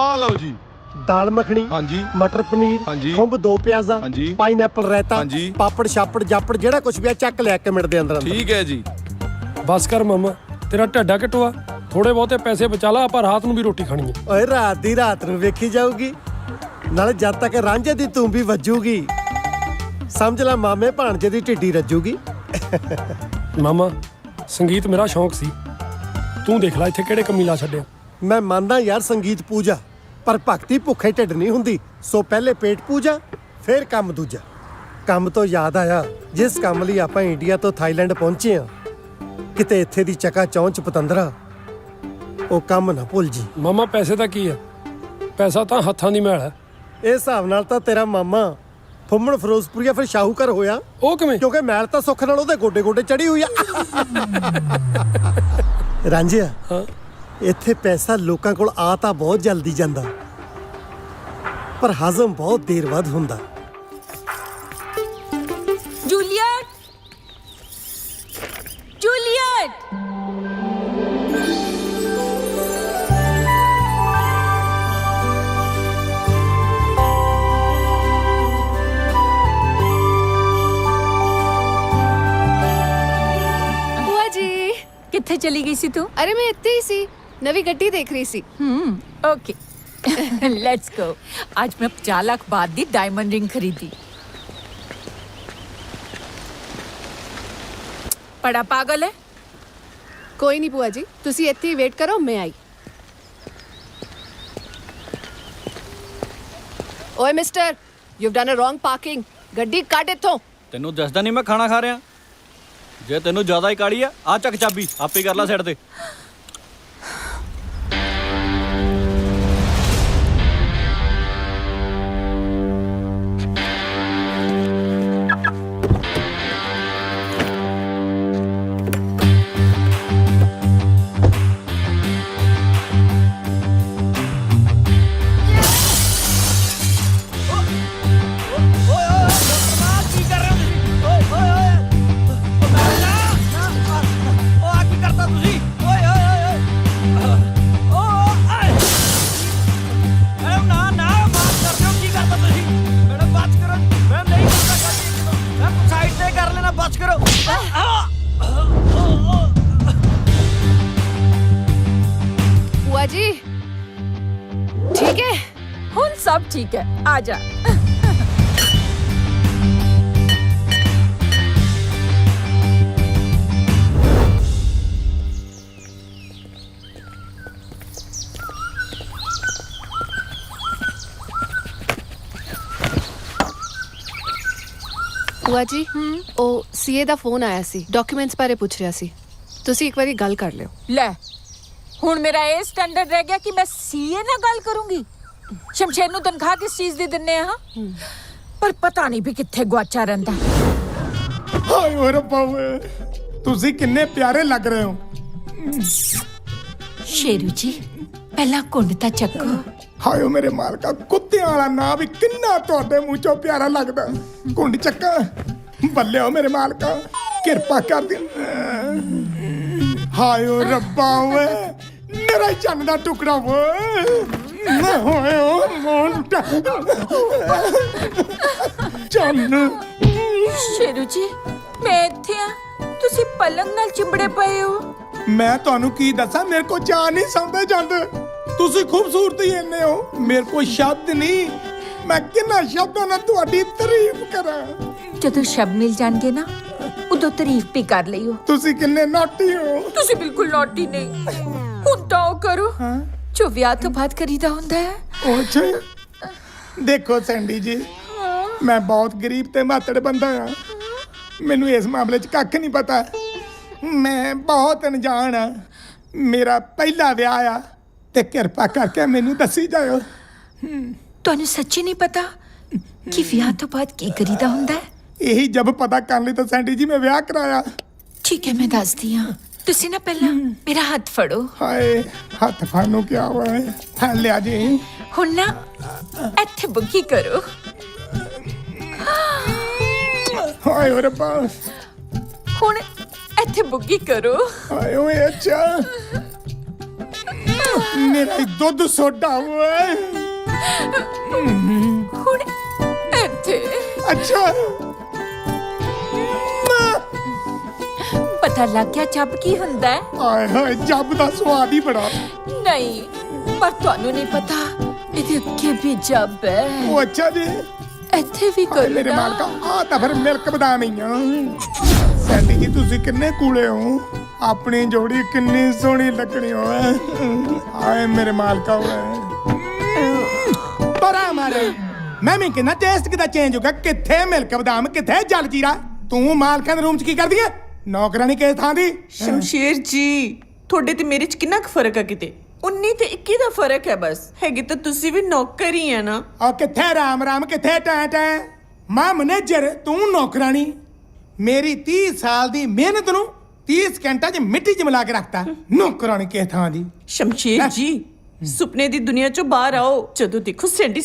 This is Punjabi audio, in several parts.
ਆ ਲਓ ਜੀ। दाल मखनी, हाँ जी, मटर पनीर, हाँ जी, खुंब 2 प्याजा, हाँ जी, पाइनएप्पल रायता, हाँ जी, पापड़ छापड़ जापड़ जेड़ा कुछ भी है चक ले के मिट दे अंदर अंदर। ठीक है जी। बस कर मामा, तेरा ढड्डा किटवा थोड़े बहुते पैसे बचा ला, ਆਪਾਂ ਰਾਤ ਨੂੰ ਵੀ ਰੋਟੀ ਖਾਣੀ ਹੈ। ਓਏ ਰਾਤ ਦੀ ਰਾਤ ਨੂੰ ਵੇਖੀ ਜਾਊਗੀ, ਨਾਲੇ ਜਦ ਤੱਕ ਰਾਂਝੇ ਦੀ ਤੂੰ ਵੀ ਵੱਜੂਗੀ ਸਮਝ ਲੈ ਮਾਮੇ ਭਾਣਜੇ ਦੀ ਢਿੱਡੀ ਰੱਜੂਗੀ। ਮਾਮਾ ਸੰਗੀਤ ਮੇਰਾ ਸ਼ੌਂਕ ਸੀ, ਤੂੰ ਦੇਖ ਲੈ ਇੱਥੇ ਕਿਹੜੇ ਕਮੀ ਲਾ ਛੱਡਿਆ। ਮੈਂ ਮੰਨਦਾ ਯਾਰ ਸੰਗੀਤ ਪੂਜਾ, ਪਰ ਭਗਤੀ ਭੁੱਖੇ ਢਿੱਡ ਨਹੀਂ ਹੁੰਦੀ। ਸੋ ਪਹਿਲੇ ਪੇਟ ਪੂਜਾ ਫਿਰ ਕੰਮ ਦੂਜਾ। ਕੰਮ ਤੋਂ ਯਾਦ ਆਇਆ, ਜਿਸ ਕੰਮ ਲਈ ਆਪਾਂ ਇੰਡੀਆ ਤੋਂ ਥਾਈਲੈਂਡ ਪਹੁੰਚੇ ਆ, ਕਿਤੇ ਇੱਥੇ ਦੀ ਚੱਕਾ ਚੌਂਚ ਪਤੰਦਰਾ ਉਹ ਕੰਮ ਨਾ ਭੁੱਲ ਜੀ। ਮਾਮਾ ਪੈਸੇ ਦਾ ਕੀ ਹੈ, ਪੈਸਾ ਤਾਂ ਹੱਥਾਂ ਦੀ ਮੈਲ ਹੈ। ਇਹ ਹਿਸਾਬ ਨਾਲ ਤਾਂ ਤੇਰਾ ਮਾਮਾ ਫੁੰਮਣ ਫਿਰੋਜ਼ਪੁਰੀਆ ਫਿਰ ਸ਼ਾਹੂਕਾਰ ਹੋਇਆ। ਉਹ ਕਿਵੇਂ? ਕਿਉਂਕਿ ਮੈਲ ਤਾਂ ਸੁੱਖ ਨਾਲ ਉਹਦੇ ਗੋਡੇ ਗੋਡੇ ਚੜੀ ਹੋਈ ਆ। ਰਾਂਝਿਆ, ਹਾਂ ਇੱਥੇ ਪੈਸਾ ਲੋਕਾਂ ਕੋਲ ਆ ਤਾਂ ਬਹੁਤ ਜਲਦੀ ਜਾਂਦਾ, ਪਰ ਹਜ਼ਮ ਬਹੁਤ ਦੇਰ ਬਾਅਦ ਹੁੰਦਾ। ਜੂਲੀਅਟ, ਜੂਲੀਅਟ, बुआ जी, ਕਿੱਥੇ ਚਲੀ ਗਈ ਸੀ ਤੂੰ? अरे मैं इतने ही सी नवी गड्डी देख रही सी। Okay let's go. आज मैं 50 लाख बाद दी डायमंड रिंग खरीदी। बड़ा पागल है। कोई नहीं बुआ जी, तुसी इतने ही वेट करो, मैं आई। ओए mister, you've done a wrong parking। गड्डी काट इत्थों। ਤੈਨੂੰ ਦੱਸਦਾ ਨਹੀਂ ਮੈਂ ਖਾਣਾ ਖਾ ਰਿਹਾ। ਜੇ ਤੈਨੂੰ ਜ਼ਿਆਦਾ ਹੀ ਕਾਲੀ ਆ ਚੱਕ ਚਾਬੀ ਆਪੇ ਕਰ ਲੈ ਸਾਈਡ ਤੇ। बुआ जी, ठीक है? हुन सब ठीक है, आ जा। बुआ जी, ਉਹ ਸੀਏ ਦਾ ਫੋਨ ਆਇਆ ਸੀ, ਡਾਕੂਮੈਂਟਸ ਬਾਰੇ ਪੁੱਛ ਰਿਹਾ ਸੀ। ਤੁਸੀਂ ਇੱਕ ਵਾਰੀ ਗੱਲ ਕਰ ਲਿਓ। ਲੈ ਹੁਣ ਮੇਰਾ ਇਹ ਸਟੈਂਡਰਡ ਰਹਿ ਗਿਆ ਕਿ ਮੈਂ ਸੀਏ ਨਾਲ ਗੱਲ ਕਰੂੰਗੀ। ਸ਼ਮਸ਼ੇਰ ਨੂੰ ਤਨਖਾਹ ਕਿਸ ਚੀਜ਼ ਦੀ ਦਿੰਨੇ ਆ? ਪਰ ਪਤਾ ਨਹੀਂ ਵੀ ਕਿੱਥੇ ਗੁਆਚਾ ਰਹਿੰਦਾ। ਹਾਏ ਓਏ ਰੱਬਾ ਓਏ, ਤੁਸੀਂ ਕਿੰਨੇ ਪਿਆਰੇ ਲੱਗ ਰਹੇ ਹੋ। ਸ਼ੇਰੂ ਜੀ ਪਹਿਲਾਂ ਕੁੰਡ ਤਾਂ ਚੱਕੋ। ਹਾਏ ਓ ਮੇਰੇ ਮਾਲਕਾ, ਕੁੱਤਿਆਂ ਵਾਲਾ ਨਾਂ ਵੀ ਕਿੰਨਾ ਤੁਹਾਡੇ ਮੂੰਹ ਚੋਂ ਪਿਆਰਾ ਲੱਗਦਾ। ਕੁੰਡ ਚੱਕਾ, ਬੱਲੇ ਓ ਮੇਰੇ ਮਾਲਕਾ, ਕਿਰਪਾ ਕਰ ਦੇ। ਹਾਏ ਓ ਰੱਬਾ ਓਏ, ਮੇਰਾ ਚੰਨ ਦਾ ਟੁਕੜਾ ਓਏ। ਹਾਏ ਓ ਮੋਂਟਾ ਚੰਨ। ਸ਼ੇਰੂ ਜੀ ਮੈਂ ਇੱਥੇ ਆ, ਤੁਸੀਂ ਪਲੰਗ ਨਾਲ ਚਿੰਬੜੇ ਪਏ ਹੋ। ਮੈਂ ਤੁਹਾਨੂੰ ਕੀ ਦੱਸਾਂ, ਮੇਰੇ ਕੋ ਚਾਹ ਨਹੀਂ ਸਮਝਦੇ ਜਾਂਦੇ। ਤੁਸੀਂ ਖੂਬਸੂਰਤ ਹੀ ਇੰਨੇ ਹੋ, ਮੇਰੇ ਕੋਲ ਸ਼ਬਦ ਨਹੀਂ। ਮੈਂ ਕਿੰਨਾ ਸ਼ਬਦਾਂ ਨਾਲ ਤੁਹਾਡੀ ਤਾਰੀਫ ਕਰਾਂ। ਜਦੋਂ ਸ਼ਬਦ ਮਿਲ ਜਾਣਗੇ ਨਾ, ਉਦੋਂ ਤਾਰੀਫ ਵੀ ਕਰ ਲਈਓ। ਤੁਸੀਂ ਕਿੰਨੇ ਨੌਟੀ ਹੋ। ਤੁਸੀਂ ਬਿਲਕੁਲ ਨੌਟੀ ਨਹੀਂ। ਹੁਣ ਤਾਂ ਉਹ ਕਰੋ ਜੋ ਵਿਆਹ ਤੋਂ ਬਾਅਦ ਕਰੀਦਾ ਹੁੰਦਾ ਹੈ। ਉਹ ਅੱਛਾ, ਦੇਖੋ ਸੈਂਡੀ ਜੀ, ਮੈਂ ਬਹੁਤ ਗਰੀਬ ਤੇ ਮਾਤੜ ਬੰਦਾ ਆ। ਮੈਨੂੰ ਇਸ ਮਾਮਲੇ 'ਚ ਕੱਖ ਨਹੀਂ ਪਤਾ। ਮੈਂ ਬਹੁਤ ਅਣਜਾਣ ਆ। ਮੇਰਾ ਪਹਿਲਾ ਵਿਆਹ ਆ ਤੇ ਕਿਰਪਾ ਕਰਕੇ ਮੈਨੂੰ ਦੱਸੀ ਜਾਇਓ। ਤੁਹਾਨੂੰ ਸੱਚੀ ਨਹੀਂ ਪਤਾ ਕਿ ਵਿਆਹ ਤੋਂ ਬਾਅਦ ਕੀ ਕਰੀਦਾ ਹੁੰਦਾ ਹੈ? ਇਹੀ ਜਬ ਪਤਾ ਕਰਨ ਲਈ ਤਾਂ ਸੈਂਡੀ ਜੀ ਮੈਂ ਵਿਆਹ ਕਰਾਇਆ। ਠੀਕ ਹੈ, ਮੈਂ ਦੱਸਦੀ ਹਾਂ। ਤੁਸੀਂ ਨਾ ਪਹਿਲਾਂ ਮੇਰਾ ਹੱਥ ਫੜੋ। ਹਾਏ, ਹੱਥ ਫੜਨ ਨੂੰ ਕਿਹਾ ਹੋਇਆ ਹੈ। ਫੜ ਲਿਆ ਜੀ। ਹੁਣ ਨਾ ਇੱਥੇ ਬੁੱਗੀ ਕਰੋ। ਹਾਏ ਓ ਰੱਬਾ, ਹੁਣ ਇੱਥੇ ਬੁੱਗੀ ਕਰੋ। ਹਾਏ ਓਏ ਅੱਛਾ। ਮੇਰਾ ਹੀ ਦੁੱਧ ਸੋਡਾ ਓਏ। ਹੁਣ ਇੱਥੇ ਅੱਛਾ ਪਤਾ ਲੱਗ ਗਿਆ ਜੱਬ ਕੀ ਹੁੰਦਾ ਹੈ? ਆਏ ਹਾਏ ਜੱਬ ਦਾ ਸਵਾਦ ਹੀ ਬੜਾ। ਨਹੀਂ, ਪਰ ਤੁਹਾਨੂੰ ਨਹੀਂ ਪਤਾ ਇਹਦੇ ਅੱਗੇ ਵੀ ਜੱਬ ਹੈ। ਉਹ ਅੱਛਾ ਜੀ, ਇੱਥੇ ਵੀ ਹਾਏ ਮੇਰੇ ਕਰਨਾ। ਮਾਲਕਾ ਆ ਤਾਂ ਫਿਰ ਮਿਲਕ ਬਦਾਮ ਹੀ ਆ। ਸੈਂਡੀ ਜੀ ਤੁਸੀਂ ਕਿੰਨੇ ਕੂਲੇ ਹੋ, ਆਪਣੀ ਜੋੜੀ ਕਿੰਨੀ ਸੋਹਣੀ ਲੱਗਣੀ ਓਏ। ਹਾਏ ਮੇਰੇ ਮਾਲਕਾ ਓਏ ਪਰਾ ਮਾਰੇ। ਮੈਂ ਵੀ ਕਿੰਨਾ ਟੇਸਟ ਕਿਦਾ ਚੇਂਜ ਹੋ ਗਿਆ। ਕਿੱਥੇ ਮਿਲਕ ਬਦਾਮ, ਕਿੱਥੇ ਜਲ ਜੀਰਾ। ਤੂੰ ਮਾਲਕਾਂ ਦੇ ਰੂਮ 'ਚ ਕੀ ਕਰਦੀ ਐ? ਨੌਕਰਾਨੀ ਕਿਸ ਥਾਂ ਦੀ? ਸ਼ਮਸ਼ੇਰ ਜੀ ਤੁਹਾਡੇ ਤੇ ਮੇਰੇ 'ਚ ਕਿੰਨਾ ਕੁ ਫਰਕ ਆ? ਕਿਤੇ 19 ਤੇ 21 ਦਾ ਫਰਕ ਹੈ ਬਸ। ਹੈਗੇ ਤਾਂ ਤੁਸੀਂ ਵੀ ਨੌਕਰ ਹੀ ਆ ਨਾ। ਆ ਕਿੱਥੇ ਰਾਮ ਰਾਮ, ਕਿੱਥੇ ਟੈਂ ਟੈਂ। ਮੈਂ ਮੈਨੇਜਰ, ਤੂੰ ਨੌਕਰਾਨੀ। ਮੇਰੀ 30 ਸਾਲ ਦੀ ਮਿਹਨਤ ਨੂੰ 30 ਸਕਿੰਟਾਂ 'ਚ ਮਿੱਟੀ 'ਚ ਮਿਲਾ ਕੇ ਰੱਖਤਾ। ਨੌਕਰਾਨੀ ਕਿਸ ਥਾਂ ਦੀ? ਸ਼ਮਸ਼ੇਰ ਜੀ ਸੁਪਨੇ ਦੀ ਦੁਨੀਆ 'ਚੋਂ ਬਾਹਰ ਆਓ। ਜਦੋਂ ਦੇਖੋ ਸੈਂਡੀ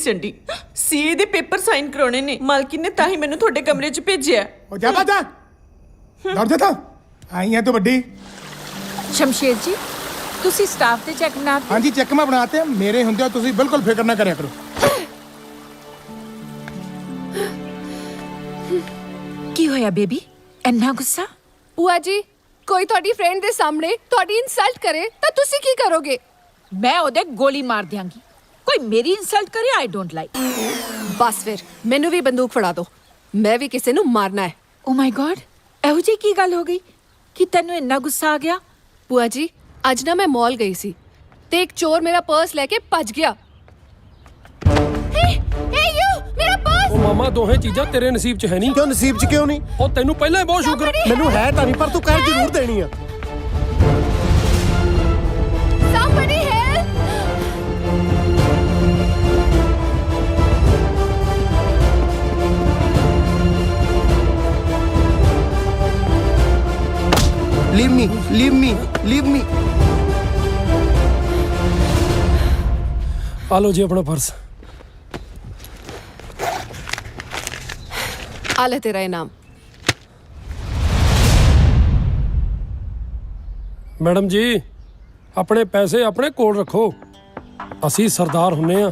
ਸੀਏ ਦੇ ਪੇਪਰ ਸਾਈਨ ਕਰਾਉਣੇ ਨੇ। ਮਾਲਕਿਨ ਨੇ ਤਾਂ ਹੀ ਮੈਨੂੰ ਤੁਹਾਡੇ ਕਮਰੇ 'ਚ ਭੇਜਿਆ। ਉਹ ਜਾ ਬਾਜਾ ਦੌੜ ਜਾ ਤਾ ਆਈ ਹੈ ਤੂੰ ਵੱਡੀ। ਸ਼ਮਸ਼ੇਰ ਜੀ ਤੁਸੀਂ ਸਟਾਫ ਤੇ ਚੈੱਕ ਨਾ। ਹਾਂਜੀ ਚੈੱਕ ਮੈਂ ਬਣਾਤੇ। ਮੇਰੇ ਹੁੰਦੇ ਤੁਸੀਂ ਬਿਲਕੁਲ ਫਿਕਰ ਨਾ ਕਰਿਆ ਕਰੋ। ਕੀ ਹੋਇਆ ਬੇਬੀ, ਇੰਨਾ ਗੁੱਸਾ? ਭੂਆ ਜੀ ਕੋਈ ਤੁਹਾਡੀ ਫਰੈਂਡ ਦੇ ਸਾਹਮਣੇ ਤੁਹਾਡੀ ਇਨਸਲਟ ਕਰੇ ਤਾਂ ਤੁਸੀਂ ਕੀ ਕਰੋਗੇ? ਮੈਂ ਉਹਦੇ ਗੋਲੀ ਮਾਰ ਦਿਆਂਗੀ। ਕੋਈ ਮੇਰੀ ਇਨਸਲਟ ਕਰੇ ਆਈ ਡੋਂਟ ਲਾਈਕ। ਬਸ ਫਿਰ ਮੈਨੂੰ ਵੀ ਬੰਦੂਕ ਫੜਾ ਦਿਓ, ਮੈਂ ਵੀ ਕਿਸੇ ਨੂੰ ਮਾਰਨਾ ਹੈ। ਓ ਮਾਈ ਗॉड, ਇਹੋ ਜਿਹੀ ਕੀ ਗੱਲ ਹੋ ਗਈ ਕਿ ਤੈਨੂੰ ਇੰਨਾ ਗੁੱਸਾ ਆ ਗਿਆ? ਭੂਆ ਜੀ ਅੱਜ ਨਾ ਮੈਂ ਮਾਲ ਗਈ ਸੀ ਤੇ ਇੱਕ ਚੋਰ ਮੇਰਾ ਪਰਸ ਲੈ ਕੇ ਭੱਜ ਗਿਆ। ਹੇ ਯੂ ਮੇਰਾ ਪਰਸ। ਉਹ ਮਾਮਾ ਦੋਹੇ ਚੀਜ਼ਾਂ ਤੇਰੇ ਨਸੀਬ 'ਚ ਹੈ ਨਹੀਂ। ਕਿਉਂ ਨਸੀਬ 'ਚ ਕਿਉਂ ਨਹੀਂ? ਉਹ ਤੈਨੂੰ ਪਹਿਲਾਂ ਹੀ ਬਹੁਤ ਸ਼ੁਕਰ। ਮੈਨੂੰ ਹੈ ਤਾਂ ਨਹੀਂ, ਪਰ ਤੂੰ ਕਰ ਜ਼ਰੂਰ ਦੇਣੀ ਆ। Somebody help! Leave me, leave me, leave me. ਆ ਲਓ ਜੀ ਆਪਣਾ ਪਰਸ। ਆ ਲੈ ਤੇਰਾ ਇਨਾਮ। ਮੈਡਮ ਜੀ ਆਪਣੇ ਪੈਸੇ ਆਪਣੇ ਕੋਲ ਰੱਖੋ। ਅਸੀਂ ਸਰਦਾਰ ਹੁੰਨੇ ਆ,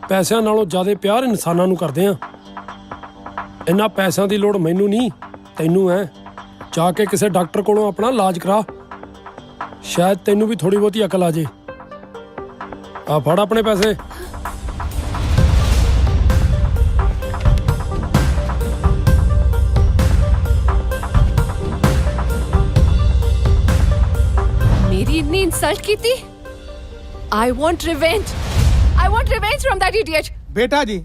ਪੈਸਿਆਂ ਨਾਲੋਂ ਜ਼ਿਆਦਾ ਪਿਆਰ ਇਨਸਾਨਾਂ ਨੂੰ ਕਰਦੇ ਆ। ਇੰਨਾ ਪੈਸਿਆਂ ਦੀ ਲੋੜ ਮੈਨੂੰ ਨਹੀਂ, ਤੈਨੂੰ ਐ। ਜਾ ਕੇ ਕਿਸੇ ਡਾਕਟਰ ਕੋਲੋਂ ਆਪਣਾ ਇਲਾਜ ਕਰਾ, ਸ਼ਾਇਦ ਤੈਨੂੰ ਵੀ ਥੋੜੀ ਬਹੁਤੀ ਅਕਲ ਆ ਜੇ। ਆ ਫੜ ਆਪਣੇ ਪੈਸੇ। ਮੇਰੀ ਇੰਨੀ ਇਨਸਲਟ ਕੀਤੀ। I want revenge. I want revenge from that idiot. ਬੇਟਾ ਜੀ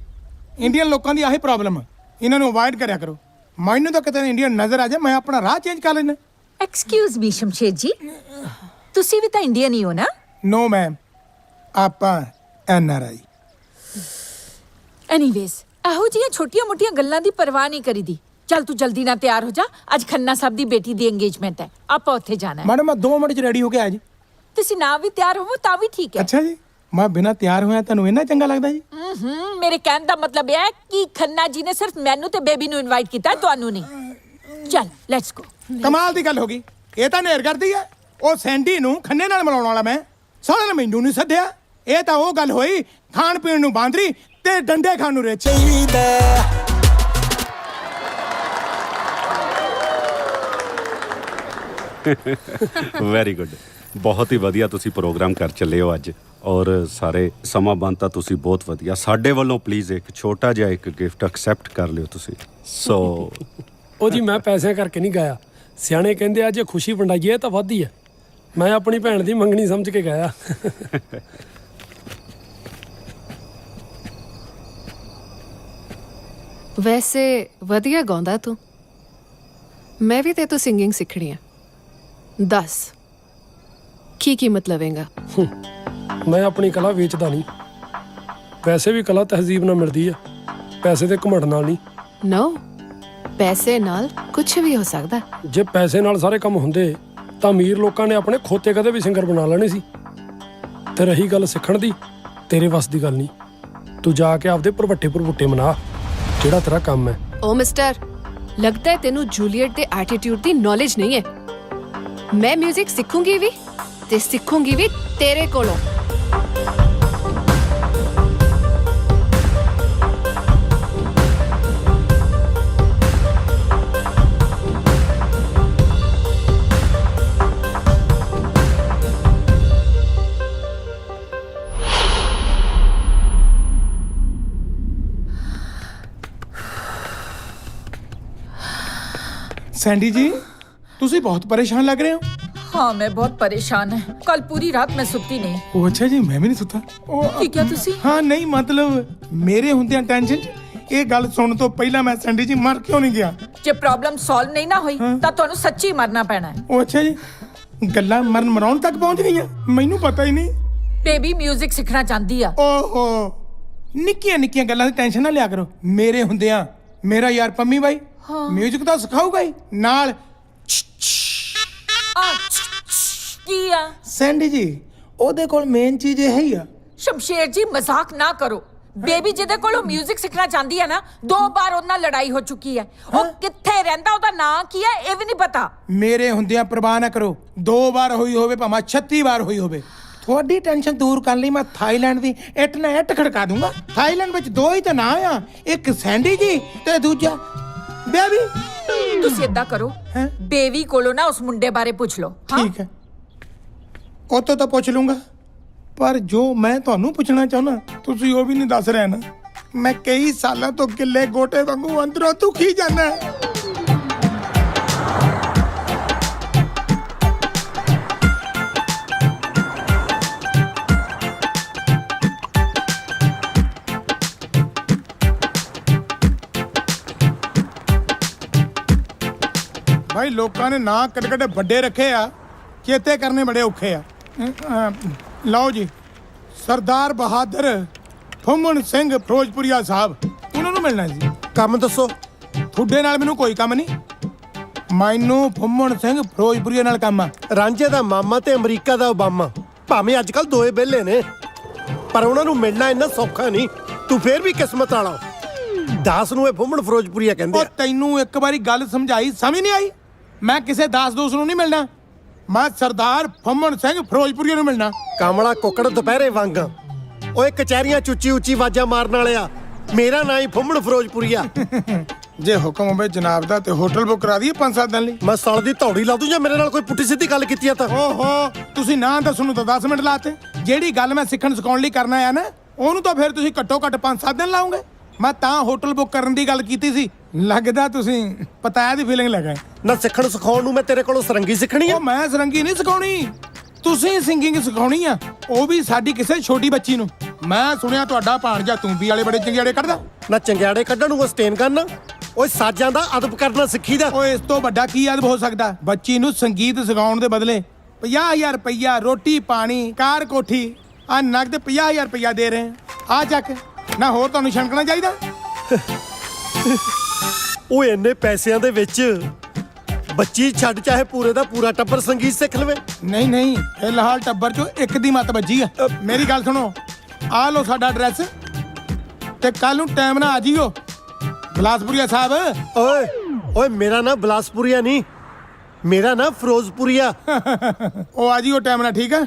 ਇੰਡੀਅਨ ਲੋਕਾਂ ਦੀ ਆਹੀ ਪ੍ਰੋਬਲਮ। ਇਹਨਾਂ ਨੂੰ ਅਵਾਇਡ ਕਰਿਆ ਕਰੋ। ਮੈਨੂੰ ਤਾਂ ਕਿਤੇ ਇੰਡੀਅਨ ਨਜ਼ਰ ਆ ਜਾ, ਮੈਂ ਆਪਣਾ ਰਾਹ ਚੇਂਜ ਕਰ ਲੈਣਾ। ਐਕਸਕਿਊਜ਼ ਮੀ ਸ਼ਮਸ਼ੇਰ ਜੀ, ਤੁਸੀਂ ਵੀ ਤਾਂ ਇੰਡੀਅਨ ਹੀ ਹੋ ਨਾ? ਨੋ ਮੈਮ, ਆਪਾਂ NRI। ਐਨੀਵੇਜ਼ ਇਹੋ ਜਿਹੀਆਂ ਛੋਟੀਆਂ-ਮੋਟੀਆਂ ਗੱਲਾਂ ਦੀ ਪਰਵਾਹ ਨਹੀਂ ਕਰੀਦੀ। ਚੱਲ ਤੂੰ ਜਲਦੀ ਨਾਲ ਤਿਆਰ ਹੋ ਜਾ, ਅੱਜ ਖੰਨਾ ਸਾਹਿਬ ਦੀ ਬੇਟੀ ਦੀ ਇੰਗੇਜਮੈਂਟ ਹੈ, ਆਪਾਂ ਉੱਥੇ ਜਾਣਾ ਹੈ। ਮੈਡਮ ਮੈਂ 2 ਮਿੰਟ 'ਚ ਰੈਡੀ ਹੋ ਕੇ ਆਇਆ ਜੀ। ਤੁਸੀਂ ਨਾ ਵੀ ਤਿਆਰ ਹੋਵੋ ਤਾਂ ਵੀ ਠੀਕ ਹੈ। ਅੱਛਾ ਜੀ, ਮੈਂ ਬਿਨਾਂ ਤਿਆਰ ਹੋਇਆ ਤੁਹਾਨੂੰ ਇੰਨਾ ਚੰਗਾ ਲੱਗਦਾ ਜੀ? ਮੇਰੇ ਕਹਿਣ ਦਾ ਮਤਲਬ ਇਹ ਹੈ ਕਿ ਖੰਨਾ ਜੀ ਨੇ ਸਿਰਫ ਮੈਨੂੰ ਤੇ ਬੇਬੀ ਨੂੰ ਇਨਵਾਈਟ ਕੀਤਾ, ਤੁਹਾਨੂੰ ਨਹੀਂ। ਚੱਲ ਲੈਟਸ ਗੋ। ਕਮਾਲ ਦੀ ਗੱਲ ਹੋ ਗਈ। ਇਹ ਤਾਂ ਨੇਰ ਕਰਦੀ ਆ। ਉਹ ਸੈਂਡੀ ਨੂੰ ਖੰਨੇ ਨਾਲ ਮਿਲਾਉਣ ਵਾਲਾ ਮੈਂ, ਸਾਲੇ ਨੇ ਮੈਨੂੰ ਨਹੀਂ ਸੱਦਿਆ। ਇਹ ਤਾਂ ਉਹ ਗੱਲ ਹੋਈ ਖਾਣ ਪੀਣ ਨੂੰ ਬਾਂਦਰੀ ਤੇ ਡੰਡੇ ਖਾਣ ਨੂੰ ਰੇਚ। ਵੈਰੀ ਗੁੱਡ, ਬਹੁਤ ਹੀ ਵਧੀਆ ਤੁਸੀਂ ਪ੍ਰੋਗਰਾਮ ਕਰ ਚੱਲੇ ਹੋ ਅੱਜ। ਔਰ ਸਾਰੇ ਸਮਾਂ ਬੰਤਾ ਤੁਸੀਂ ਬਹੁਤ ਵਧੀਆ। ਸਾਡੇ ਵੱਲੋਂ ਪਲੀਜ਼ ਇੱਕ ਛੋਟਾ ਜਿਹਾ ਇੱਕ ਗਿਫਟ ਐਕਸੈਪਟ ਕਰ ਲਿਓ ਤੁਸੀਂ। ਸੋ ਉਹ ਜੀ ਮੈਂ ਪੈਸਿਆਂ ਕਰਕੇ ਨਹੀਂ ਗਾਇਆ। ਸਿਆਣੇ ਕਹਿੰਦੇ ਆ ਜੇ ਖੁਸ਼ੀ ਵੰਡਾਈਏ ਤਾਂ ਵੱਧਦੀ ਹੈ। ਮੈਂ ਆਪਣੀ ਭੈਣ ਦੀ ਮੰਗਣੀ ਸਮਝ ਕੇ ਗਾਇਆ। ਵੈਸੇ ਵਧੀਆ ਗਾਉਂਦਾ ਤੂੰ। ਮੈਂ ਵੀ ਤੇ ਤੂੰ ਸਿੰਗਿੰਗ ਸਿੱਖਣੀ ਆ। ਦੱਸ ਕੀ ਕੀਮਤ ਲਵੇਂਗਾ? ਮੈਂ ਆਪਣੀ ਕਲਾ ਵੇਚਦਾ ਨਹੀਂ। ਵੈਸੇ ਵੀ ਕਲਾ ਤਹਿਜ਼ੀਬ ਨਾਲ ਮਿਲਦੀ ਆ, ਪੈਸੇ ਦੇ ਘਮੰਡ ਨਾਲ ਨਹੀਂ। ਨੋ, ਪੈਸੇ ਨਾਲ ਕੁਝ ਵੀ ਹੋ ਸਕਦਾ। ਜੇ ਪੈਸੇ ਨਾਲ ਸਾਰੇ ਕੰਮ ਹੁੰਦੇ ਤਾਂ ਅਮੀਰ ਲੋਕਾਂ ਨੇ ਆਪਣੇ ਖੋਤੇ ਕਦੇ ਵੀ ਸਿੰਗਰ ਬਣਾ ਲੈਣੇ ਸੀ। ਤੇ ਰਹੀ ਗੱਲ ਸਿੱਖਣ ਦੀ, ਤੇਰੇ ਵੱਸ ਦੀ ਗੱਲ ਨਹੀਂ। ਤੂੰ ਜਾ ਕੇ ਆਪਦੇ ਭਰਵੱਟੇ ਮਨਾ, ਜਿਹੜਾ ਤੇਰਾ ਕੰਮ ਹੈ। ਓ ਮਿਸਟਰ, ਲੱਗਦਾ ਹੈ ਤੈਨੂੰ ਜੂਲੀਅਟ ਦੇ ਐਟੀਟਿਊਡ ਦੀ ਨੌਲੇਜ ਨਹੀਂ ਹੈ। ਮੈਂ 뮤직 ਸਿੱਖੂੰਗੀ ਵੀ ਤੇ ਸਿੱਖੂੰਗੀ ਵੀ ਤੇਰੇ ਕੋਲੋਂ। सैंडी जी ਤੁਸੀਂ ਬਹੁਤ ਪਰੇਸ਼ਾਨ ਲੱਗ ਰਹੇ ਹੋ। हाँ मैं बहुत परेशान है कल पूरी रात मैं सुती नहीं ਉਹ ਅੱਛਾ ਜੀ ਮੈਂ ਵੀ ਨਹੀਂ ਸੁੱਤਾ ਉਹ की क्या तुसी ਹਾਂ ਨਹੀਂ ਮਤਲਬ ਮੇਰੇ ਹੁੰਦਿਆਂ ਟੈਨਸ਼ਨ 'ਚ ਇਹ ਗੱਲ ਸੁਣਨ ਤੋਂ ਪਹਿਲਾਂ ਮੈਂ ਸੈਂਡੀ ਜੀ ਮਰ ਕਿਉਂ ਨਹੀਂ ਗਿਆ। ਜੇ ਪ੍ਰੋਬਲਮ ਸੋਲਵ ਨਹੀਂ ਨਾ ਹੋਈ ਤਾਂ ਤੁਹਾਨੂੰ ਸੱਚੀ ਮਰਨਾ ਪੈਣਾ ਹੈ ਉਹ ਅੱਛਾ ਜੀ ਗੱਲਾਂ ਮਰਨ ਮਰਾਉਣ ਤੱਕ ਪਹੁੰਚ ਗਈਆਂ ਮੈਨੂੰ ਪਤਾ ਹੀ ਨਹੀਂ। ਬੇਬੀ 뮤직 ਸਿੱਖਣਾ ਚਾਹੁੰਦੀ ਆ ਓਹੋ ਨਿੱਕੀਆਂ ਨਿੱਕੀਆਂ ਗੱਲਾਂ ਦੀ ਟੈਨਸ਼ਨ ਨਾ ਲਿਆ ਕਰੋ। ਮੇਰੇ ਹੁੰਦਿਆਂ ਮੇਰਾ ਯਾਰ ਪੰਮੀ ਬਾਈ ਮਿਊਜ਼ਿਕ ਤਾਂ ਸਿਖਾਊਗਾ ਹੀ ਨਾਲ ਆ ਕੀ ਆ ਸੈਂਡੀ ਜੀ ਉਹਦੇ ਕੋਲ ਮੇਨ ਚੀਜ਼ ਇਹ ਹੀ ਆ। ਸ਼ਮਸ਼ੇਰ ਜੀ ਮਜ਼ਾਕ ਨਾ ਕਰੋ ਬੇਬੀ ਜਿਹਦੇ ਕੋਲੋਂ 뮤직 ਸਿੱਖਣਾ ਚਾਹੁੰਦੀ ਹੈ ਨਾ 2 ਵਾਰ ਉਹਦੇ ਨਾਲ ਲੜਾਈ ਹੋ ਚੁੱਕੀ ਹੈ ਉਹ ਕਿੱਥੇ ਰਹਿੰਦਾ ਉਹਦਾ ਨਾਂ ਕੀ ਹੈ ਇਹ ਵੀ ਨਹੀਂ ਪਤਾ। ਮੇਰੇ ਹੁੰਦਿਆਂ ਪ੍ਰਵਾਹ ਨਾ ਕਰੋ 2 ਵਾਰ ਹੋਈ ਹੋਵੇ ਭਾਵੇਂ 36 ਵਾਰ ਹੋਈ ਹੋਵੇ। ਤੁਹਾਡੀ ਟੈਨਸ਼ਨ ਦੂਰ ਕਰਨ ਲਈ ਮੈਂ ਥਾਈਲੈਂਡ ਦੀ ਇੱਟ ਨਾ ਇੱਟ ਖੜਕਾ ਦੂੰਗਾ। ਥਾਈਲੈਂਡ ਵਿੱਚ 2 ਹੀ ਤਾਂ ਨਾਂ ਆ ਇੱਕ ਸੈਂਡੀ ਜੀ ਤੇ ਦੂਜਾ ਬੇਬੀ। ਤੁਸੀਂ ਏਦਾਂ ਕਰੋ ਹੈਂ? ਬੇਬੀ ਕੋਲੋਂ ਨਾ ਉਸ ਮੁੰਡੇ ਬਾਰੇ ਪੁੱਛ ਲਓ ਹਾਂ ਠੀਕ ਹੈ ਉਹ ਤੋਂ ਤਾਂ ਪੁੱਛ ਲੂੰਗਾ ਪਰ ਜੋ ਮੈਂ ਤੁਹਾਨੂੰ ਪੁੱਛਣਾ ਚਾਹੁੰਦਾ ਤੁਸੀਂ ਉਹ ਵੀ ਨਹੀਂ ਦੱਸ ਰਹੇ ਨਾ। ਮੈਂ ਕਈ ਸਾਲਾਂ ਤੋਂ ਗਿੱਲੇ ਗੋਟੇ ਵਾਂਗੂ ਅੰਦਰੋਂ ਦੁਖੀ ਜਾਂਦਾ। ਭਾਈ ਲੋਕਾਂ ਨੇ ਨਾਂ ਕਿੱਡੇ ਵੱਡੇ ਰੱਖੇ ਆ ਚੇਤੇ ਕਰਨੇ ਬੜੇ ਔਖੇ ਆ। ਲਓ ਜੀ ਸਰਦਾਰ ਬਹਾਦਰ ਫੁੰਮਣ ਸਿੰਘ ਫਿਰੋਜ਼ਪੁਰੀਆ ਸਾਹਿਬ ਉਹਨਾਂ ਨੂੰ ਮਿਲਣਾ ਜੀ। ਕੰਮ ਦੱਸੋ। ਤੁਹਾਡੇ ਨਾਲ ਮੈਨੂੰ ਕੋਈ ਕੰਮ ਨਹੀਂ ਮੈਨੂੰ ਫੁੰਮਣ ਸਿੰਘ ਫਿਰੋਜ਼ਪੁਰੀਆ ਨਾਲ ਕੰਮ ਆ। ਰਾਂਝੇ ਦਾ ਮਾਮਾ ਤੇ ਅਮਰੀਕਾ ਦਾ ਓਬਾਮਾ ਭਾਵੇਂ ਅੱਜ ਕੱਲ ਦੋਏ ਵਿਹਲੇ ਨੇ ਪਰ ਉਹਨਾਂ ਨੂੰ ਮਿਲਣਾ ਇੰਨਾ ਸੌਖਾ ਨਹੀਂ। ਤੂੰ ਫੇਰ ਵੀ ਕਿਸਮਤ ਵਾਲਾ। ਦਾਸ ਨੂੰ ਇਹ ਫੁੰਮਣ ਫਿਰੋਜ਼ਪੁਰੀਆ ਕਹਿੰਦੇ ਉਹ ਆ। ਤੈਨੂੰ ਇੱਕ ਵਾਰੀ ਗੱਲ ਸਮਝਾਈ ਸਮਝ ਨਹੀਂ ਆਈ। ਮੈਂ ਕਿਸੇ ਦਾਸ ਦੋਸਤ ਨੂੰ ਨਹੀਂ ਮਿਲਣਾ ਮੈਂ ਸਰਦਾਰ ਫੁੰਮਣ ਸਿੰਘ ਫਿਰੋਜ਼ਪੁਰੀਆ ਨੂੰ ਮਿਲਣਾ। ਕਾਮਲਾ ਕੁੱਕੜ ਦੁਪਹਿਰੇ ਵਾਂਗ ਓਏ ਕਚਹਿਰੀਆਂ ਚ ਉੱਚੀ ਉੱਚੀ ਆਵਾਜ਼ਾਂ ਮਾਰਨ ਵਾਲਿਆ ਮੇਰਾ ਨਾਂ ਹੀ ਫੁੰਮਣ ਫਿਰੋਜ਼ਪੁਰੀਆ। ਜੇ ਹੁਕਮ ਹੋਵੇ ਜਨਾਬ ਦਾ ਤੇ ਹੋਟਲ ਬੁੱਕ ਕਰਾ ਦਈਏ 5-7 ਦਿਨ ਲਈ। ਮੈਂ ਸਾਲ ਦੀ ਧੌੜੀ ਲਾ ਦੂੰ ਜਾਂ ਮੇਰੇ ਨਾਲ ਕੋਈ ਪੁੱਠੀ ਸਿੱਧੀ ਗੱਲ ਕੀਤੀ ਆ ਤਾਂ। ਓਹੋ ਤੁਸੀਂ ਨਾਂ ਦੱਸਣ ਨੂੰ ਤਾਂ 10 ਮਿੰਟ ਲਾਤੇ ਜਿਹੜੀ ਗੱਲ ਮੈਂ ਸਿੱਖਣ ਸਿਖਾਉਣ ਲਈ ਕਰਨਾ ਆ ਨਾ ਉਹਨੂੰ ਤਾਂ ਫਿਰ ਤੁਸੀਂ ਘੱਟੋ ਘੱਟ 5-7 ਦਿਨ ਲਾਉਂਗੇ। ਮੈਂ ਤਾਂ ਹੋਟਲ ਬੁੱਕ ਕਰਨ ਦੀ ਗੱਲ ਕੀਤੀ ਸੀ ਲੱਗਦਾ ਤੁਸੀਂ ਪਤਾਇਆ ਦੀ ਫੀਲਿੰਗ ਲੈ ਗਏ। ਨਾ ਸਿੱਖਣ ਸਿਖਾਉਣ ਨੂੰ ਮੈਂ ਤੇਰੇ ਕੋਲੋਂ ਸਰੰਗੀ ਸਿੱਖਣੀ ਆ। ਉਹ ਮੈਂ ਸਰੰਗੀ ਨਹੀਂ ਸਿਖਾਉਣੀ ਤੁਸੀਂ ਸਿੰਗਿੰਗ ਸਿਖਾਉਣੀ ਆ ਉਹ ਵੀ ਸਾਡੀ ਕਿਸੇ ਛੋਟੀ ਬੱਚੀ ਨੂੰ। ਮੈਂ ਸੁਣਿਆ ਤੁਹਾਡਾ ਭਾਣਜਾ ਤੂੰਬੀ ਵਾਲੇ ਬੜੇ ਚੰਗਿਆੜੇ ਕੱਢਦਾ। ਨਾ ਚੰਗਿਆੜੇ ਕੱਢਣ ਨੂੰ ਉਹ ਸਟੇਨ ਕਰਨਾ ਓਏ ਸਾਜ਼ਾਂ ਦਾ ਅਦਬ ਕਰਨਾ ਸਿੱਖੀਦਾ। ਓਏ ਇਸ ਤੋਂ ਵੱਡਾ ਕੀ ਅਦਬ ਹੋ ਸਕਦਾ। ਬੱਚੀ ਨੂੰ ਸੰਗੀਤ ਸਿਖਾਉਣ ਦੇ ਬਦਲੇ 50,000 ਰੁਪਈਆ ਰੋਟੀ ਪਾਣੀ ਕਾਰ ਕੋਠੀ ਆ ਨਗਦ 50,000 ਰੁਪਈਆ ਦੇ ਰਹੇ ਆ ਚੱਕ ਨਾ ਹੋਰ ਤੁਹਾਨੂੰ ਛਣਕਣਾ ਚਾਹੀਦਾ। ਓਏ ਇੰਨੇ ਪੈਸਿਆਂ ਦੇ ਵਿੱਚ ਬੱਚੀ ਛੱਡ ਚਾਹੇ ਪੂਰੇ ਦਾ ਪੂਰਾ ਟੱਬਰ ਸੰਗੀਤ ਸਿੱਖ ਲਵੇ। ਨਹੀਂ ਨਹੀਂ ਫਿਲਹਾਲ ਟੱਬਰ ਚੋਂ ਇੱਕ ਦੀ ਮੱਤ ਵੱਜੀ ਆ। ਮੇਰੀ ਗੱਲ ਸੁਣੋ ਆ ਲਓ ਸਾਡਾ ਐਡਰੈਸ ਤੇ ਕੱਲ ਨੂੰ ਟਾਈਮ ਨਾਲ ਆ ਜਿਓ ਬਲਾਸਪੁਰੀਆ ਸਾਹਿਬ। ਓਏ ਓਏ ਮੇਰਾ ਨਾਂ ਬਲਾਸਪੁਰੀਆ ਨਹੀਂ ਮੇਰਾ ਨਾਂ ਫਿਰੋਜ਼ਪੁਰੀਆ। ਉਹ ਆ ਜਿਓ ਟਾਈਮ ਨਾਲ ਠੀਕ ਆ।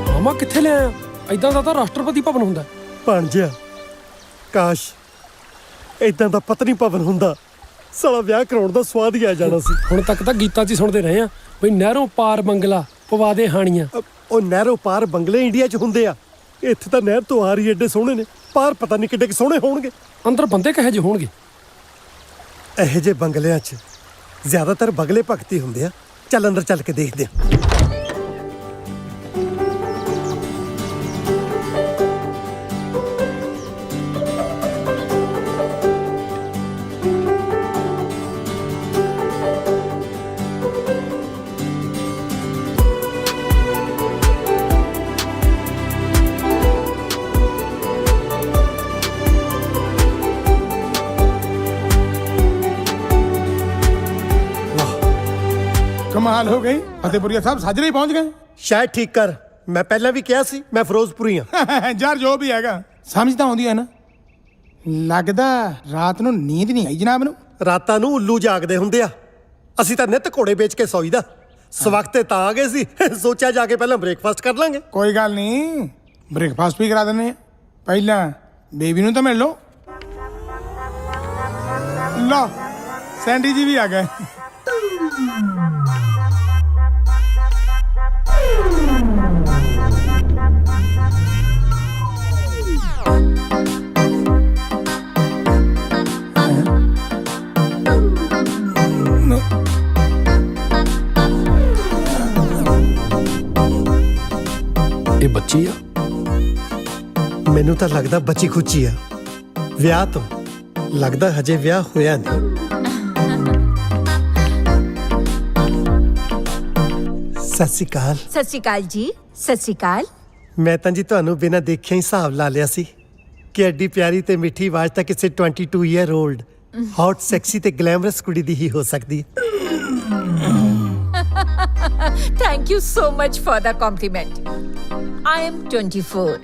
ਮਾਮਾ ਕਿੱਥੇ ਲਿਆ ਐਦਾਂ ਦਾ ਤਾਂ ਰਾਸ਼ਟਰਪਤੀ ਭਵਨ ਹੁੰਦਾ। ਭਾਣਜਿਆ ਕਾਸ਼ ਇਦਾਂ ਦਾ ਪਤਨੀ ਭਵਨ ਹੁੰਦਾ ਸਾਲਾ ਵਿਆਹ ਕਰਾਉਣ ਦਾ ਸਵਾਦ ਹੀ ਆ ਜਾਣਾ ਸੀ। ਹੁਣ ਤੱਕ ਤਾਂ ਗੀਤਾਂ 'ਚ ਹੀ ਸੁਣਦੇ ਰਹੇ ਆ ਬਈ ਨਹਿਰੋਂ ਪਾਰ ਬੰਗਲਾ ਪਵਾ ਦੇ ਹਾਣੀਆਂ। ਉਹ ਨਹਿਰੋਂ ਪਾਰ ਬੰਗਲੇ ਇੰਡੀਆ 'ਚ ਹੁੰਦੇ ਆ ਇੱਥੇ ਤਾਂ ਨਹਿਰ ਤੋਂ ਆਰ ਹੀ ਏਡੇ ਸੋਹਣੇ ਨੇ ਪਾਰ ਪਤਾ ਨਹੀਂ ਕਿੱਡੇ ਸੋਹਣੇ ਹੋਣਗੇ। ਅੰਦਰ ਬੰਦੇ ਕਹੇ ਜਿਹੇ ਹੋਣਗੇ। ਇਹੋ ਜਿਹੇ ਬੰਗਲਿਆਂ 'ਚ ਜ਼ਿਆਦਾਤਰ ਬਗਲੇ ਭਗਤੀ ਹੁੰਦੇ ਆ। ਚੱਲ ਅੰਦਰ ਚੱਲ ਕੇ ਦੇਖਦੇ ਆ। ਕਮਾਲ ਹੋ ਗਈ ਫਤਿਹਪੁਰੀਆ ਸਾਹਿਬ ਸਾਜਰੇ ਹੀ ਪਹੁੰਚ ਗਏ। ਸ਼ਾਇਦ ਠੀਕ ਕਰ ਮੈਂ ਪਹਿਲਾਂ ਵੀ ਕਿਹਾ ਸੀ ਮੈਂ ਫਿਰੋਜ਼ਪੁਰੀ ਆ। ਯਾਰ ਜੋ ਵੀ ਹੈਗਾ ਸਮਝ ਤਾਂ ਆਉਂਦੀ ਹੈ ਨਾ। ਲੱਗਦਾ ਰਾਤ ਨੂੰ ਨੀਂਦ ਨਹੀਂ ਆਈ ਜਨਾਬ ਨੂੰ। ਰਾਤਾਂ ਨੂੰ ਉੱਲੂ ਜਾਗਦੇ ਹੁੰਦੇ ਆ ਅਸੀਂ ਤਾਂ ਨਿੱਤ ਘੋੜੇ ਵੇਚ ਕੇ ਸੌਈਦਾ। ਸਵਖਤੇ ਤਾਂ ਆ ਗਏ ਸੀ ਸੋਚਿਆ ਜਾ ਕੇ ਪਹਿਲਾਂ ਬ੍ਰੇਕਫਾਸਟ ਕਰ ਲਾਂਗੇ। ਕੋਈ ਗੱਲ ਨਹੀਂ, ਬ੍ਰੇਕਫਾਸਟ ਵੀ ਕਰਾ ਦਿੰਦੇ ਆ। ਪਹਿਲਾਂ ਬੇਬੀ ਨੂੰ ਤਾਂ ਮਿਲ ਲਓ। ਲਓ ਸੈਂਡੀ ਜੀ ਵੀ ਆ ਗਏ। ਇਹ ਬੱਚੀ ਆ। ਮੈਨੂੰ ਤਾਂ ਲੱਗਦਾ ਬੱਚੀ ਖੁੱਚੀ ਆ। ਵਿਆਹ ਤੋਂ ਲੱਗਦਾ ਹਜੇ ਵਿਆਹ ਹੋਇਆ ਨਹੀਂ। ਸਤਿ ਸ਼੍ਰੀ ਅਕਾਲ। ਸਤਿ ਸ਼੍ਰੀ ਅਕਾਲ ਜੀ। ਸਤਿ ਸ਼੍ਰੀ ਅਕਾਲ। ਮੈਂ ਤਾਂ ਜੀ ਤੁਹਾਨੂੰ ਬਿਨਾਂ ਦੇਖਿਆ ਹੀ ਹਿਸਾਬ ਲਾ ਲਿਆ ਸੀ ਕਿ ਐਡੀ ਪਿਆਰੀ ਤੇ ਮਿੱਠੀ ਆਵਾਜ਼ ਤਾਂ ਕਿਸੇ 22 ਈਅਰ 올ਡ ਹੌਟ ਸੈਕਸੀ ਤੇ ਗਲੈਮਰਸ ਕੁੜੀ ਦੀ ਹੀ ਹੋ ਸਕਦੀ ਹੈ। Thank you so much for the compliment. I am 24.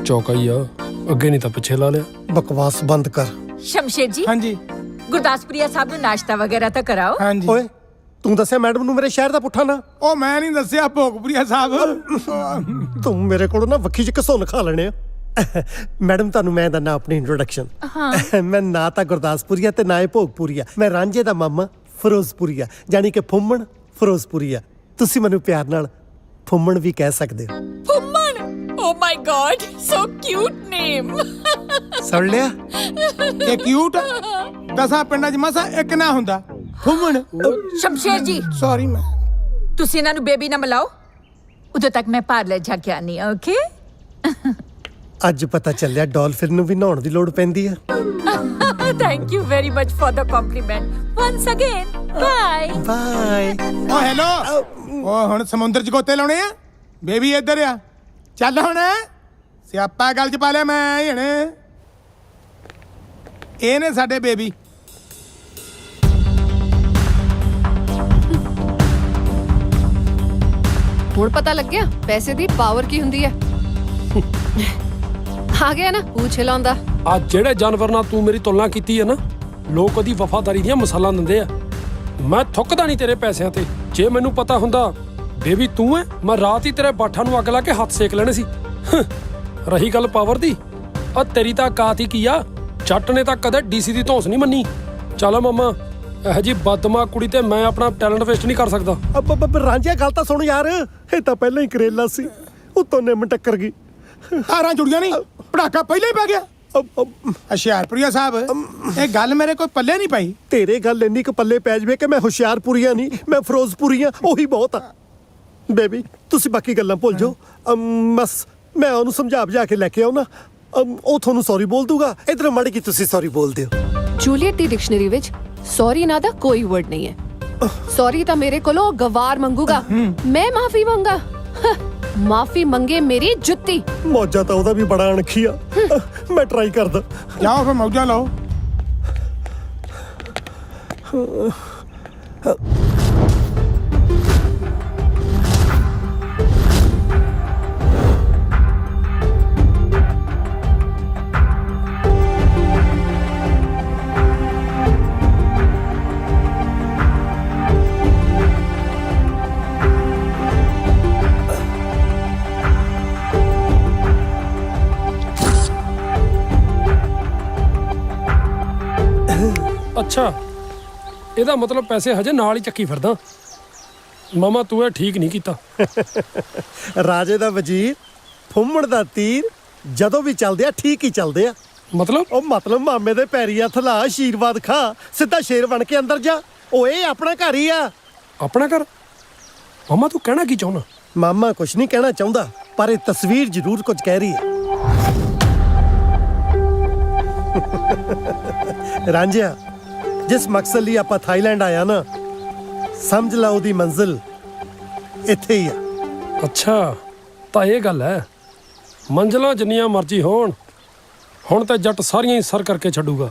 ਚੌਕਾ ਹੀ ਆ, ਅੱਗੇ ਨਹੀਂ ਤਾਂ ਪਿੱਛੇ ਲਾ ਲਿਆ। ਬਕਵਾਸ ਬੰਦ ਕਰ। ਸ਼ਮਸ਼ੇਰ ਜੀ, ਹਾਂਜੀ ਗੁਰਦਾਸਪੁਰੀਆ ਸਾਹਿਬ ਨੂੰ ਨਾਸ਼ਤਾ ਵਗੈਰਾ ਤਾਂ ਕਰਾਓ। ਹਾਂਜੀ। ਓਏ ਤੂੰ ਦੱਸਿਆ ਮੈਡਮ ਨੂੰ ਮੇਰੇ ਸ਼ਹਿਰ ਦਾ ਪੁੱਠਾ ਨਾ। ਉਹ ਮੈਂ ਨਹੀਂ ਦੱਸਿਆ ਭੋਗਪੁਰੀਆ ਸਾਹਿਬ। ਤੂੰ ਮੇਰੇ ਕੋਲੋਂ ਨਾ ਵੱਖੀ ਚ ਘਸੁੰਨ ਖਾ ਲੈਣੇ ਆ। ਮੈਡਮ ਤੁਹਾਨੂੰ ਮੈਂ ਦੰਨਾ ਆਪਣੀ ਇੰਟਰੋਡਕਸ਼ਨ। ਮੈਂ ਨਾ ਤਾਂ ਗੁਰਦਾਸਪੁਰੀਆ ਤੇ ਨਾ ਹੀ ਭੋਗਪੁਰੀਆ। ਮੈਂ ਰਾਂਝੇ ਦਾ ਮਾਮਾ ਫਿਰੋਜ਼ਪੁਰੀਆ, ਜਾਨੀ ਕਿ ਫੁੰਮਣ ਫਿਰੋਜ਼ਪੁਰੀਆ। ਤੁਸੀਂ ਮੈਨੂੰ ਪਿਆਰ ਨਾਲ ਫੁੰਮਣ ਵੀ ਕਹਿ ਸਕਦੇ ਹੋ। ਫੁੰਮਣ, oh my god, so cute name. ਸੁਣ ਲਿਆ? ਇਹ ਕਿਊਟ 10 ਪਿੰਡਾਂ 'ਚ ਮਸਾ ਇੱਕ ਨਾ ਹੁੰਦਾ ਫੁੰਮਣ। ਸ਼ਮਸ਼ੇਰ ਜੀ, ਸੌਰੀ ਮੈਂ ਤੁਸੀਂ ਇਹਨਾਂ ਨੂੰ ਬੇਬੀ ਨਾ ਮਿਲਾਓ, ਉਦੋਂ ਤੱਕ ਮੈਂ ਪਾਰਲਰ ਜਾ ਕੇ ਆਨੀ ਆ। ਓਕੇ। ਅੱਜ ਪਤਾ ਚੱਲਿਆ ਡਾਲਫਿਨ ਨੂੰ ਵੀ ਨਹਾਉਣ ਦੀ ਲੋੜ ਪੈਂਦੀ ਆ। Thank you very much for the compliment. Once again, bye. Bye. Oh hello. ਉਹ ਹੁਣ ਸਮੁੰਦਰ 'ਚ ਗੋਤੇ ਲਾਉਣੇ ਆ। ਬੇਬੀ ਇੱਧਰ ਆ। ਚੱਲ ਹੁਣ ਸਿਆਪਾ ਗੱਲ 'ਚ ਪਾ ਲਿਆ ਮੈਂ ਹੁਣ। ਇਹ ਨੇ ਸਾਡੇ ਬੇਬੀ। ਹੁਣ ਪਤਾ ਲੱਗਿਆ ਪੈਸੇ ਦੀ ਪਾਵਰ ਕੀ ਹੁੰਦੀ ਹੈ। ਆ ਗਿਆ ਨਾ ਪੂਛ ਲਾਉਂਦਾ। ਆ ਜਿਹੜੇ ਜਾਨਵਰ ਨਾਲ ਤੂੰ ਮੇਰੀ ਤੁਲਨਾ ਕੀਤੀ ਹੈ ਨਾ, ਲੋਕ ਉਹਦੀ ਵਫਾਦਾਰੀ ਦੀਆਂ ਮਿਸਾਲਾਂ ਦਿੰਦੇ ਆ। ਮੈਂ ਥੁੱਕਦਾ ਨਹੀਂ ਤੇਰੇ ਪੈਸਿਆਂ ਤੇ। ਜੇ ਮੈਨੂੰ ਪਤਾ ਹੁੰਦਾ ਬੇਬੀ ਤੂੰ ਹੈ, ਮੈਂ ਰਾਤ ਹੀ ਤੇਰੇ ਬਾਠਾਂ ਨੂੰ ਅੱਗ ਲਾ ਕੇ ਹੱਥ ਸੇਕ ਲੈਣੇ ਸੀ। ਰਹੀ ਗੱਲ ਪਾਵਰ ਦੀ, ਆ ਤੇਰੀ ਤਾਂ ਔਕਾਤ ਹੀ ਕੀ ਆ। ਜੱਟ ਨੇ ਤਾਂ ਕਦੇ ਡੀਸੀ ਦੀ ਧੌਂਸ ਨਹੀਂ ਮੰਨੀ। ਚੱਲ ਮਾਮਾ, ਇਹੋ ਜੀ ਬਦਮਾਸ਼ ਕੁੜੀ ਤੇ ਮੈਂ ਆਪਣਾ ਟੈਲੈਂਟ ਵੇਸਟ ਨਹੀਂ ਕਰ ਸਕਦਾ। ਰਾਂਝਿਆ ਗੱਲ ਤਾਂ ਸੁਣ ਯਾਰ। ਇਹ ਤਾਂ ਪਹਿਲਾਂ ਹੀ ਕਰੇਲਾ ਸੀ, ਉੱਤੋਂ ਨਿੰਮ ਟੱਕਰ ਗਈ। ਤਾਰਾਂ ਜੁੜੀਆਂ ਨਹੀਂ, ਪੜਾਕਾ ਪਹਿਲਾਂ ਹੀ ਪੈ ਗਿਆ। ਹੁਸ਼ਿਆਰਪੁਰੀਆ ਸਾਹਿਬ, ਇਹ ਗੱਲ ਮੇਰੇ ਕੋਈ ਪੱਲੇ ਨਹੀਂ ਪਈ। ਤੇਰੇ ਗੱਲ ਇੰਨੀ ਕੁ ਪੱਲੇ ਪੈ ਜਵੇ ਕਿ ਮੈਂ ਹੁਸ਼ਿਆਰਪੁਰੀਆ ਨਹੀਂ, ਮੈਂ ਫਿਰੋਜ਼ਪੁਰੀਆ, ਉਹੀ ਬਹੁਤ ਆ। ਬੇਬੀ ਤੁਸੀਂ ਬਾਕੀ ਗੱਲਾਂ ਭੁੱਲ ਜਾਓ। ਬਸ ਮੈਂ ਉਹਨੂੰ ਸਮਝਾ ਬੁਝਾ ਕੇ ਲੈ ਕੇ ਆਉਣਾ, ਉਹ ਤੁਹਾਨੂੰ ਸੌਰੀ ਬੋਲ ਦੂਗਾ। ਇਧਰ ਮੜ ਕੇ ਤੁਸੀਂ ਸੌਰੀ ਬੋਲ ਦਿਓ। ਜੂਲੀਅਟ ਦੀ ਡਿਕਸ਼ਨਰੀ ਵਿੱਚ ਸੌਰੀ ਨਾ ਦਾ ਕੋਈ ਵਰਡ ਨਹੀਂ ਹੈ। ਸੌਰੀ ਤਾਂ ਮੇਰੇ ਕੋਲੋਂ ਗਵਾਰ ਮੰਗੂਗਾ, ਮੈਂ ਮਾਫੀ ਮੰਗਾ। ਮਾਫੀ ਮੰਗੇ ਮੇਰੀ ਜੁੱਤੀ। ਮੌਜਾ ਤਾਂ ਉਹਦਾ ਵੀ ਬੜਾ ਅਣਖੀ ਆ। ਮੈਂ ਟਰਾਈ ਕਰਦਾ। ਜਾਓ ਫਿਰ ਮੌਜਾਂ ਲਓ। ਅੱਛਾ, ਇਹਦਾ ਮਤਲਬ ਪੈਸੇ ਹਜੇ ਨਾਲ ਹੀ ਚੱਕੀ ਫਿਰਦਾ। ਮਾਮਾ ਤੂੰ ਇਹ ਠੀਕ ਨਹੀਂ ਕੀਤਾ। ਰਾਜੇ ਦਾ ਵਜ਼ੀਰ, ਫੁੰਮਣ ਦਾ ਤੀਰ ਜਦੋਂ ਵੀ ਚੱਲਦੇ ਆ ਠੀਕ ਹੀ ਚੱਲਦੇ ਆ। ਮਤਲਬ ਉਹ ਮਤਲਬ ਮਾਮੇ ਦੇ ਪੈਰੀ ਹੱਥ ਲਾ, ਆਸ਼ੀਰਵਾਦ ਖਾ, ਸਿੱਧਾ ਸ਼ੇਰ ਬਣ ਕੇ ਅੰਦਰ ਜਾ। ਓਏ ਆਪਣਾ ਘਰ ਹੀ ਆ। ਆਪਣਾ ਘਰ? ਮਾਮਾ ਤੂੰ ਕਹਿਣਾ ਕੀ ਚਾਹੁੰਦਾ? ਮਾਮਾ ਕੁਛ ਨਹੀਂ ਕਹਿਣਾ ਚਾਹੁੰਦਾ, ਪਰ ਇਹ ਤਸਵੀਰ ਜ਼ਰੂਰ ਕੁਝ ਕਹਿ ਰਹੀ ਹੈ। ਰਾਂਝਿਆ, ਜਿਸ ਮਕਸਦ ਲਈ ਆਪਾਂ ਥਾਈਲੈਂਡ ਆਇਆ ਨਾ, ਸਮਝ ਲਾ ਉਹਦੀ ਮੰਜ਼ਿਲ ਇੱਥੇ ਹੀ ਆ। ਅੱਛਾ, ਤਾਂ ਇਹ ਗੱਲ ਹੈ। ਮੰਜ਼ਲਾਂ ਜਿੰਨੀਆਂ ਮਰਜ਼ੀ ਹੋਣ, ਹੁਣ ਤਾਂ ਜੱਟ ਸਾਰੀਆਂ ਹੀ ਸਰ ਕਰਕੇ ਛੱਡੂਗਾ।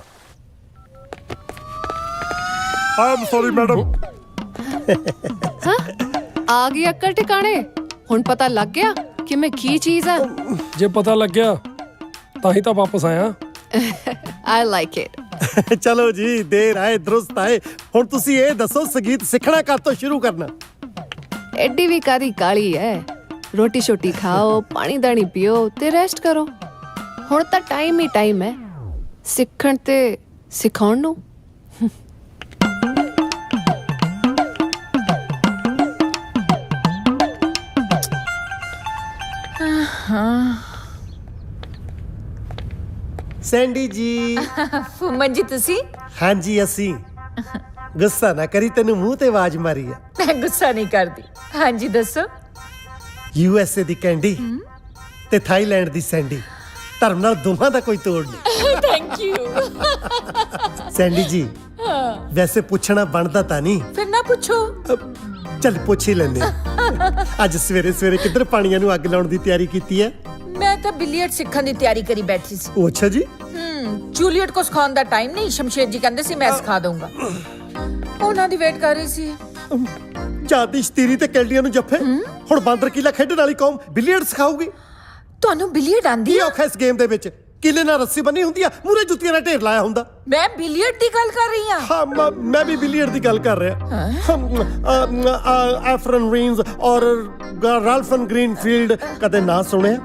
ਆਮ ਸੌਰੀ ਮੈਡਮ। ਆ ਗਈ ਅਕਲ ਟਿਕਾਣੇ। ਹੁਣ ਪਤਾ ਲੱਗ ਗਿਆ ਕਿ ਮੈਂ ਕੀ ਚੀਜ਼ ਆ। ਜੇ ਪਤਾ ਲੱਗਿਆ ਤਾਂ ਹੀ ਤਾਂ ਵਾਪਸ ਆਇਆ। I like it. ਚਲੋ ਜੀ, ਦੇਰ ਆਏ ਦਰੁਸਤ ਆਏ। ਹੁਣ ਤੁਸੀਂ ਇਹ ਦੱਸੋ, ਸੰਗੀਤ ਸਿੱਖਣਾ ਕਦ ਤੋਂ ਸ਼ੁਰੂ ਕਰਨਾ? ਐਡੀ ਵੀ ਕਾਦੀ ਕਾਲੀ ਹੈ। ਰੋਟੀ ਛੋਟੀ ਖਾਓ, ਪਾਣੀ ਦਾਣੀ ਪੀਓ ਤੇ ਰੈਸਟ ਕਰੋ। ਹੁਣ ਤਾਂ ਟਾਈਮ ਹੀ ਟਾਈਮ ਹੈ ਸਿੱਖਣ ਤੇ ਸਿਖਾਉਣ ਨੂੰ। ਸੈਂਡੀ ਜੀ। ਫੁੰਮਨ ਜੀ ਤੁਸੀਂ? ਹਾਂਜੀ ਅਸੀਂ। ਗੁੱਸਾ ਨਾ ਕਰੀ, ਤੈਨੂੰ ਮੂੰਹ ਤੇ ਆਵਾਜ਼ ਮਾਰੀ ਆ। ਮੈਂ ਗੁੱਸਾ ਨਹੀਂ ਕਰਦੀ। ਹਾਂਜੀ ਦੱਸੋ। USA ਦੀ ਕੈਂਡੀ ਤੇ ਥਾਈਲੈਂਡ ਦੀ ਸੈਂਡੀ, ਧਰਮ ਨਾਲ ਦੋਵਾਂ ਦਾ ਕੋਈ ਤੋੜ ਨਹੀਂ। Thank you. ਸੈਂਡੀ ਜੀ, ਵੈਸੇ ਪੁੱਛਣਾ ਬਣਦਾ ਤਾਂ ਨਹੀਂ, ਫਿਰ ਨਾ ਪੁੱਛੋ। ਚੱਲ ਪੁੱਛ ਹੀ ਲੈਂਦੇ ਹਾਂ। ਅੱਜ ਸਵੇਰੇ ਸਵੇਰੇ ਕਿੱਧਰ ਪਾਣੀਆਂ ਨੂੰ ਅੱਗ ਲਾਉਣ ਦੀ ਤਿਆਰੀ ਕੀਤੀ ਹੈ? ਮੈਂ ਤਾਂ ਬਿਲੀਅਰਡ ਸਿੱਖਣ ਦੀ ਤਿਆਰੀ ਕਰੀ ਬੈਠੀ ਸੀ। ਉਹ ਅੱਛਾ ਜੀ। ਜੂਲੀਅਟ ਕੋ ਸਿਖਾਉਣ ਦਾ ਟਾਈਮ ਨਹੀਂ, ਸ਼ਮਸ਼ੇਰ ਜੀ ਕਹਿੰਦੇ ਸੀ ਮੈਂ ਸਿਖਾ ਦਊਂਗਾ। ਉਹਨਾਂ ਦੀ ਵੇਟ ਕਰ ਰਹੀ ਸੀ। ਜਾਦੀ ਸ਼ਤੀਰੀ ਤੇ ਕੈਂਡੀਆਂ ਨੂੰ ਜੱਫੇ। ਹੁਣ ਬਾਂਦਰ ਕੀਲਾ ਖੇਡਣ ਵਾਲੀ ਕੌਮ ਬਿਲੀਅਰਡ ਸਿਖਾਊਗੀ? ਤੁਹਾਨੂੰ ਬਿਲੀਅਰਡ ਆਂਦੀ ਕੀ ਆ? ਔਖਾ ਇਸ ਗੇਮ ਦੇ ਵਿੱਚ? ਕਿਲੇ ਨਾਲ ਰੱਸੀ ਬੰਨੀ ਹੁੰਦੀ ਆ, ਮੂਰੇ ਜੁੱਤੀਆਂ ਨਾਲ ਢੇਰ ਲਾਇਆ ਹੁੰਦਾ। ਮੈਂ ਬਿਲੀਅਰਡ ਦੀ ਗੱਲ ਕਰ ਰਹੀ ਹਾਂ। ਹਾਂ ਮੈਂ ਵੀ ਬਿਲੀਅਰਡ ਦੀ ਗੱਲ ਕਰ ਰਿਹਾ। ਐਫਰਨ ਰੀਨਸ ਔਰ ਰਾਲਫਨ ਗ੍ਰੀਨਫੀਲਡ ਕਦੇ ਨਾ ਸੁਣਿਆ?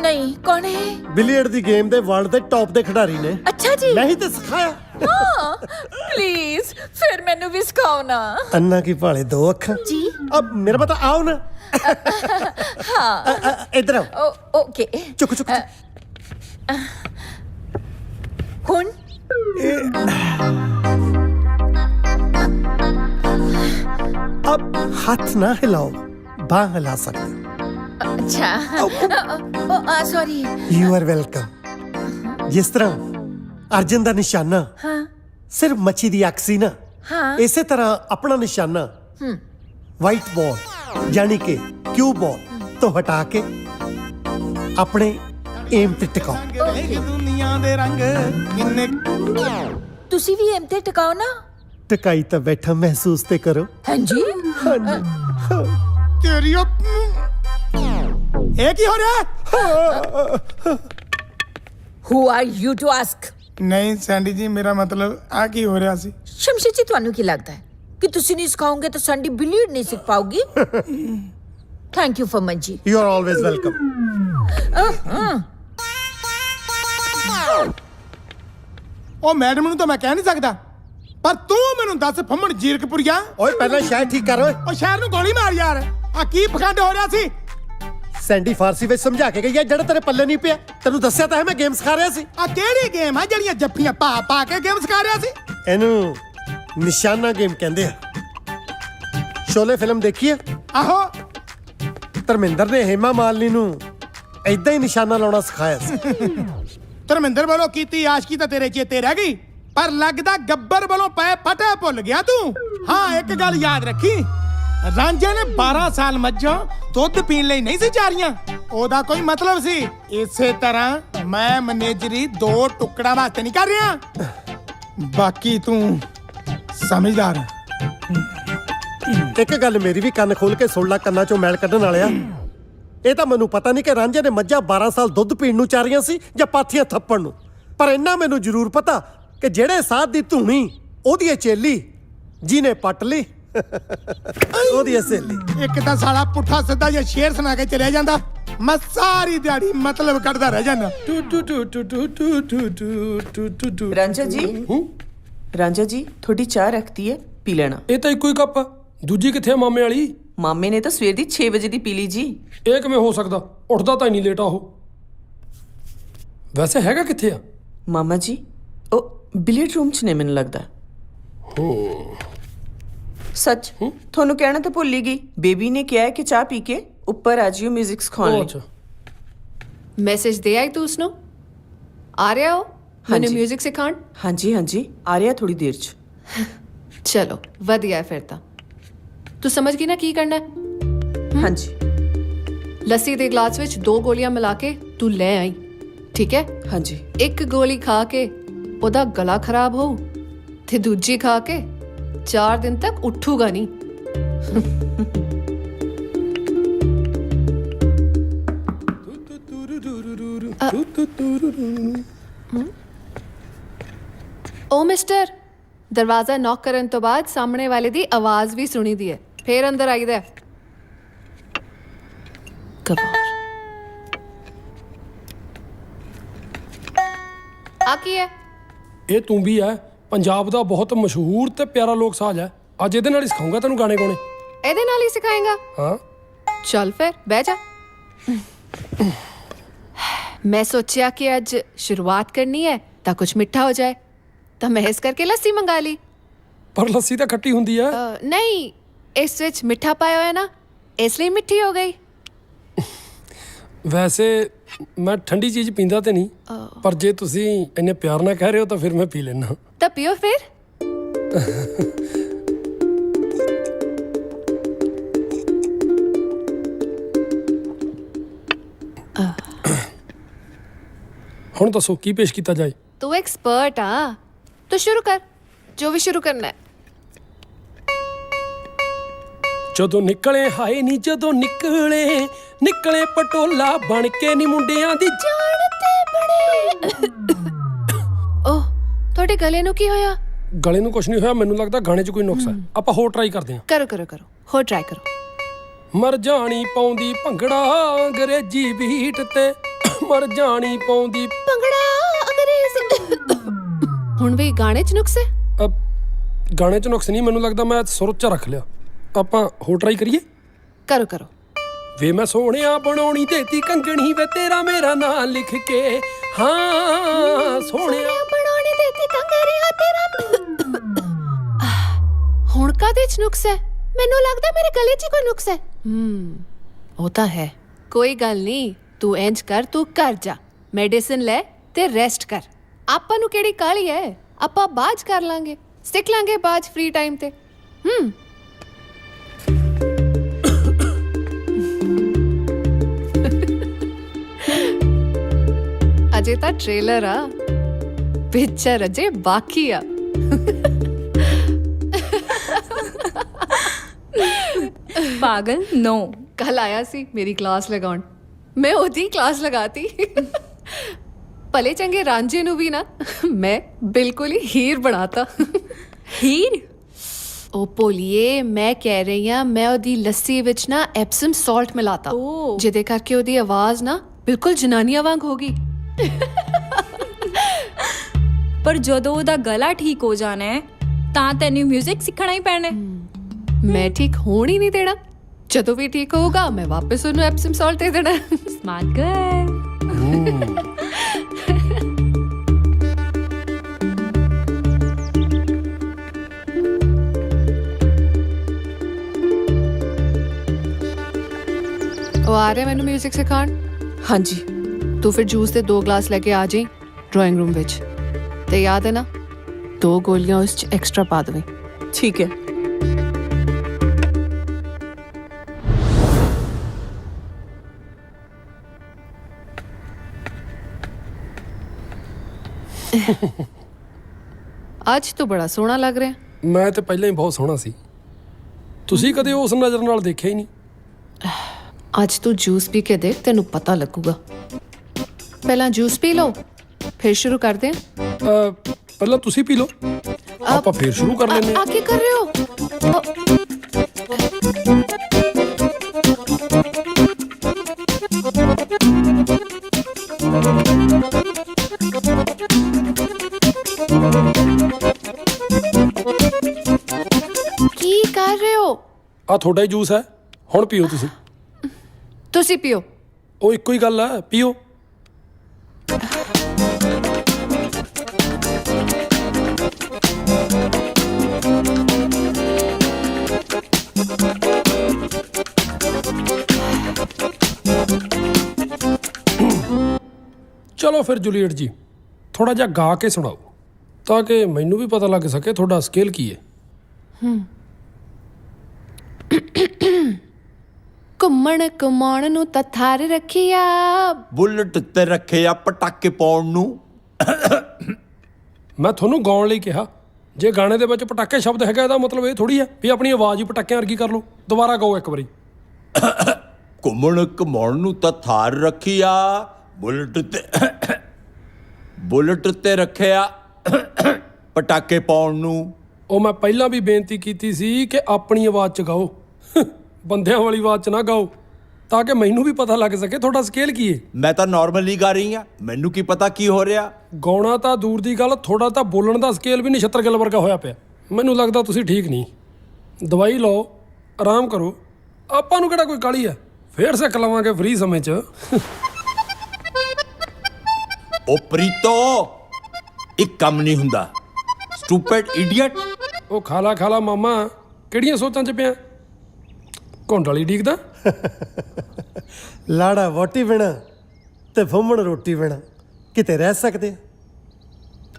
ਨਹੀਂ, ਕੌਣ ਹੈ? ਬਿਲੀਅਰਡ ਦੀ ਗੇਮ ਦੇ ਵਰਲਡ ਦੇ ਟੌਪ ਦੇ ਖਿਡਾਰੀ ਨੇ। ਅੱਛਾ ਜੀ। ਮੈਂ ਹੀ ਤੇ ਸਿਖਾਇਆ। ਪਲੀਜ਼ ਫਿਰ ਮੈਨੂੰ ਵੀ ਸਿਖਾਓ ਨਾ। ਅੰਨਾ ਕੀ ਭਾਲੇ ਦੋ ਅੱਖਾਂ ਜੀ। ਅਬ ਮੇਰਾ ਪਤਾ ਆਓ ਨਾ। ਹਾਂ ਇੱਧਰ ਆਓ। ਓਕੇ। ਚੁੱਕ ਚੁੱਕ। ਹੁਣ अब हाथ ना हिलाओ, बांह हिला सकते। अच्छा। सॉरी। You are welcome. जिस तरह अर्जुन ਦਾ ਨਿਸ਼ਾਨਾ ਸਿਰਫ ਮੱਛੀ ਦੀ ਅੱਖ ਸੀ ਨਾ, ਇਸੇ ਤਰ੍ਹਾਂ ਆਪਣਾ ਨਿਸ਼ਾਨਾ ਵਾਈਟ ਬਾਲ ਯਾਨੀ ਕਿ ਕਿਊ ਬਾਲ ਤੋਂ ਹਟਾ ਕੇ ਆਪਣੇ ਏਮ ਤੇ ਟਿਕਾਓ। ਦੁਨੀਆ ਦੇ ਰੰਗ ਕਿੰਨੇ ਤੁਸੀਂ ਵੀ ਐਮ ਤੇ ਟਿਕਾਓ ਨਾ। ਟਿਕਾਈ ਤਾਂ ਬੈਠਾ, ਮਹਿਸੂਸ ਤੇ ਕਰੋ। ਹਾਂਜੀ। ਤੇਰੀ ਇਹ ਕੀ ਹੋ ਰਿਹਾ? Who are you to ask? ਨਹੀਂ ਸੈਂਡੀ ਜੀ, ਮੇਰਾ ਮਤਲਬ ਆ ਕੀ ਹੋ ਰਿਹਾ ਸੀ? ਸ਼ਮਸ਼ੇਰ ਜੀ, ਤੁਹਾਨੂੰ ਕੀ ਲੱਗਦਾ ਹੈ ਕਿ ਤੁਸੀਂ ਨਹੀਂ ਸਿਖਾਓਗੇ ਤਾਂ ਸੰਡੀ ਬਿਲੀਅਰਡ ਨਹੀਂ ਸਿੱਖ ਪਾਉਗੀ? ਥੈਂਕ ਯੂ ਫਮਨ ਜੀ। You are always welcome. ਉਹ ਮੈਡਮ ਨੂੰ ਤਾਂ ਮੈਂ ਕਹਿ ਨਹੀਂ ਸਕਦਾ, ਪਰ ਤੂੰ ਮੈਨੂੰ ਦੱਸ ਫੰਮਣ ਜੀਰਕਪੁਰੀਆ। ਓਏ ਪਹਿਲਾਂ ਸ਼ਾਇਰ ਠੀਕ ਕਰ ਓਏ। ਉਹ ਸ਼ਹਿਰ ਨੂੰ ਗੋਲੀ ਮਾਰ ਯਾਰ। ਆ ਕੀ ਪਖੰਡ ਹੋ ਰਿਹਾ ਸੀ? ਸੈਂਡੀ ਫਾਰਸੀ ਵਿੱਚ ਸਮਝਾ ਕੇ ਗਈ ਹੈ, ਜਿਹੜਾ ਤੇਰੇ ਪੱਲੇ ਨਹੀਂ ਪਿਆ। ਤੈਨੂੰ ਦੱਸਿਆ ਤਾਂ ਹੈ ਮੈਂ ਗੇਮ ਸਿਖਾ ਰਿਹਾ ਸੀ। ਆ ਕਿਹੜੀ ਗੇਮ ਆ ਜਿਹੜੀਆਂ ਜੱਫੀਆਂ ਪਾ ਪਾ ਕੇ ਗੇਮ ਸਿਖਾ ਰਿਹਾ ਸੀ? ਇਹਨੂੰ ਨਿਸ਼ਾਨਾ ਗੇਮ ਕਹਿੰਦੇ ਆ। ਸ਼ੋਲੇ ਫਿਲਮ ਦੇਖੀ ਹੈ? ਆਹੋ। ਧਰਮਿੰਦਰ ਨੇ ਹੇਮਾ ਮਾਲਿਨੀ ਨੂੰ ਏਦਾਂ ਹੀ ਨਿਸ਼ਾਨਾ ਲਾਉਣਾ ਸਿਖਾਇਆ ਸੀ। ਧਰਮਿੰਦਰ ਵੱਲੋਂ ਕੀਤੀ ਆਸ਼ਕੀ ਤਾਂ ਤੇਰੇ ਚੇਤੇ ਰਹਿ ਗਈ, ਪਰ ਲੱਗਦਾ ਗੱਬਰ ਵੱਲੋਂ ਪਏ ਫਟੇ ਭੁੱਲ ਗਿਆ ਤੂੰ। ਹਾਂ ਇੱਕ ਗੱਲ ਯਾਦ ਰੱਖੀ, ਰਾਂਝੇ ਨੇ 12 ਸਾਲ ਮੱਝਾਂ ਦੁੱਧ ਪੀਣ ਲਈ ਨਹੀਂ ਸੀ ਚਾਰੀਆਂ। ਉਹਦਾ ਕੋਈ ਮਤਲਬ ਸੀ। ਇਸੇ ਤਰ੍ਹਾਂ ਮੈਂ ਮੈਨੇਜਰੀ 2 ਟੁਕੜਾ ਵਾਸਤੇ ਨਹੀਂ ਕਰ ਰਿਹਾ। ਬਾਕੀ ਤੂੰ ਸਮਝਦਾਰ। ਇੱਕ ਗੱਲ ਮੇਰੀ ਵੀ ਕੰਨ ਖੋਲ ਕੇ ਸੁਣ ਲੈ, ਕੰਨਾਂ ਚੋਂ ਮੈਲ ਕੱਢਣ ਵਾਲਿਆ। ਇਹ ਤਾਂ ਮੈਨੂੰ ਪਤਾ ਨਹੀਂ ਕਿ ਰਾਂਝੇ ਨੇ ਮੱਝਾਂ 12 ਸਾਲ ਦੁੱਧ ਪੀਣ ਨੂੰ ਚਾਰੀਆਂ ਸੀ ਜਾਂ ਪਾਥੀਆਂ ਥੱਪਣ ਨੂੰ, ਪਰ ਇੰਨਾ ਮੈਨੂੰ ਜ਼ਰੂਰ ਪਤਾ ਕਿ ਜਿਹੜੇ ਸਾਧ ਦੀ ਧੂਣੀ ਉਹਦੀ ਚੇਲੀ ਜਿਹਨੇ ਪੱਟ ਲਈ ਉਹਦੀ ਸਹੇਲੀ। ਇੱਕ ਤਾਂ ਸਾਲਾ ਪੁੱਠਾ ਸਿੱਧਾ ਜਿਹਾ ਸ਼ੇਰ ਸੁਣਾ ਕੇ ਚਲਿਆ ਜਾਂਦਾ, ਮੈਂ ਸਾਰੀ ਦਿਹਾੜੀ ਮਤਲਬ ਕੱਢਦਾ ਰਹਿ ਜਾਂਦਾ। ਰਾਂਝਾ ਜੀ, ਰਾਂਝਾ ਜੀ ਤੁਹਾਡੀ ਚਾਹ ਰੱਖਤੀ ਹੈ, ਪੀ ਲੈਣਾ। ਇਹ ਤਾਂ ਇੱਕੋ ਹੀ ਕੱਪ ਆ, ਦੂਜੀ ਕਿੱਥੇ ਆ ਮਾਮੇ ਵਾਲੀ? ਮਾਮੇ ਨੇ ਤਾਂ ਸਵੇਰ ਦੀ 6 ਵਜੇ ਦੀ ਪੀ ਲਈ ਜੀ। ਇਹ ਕਿਵੇਂ ਹੋ ਸਕਦਾ? ਉੱਠਦਾ ਤਾਂ ਨਹੀਂ ਲੇਟ ਆ ਉਹ। ਵੈਸੇ ਹੈਗਾ ਕਿੱਥੇ ਆ? ਮਾਮਾ ਜੀ ਉਹ ਬਿਲੀਅਰਡ ਰੂਮ 'ਚ ਨੇ ਮੈਨੂੰ ਲੱਗਦਾ। ਸੱਚ ਤੁਹਾਨੂੰ ਕਹਿਣਾ ਤਾਂ ਭੁੱਲ ਹੀ ਗਈ, ਬੇਬੀ ਨੇ ਕਿਹਾ ਹੈ ਕਿ ਚਾਹ ਪੀ ਕੇ ਉੱਪਰ ਆ ਜਿਓ 뮤직 ਸਿਖਾਉਣ ਉਹ ਲਈ। ਅੱਛਾ। ਮੈਸੇਜ ਦੇ ਆਈ ਤੂੰ ਉਸਨੂੰ? ਆ ਰਿਹਾ ਹੋ ਮੈਨੂੰ ਹਾਂਜੀ। 뮤직 ਸਿਖਾਉਣ? ਹਾਂਜੀ ਹਾਂਜੀ ਆ ਰਿਹਾ ਥੋੜੀ ਦੇਰ 'ਚ। ਚਲੋ ਵਧੀਆ ਹੈ ਫਿਰ ਤਾਂ। ਤੂੰ ਸਮਝ ਗਈ ਨਾ ਕੀ ਕਰਨਾ ਹੈ? ਹਾਂਜੀ ਲੱਸੀ ਦੇ ਗਲਾਸ ਵਿੱਚ 2 ਗੋਲੀਆਂ ਮਿਲਾ ਕੇ ਤੂੰ ਲੈ ਆਈ, ਠੀਕ ਹੈ? ਹਾਂਜੀ। ਇੱਕ ਗੋਲੀ ਖਾ ਕੇ ਉਹਦਾ ਗਲਾ ਖਰਾਬ ਹੋਊ ਤੇ ਦੂਜੀ ਖਾ ਕੇ 4 ਦਿਨ ਤੱਕ ਉੱਠੂਗਾ ਨਹੀਂ। ਓ ਮਿਸਟਰ, ਦਰਵਾਜ਼ਾ ਨੌਕ ਕਰਨ ਤੋਂ ਬਾਅਦ ਸਾਹਮਣੇ ਵਾਲੇ ਦੀ ਆਵਾਜ਼ ਵੀ ਸੁਣੀਦੀ ਹੈ, ਫੇਰ ਅੰਦਰ ਆਈਦਾ। ਗਵਾਰ ਆ ਕੀ ਹੈ? ਇਹ ਤੂੰਬੀ ਹੈ, ਪੰਜਾਬ ਦਾ ਬਹੁਤ ਮਸ਼ਹੂਰ ਤੇ ਪਿਆਰਾ ਲੋਕ ਸਾਜ਼ ਹੈ। ਅੱਜ ਇਹਦੇ ਨਾਲ ਹੀ ਸਿਖਾਉਂਗਾ ਤੈਨੂੰ ਗਾਣੇ ਗਾਉਣੇ। ਇਹਦੇ ਨਾਲ ਹੀ ਸਿਖਾਏਗਾ? ਹਾਂ ਚੱਲ ਫਿਰ ਬਹਿ ਜਾ। मैं सोचा कि आज शुरुआत करनी है तो कुछ मिठा हो जाए, तो मैं इस करके लस्सी मंगा ली। ਪਰ ਲੱਸੀ ਤਾਂ ਖੱਟੀ ਹੁੰਦੀ ਹੈ। नहीं, इस विच मिठा पाया है ना, इसलिए मिठी हो गई। ਵੈਸੇ ਮੈਂ ਠੰਡੀ ਚੀਜ਼ ਪੀਂਦਾ ਤੇ ਨਹੀਂ, ਪਰ ਜੇ ਤੁਸੀਂ ਇੰਨੇ ਪਿਆਰ ਨਾਲ ਕਹਿ ਰਹੇ ਹੋ ਤਾਂ ਫਿਰ ਮੈਂ ਪੀ ਲੈਣਾ। तो पियो फिर। ਹੁਣ ਦੱਸੋ ਕੀ ਪੇਸ਼ ਕੀਤਾ ਜਾਏ? तू एक्सपर्ट हाँ, तो शुरू कर जो भी शुरू करना है। ਜਦੋਂ ਨਿਕਲੇ ਹਾਏ ਨੀ ਜਦੋਂ ਨਿਕਲੇ ਪਟੋਲਾ ਬਣ ਕੇ ਨੀ ਮੁੰਡਿਆਂ ਦੀ जानते बड़े। ओह, ਤੁਹਾਡੇ ਗਲੇ ਨੂੰ ਕੀ ਹੋਇਆ? ਗਲੇ ਨੂੰ ਕੁਝ ਨਹੀਂ ਹੋਇਆ, ਮੈਨੂੰ ਲੱਗਦਾ ਗਾਣੇ 'ਚ ਕੋਈ ਨੁਕਸ ਹੈ। ਆਪਾਂ ਹੋਰ ਟਰਾਈ ਕਰਦੇ ਹਾਂ। करो करो करो, हो ट्राई करो। ਮਰ ਜਾਣੀ ਪਾਉਂਦੀ ਭੰਗੜਾ ਅੰਗਰੇਜ਼ੀ ਬੀਟ ਤੇ, ਮਰ ਜਾਣੀ ਪਾਉਂਦੀ ਭੰਗੜਾ ਅੰਗਰੇਜ਼ੀ। ਹੁਣ ਵੀ ਗਾਣੇ 'ਚ ਨੁਕਸ ਹੈ? ਗਾਣੇ 'ਚ ਨੁਕਸ ਨਹੀਂ, ਮੈਨੂੰ ਲੱਗਦਾ ਮੈਂ ਸੁਰ 'ਚ ਰੱਖ ਲਿਆ। ਆਪਾਂ ਹੋਰ ਟਰਾਈ ਕਰੀਏ? करो करो। ਵੇ ਮੈਂ ਸੋਹਣਿਆ ਬਣਾਉਣੀ ਦੇਤੀ ਕੰਗਣੀ ਵੇ ਤੇਰਾ ਮੇਰਾ ਨਾਂ ਲਿਖ ਕੇ, ਹਾਂ ਸੋਹਣਿਆ ਬਣਾਉਣੀ ਦੇਤੀ ਕੰਗਰੀਆਂ ਤੇਰਾ। ਹੁਣ ਕਾਹਦੇ 'ਚ ਨੁਕਸ ਹੈ? ਮੈਨੂੰ ਲੱਗਦਾ ਮੇਰੇ ਗਲੇ 'ਚ ਕੋਈ ਨੁਕਸ ਹੈ। ਉਹ ਤਾਂ ਹੈ। ਕੋਈ ਗੱਲ ਨਹੀਂ, ਤੂੰ ਇੰਜ ਕਰ, ਤੂੰ ਘਰ ਜਾ, ਮੈਡੀਸਿਨ ਲੈ ਤੇ ਰੈਸਟ ਕਰ। ਆਪਾਂ ਨੂੰ ਕਿਹੜੀ ਕਾਹਲੀ ਹੈ, ਆਪਾਂ ਬਾਜ ਕਰ ਲਾਂਗੇ, ਸਿੱਖ ਲਾਂਗੇ ਬਾਜ ਫ੍ਰੀ ਟਾਈਮ ਤੇ। ਅਜੇ ਤਾਂ ਟ੍ਰੇਲਰ ਆ, ਪਿਕਚਰ ਅਜੇ ਬਾਕੀ ਆ। पागल नो। ਕੱਲ ਆਇਆ ਸੀ ਮੇਰੀ ਕਲਾਸ ਲਗਾਉਣ, ਮੈਂ ਉਹਦੀ ਕਲਾਸ ਲਗਾਤੀ। ਭਲੇ ਚੰਗੇ ਰਾਂਝੇ ਨੂੰ ਵੀ ਨਾ ਮੈਂ ਬਿਲਕੁਲ ਹੀ ਹੀਰ ਬਣਾਤਾ। हीर? ਉਹ ਭੋਲੀਏ, ਮੈਂ ਕਹਿ ਰਹੀ ਹਾਂ, ਮੈਂ ਉਹਦੀ ਲੱਸੀ ਵਿੱਚ ਨਾ ਐਪਸਮ ਸਾਲਟ ਮਿਲਾਤਾ, ਜਿਹਦੇ ਕਰਕੇ ਉਹਦੀ ਆਵਾਜ਼ ਨਾ ਬਿਲਕੁਲ ਜਨਾਨੀਆਂ ਵਾਂਗ ਹੋ ਗਈ। पर जदों ओदा गला ठीक हो जाना है तां तैनू म्यूजिक सीखना ही पैना है। मैं ठीक होण ही नहीं देना, ਜਦੋਂ ਵੀ ਠੀਕ ਹੋਊਗਾ ਮੈਂ ਵਾਪਸ ਉਹਨੂੰ ਐਪਸਮ ਸਾਲਟ ਦੇ ਦੇਣਾ। Smart girl. ਉਹ ਆ ਰਿਹਾ ਮੈਨੂੰ ਮਿਊਜ਼ਿਕ ਸਿਖਾਉਣ। ਹਾਂਜੀ ਤੂੰ ਫਿਰ ਜੂਸ ਦੇ 2 ਗਲਾਸ ਲੈ ਕੇ ਆ ਜਾਈਂ ਡਰਾਇੰਗ ਰੂਮ ਵਿੱਚ, ਤੇ ਯਾਦ ਹੈ ਨਾ 2 ਗੋਲੀਆਂ ਉਸ 'ਚ ਐਕਸਟਰਾ ਪਾ ਦੇਵੇਂ। ਠੀਕ ਹੈ। ਅੱਜ ਤੂੰ ਬੜਾ ਸੋਹਣਾ ਲੱਗ ਰਿਹਾ। ਮੈਂ ਤੇ ਪਹਿਲਾਂ ਹੀ ਬਹੁਤ ਸੋਹਣਾ ਸੀ, ਤੁਸੀਂ ਕਦੇ ਉਸ ਨਜ਼ਰ ਨਾਲ ਦੇਖਿਆ ਹੀ ਨਹੀਂ। ਅੱਜ ਤੂੰ ਜੂਸ ਪੀ ਕੇ ਦੇਖ, ਤੈਨੂੰ ਪਤਾ ਲੱਗੂਗਾ। ਪਹਿਲਾਂ ਜੂਸ ਪੀ ਲਓ, ਫਿਰ ਸ਼ੁਰੂ ਕਰਦੇ ਹਾਂ। ਪਹਿਲਾਂ ਤੁਸੀਂ ਪੀ ਲਓ, ਆਪਾਂ ਫੇਰ ਸ਼ੁਰੂ ਕਰ ਲੈਂਦੇ ਹਾਂ। ਆ ਕੀ ਕਰ ਰਹੇ ਹੋ? ਕੀ ਕਰ ਰਹੇ ਹੋ? ਆ ਤੁਹਾਡਾ ਹੀ ਜੂਸ ਹੈ, ਹੁਣ ਪੀਓ ਤੁਸੀਂ। ਤੁਸੀਂ ਪੀਓ। ਉਹ ਇੱਕੋ ਹੀ ਗੱਲ ਹੈ, ਪੀਓ। ਚਲੋ ਫਿਰ ਜੂਲੀਅਟ ਜੀ, ਥੋੜਾ ਜਿਹਾ ਗਾ ਕੇ ਸੁਣਾਓ ਤਾਂ ਕਿ ਮੈਨੂੰ ਵੀ ਪਤਾ ਲੱਗ ਸਕੇ ਤੁਹਾਡਾ ਸਕੇਲ ਕੀ ਹੈ। ਘੁੰਮਣ ਕਮਾਉਣ ਨੂੰ ਤਾਂ ਥਾਰ ਰੱਖਿਆ, ਬੁਲਟ ਤੇ ਰੱਖਿਆ ਪਟਾਕੇ ਪਾਉਣ ਨੂੰ। ਮੈਂ ਤੁਹਾਨੂੰ ਗਾਉਣ ਲਈ ਕਿਹਾ, ਜੇ ਗਾਣੇ ਦੇ ਵਿੱਚ ਪਟਾਕੇ ਸ਼ਬਦ ਹੈਗਾ ਇਹਦਾ ਮਤਲਬ ਇਹ ਥੋੜੀ ਹੈ ਵੀ ਆਪਣੀ ਆਵਾਜ਼ ਹੀ ਪਟਾਕਿਆਂ ਵਰਗੀ ਕਰ ਲਓ। ਦੁਬਾਰਾ ਗਾਓ ਇੱਕ ਵਾਰੀ। ਘੁੰਮਣ ਕਮਾਉਣ ਨੂੰ ਤਾਂ ਥਾਰ ਰੱਖਿਆ, ਬੁਲਟ ਤੇ ਰੱਖਿਆ ਪਟਾਕੇ ਪਾਉਣ ਨੂੰ। ਉਹ ਮੈਂ ਪਹਿਲਾਂ ਵੀ ਬੇਨਤੀ ਕੀਤੀ ਸੀ ਕਿ ਆਪਣੀ ਆਵਾਜ਼ 'ਚ ਗਾਓ, ਬੰਦਿਆਂ ਵਾਲੀ ਆਵਾਜ਼ 'ਚ ਨਾ ਗਾਓ। ਤਾਂ ਕਿ ਮੈਨੂੰ ਵੀ ਪਤਾ ਲੱਗ ਸਕੇ ਤੁਹਾਡਾ ਸਕੇਲ ਕੀ ਹੈ। ਮੈਂ ਤਾਂ ਨਾਰਮਲੀ ਗਾ ਰਹੀ ਆ, ਮੈਨੂੰ ਕੀ ਪਤਾ ਕੀ ਹੋ ਰਿਹਾ। ਗਾਉਣਾ ਤਾਂ ਦੂਰ ਦੀ ਗੱਲ, ਥੋੜਾ ਤਾਂ ਬੋਲਣ ਦਾ ਸਕੇਲ ਵੀ ਨਛੱਤਰ ਗਿੱਲ ਵਰਗਾ ਹੋਇਆ ਪਿਆ। ਮੈਨੂੰ ਲੱਗਦਾ ਤੁਸੀਂ ਠੀਕ ਨਹੀਂ। ਦਵਾਈ ਲਓ, ਆਰਾਮ ਕਰੋ। ਆਪਾਂ ਨੂੰ ਕਿਹੜਾ ਕੋਈ ਕਾਹਲੀ ਆ, ਫੇਰ ਸਿੱਖ ਲਵਾਂਗੇ ਫ੍ਰੀ ਸਮੇਂ 'ਚ। ਉਹ ਪ੍ਰੀਤੋ, ਇੱਕ ਕੰਮ ਨਹੀਂ ਹੁੰਦਾ। Stupid idiot. ਉਹ ਖਾਲਾ ਮਾਮਾ, ਕਿਹੜੀਆਂ ਸੋਚਾਂ 'ਚ ਪਿਆ? ਘੁੰਡ ਵਾਲੀ ਡੀਕਦਾ। ਲਾੜਾ ਵੋਟੀ ਬਿਨਾ ਤੇ ਫੁੰਮਣ ਰੋਟੀ ਬਿਨਾ ਕਿਤੇ ਰਹਿ ਸਕਦੇ ਆ?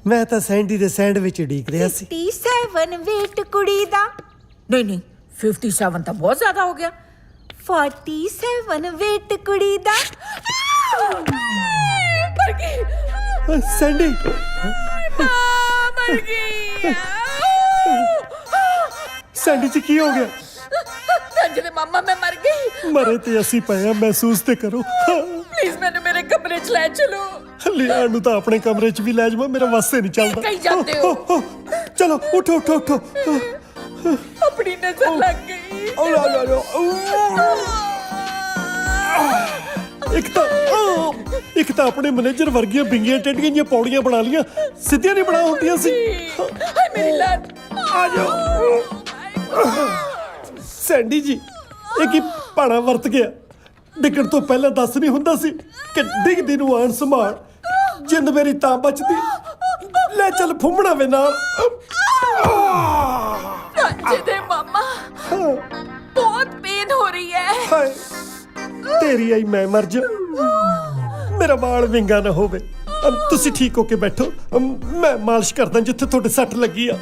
ਮੈਂ ਤਾਂ ਸੈਂਡੀ ਦੇ ਸੈਂਡਵਿਚ ਡੀਕ ਰਿਹਾ ਸੀ। 57 ਵੇਟ ਕੁੜੀ ਦਾ। ਨਹੀਂ 57 ਤਾਂ ਬਹੁਤ ਜ਼ਿਆਦਾ ਹੋ ਗਿਆ। 47 ਵੇਟ ਕੁੜੀ ਦਾ। ਮਰ ਗਈ ਸੈਂਡੀ, ਮਰ ਗਈ। ਸੈਂਡੀ 'ਚ ਕੀ ਹੋ ਗਿਆ? ਰੰਜਲੇ ਮਾਮਾ ਮੈਂ ਮਰ ਗਈ। ਮਰੇ ਤੇ ਅਸੀਂ ਪਏ ਆ, ਮਹਿਸੂਸ ਤੇ ਕਰੋ। ਪਲੀਜ਼ ਮੈਨੂੰ ਮੇਰੇ ਕਮਰੇ 'ਚ ਲੈ ਚਲੋ। ਲਿਆਉਣ ਨੂੰ ਤਾਂ ਆਪਣੇ ਕਮਰੇ 'ਚ ਵੀ ਲੈ ਜਾਵਾਂ, ਮੇਰਾ ਵਾਸਤੇ ਨਹੀਂ ਚੱਲਦਾ। ਕਹੀਂ ਜਾਂਦੇ ਹੋ? ਚਲੋ ਉਠੋ। ਆਪਣੀ ਨਜ਼ਰ ਲੱਗ ਗਈ। ਇੱਕ ਤਾਂ ਆਪਣੇ ਮੈਨੇਜਰ ਵਰਗੀਆਂ ਬਿੰਗੀਆਂ ਟੇਡੀਆਂ ਜੀਆਂ ਪੌੜੀਆਂ ਬਣਾ ਲੀਆਂ, ਸਿੱਧੀਆਂ ਨਹੀਂ ਬਣਾ ਹੁੰਦੀਆਂ ਸੀ। ਹਾਏ ਮੇਰੀ ਲੱਤ। ਆ ਜਾਓ ਸੈਂਡੀ ਜੀ, ਇਹ ਕੀ ਭਾਣਾ ਵਰਤ ਗਿਆ? ਡਿੱਗਣ ਤੋਂ ਪਹਿਲਾਂ ਦੱਸ ਨਹੀਂ ਹੁੰਦਾ ਸੀ ਕਿ ਡਿੱਗਦੀ ਨੂੰ ਆਣ ਸੰਭਾਲ। ਜਿੰਦ ਮੇਰੀ ਤਾਂ ਬਚਦੀ। ਲੈ ਚੱਲ ਫੁੰਮਣਾ ਵੇ ਨਾਲ। ਰੰਜਲੇ ਮਾਮਾ ਬਹੁਤ ਪੇਨ ਹੋ ਰਹੀ ਹੈ। ਹਾਏ ਤੇਰੀ ਆਈ ਮੈਂ ਮਰ ਜਾ, ਮੇਰਾ ਵਾਲ ਵਿੰਗਾ ਨਾ ਹੋਵੇ। ਤੁਸੀਂ ਠੀਕ ਹੋ ਕੇ ਬੈਠੋ, ਮੈਂ ਮਾਲਿਸ਼ ਕਰਦਾ ਜਿੱਥੇ ਤੁਹਾਡੇ ਸੱਟ ਲੱਗੀ ਆ।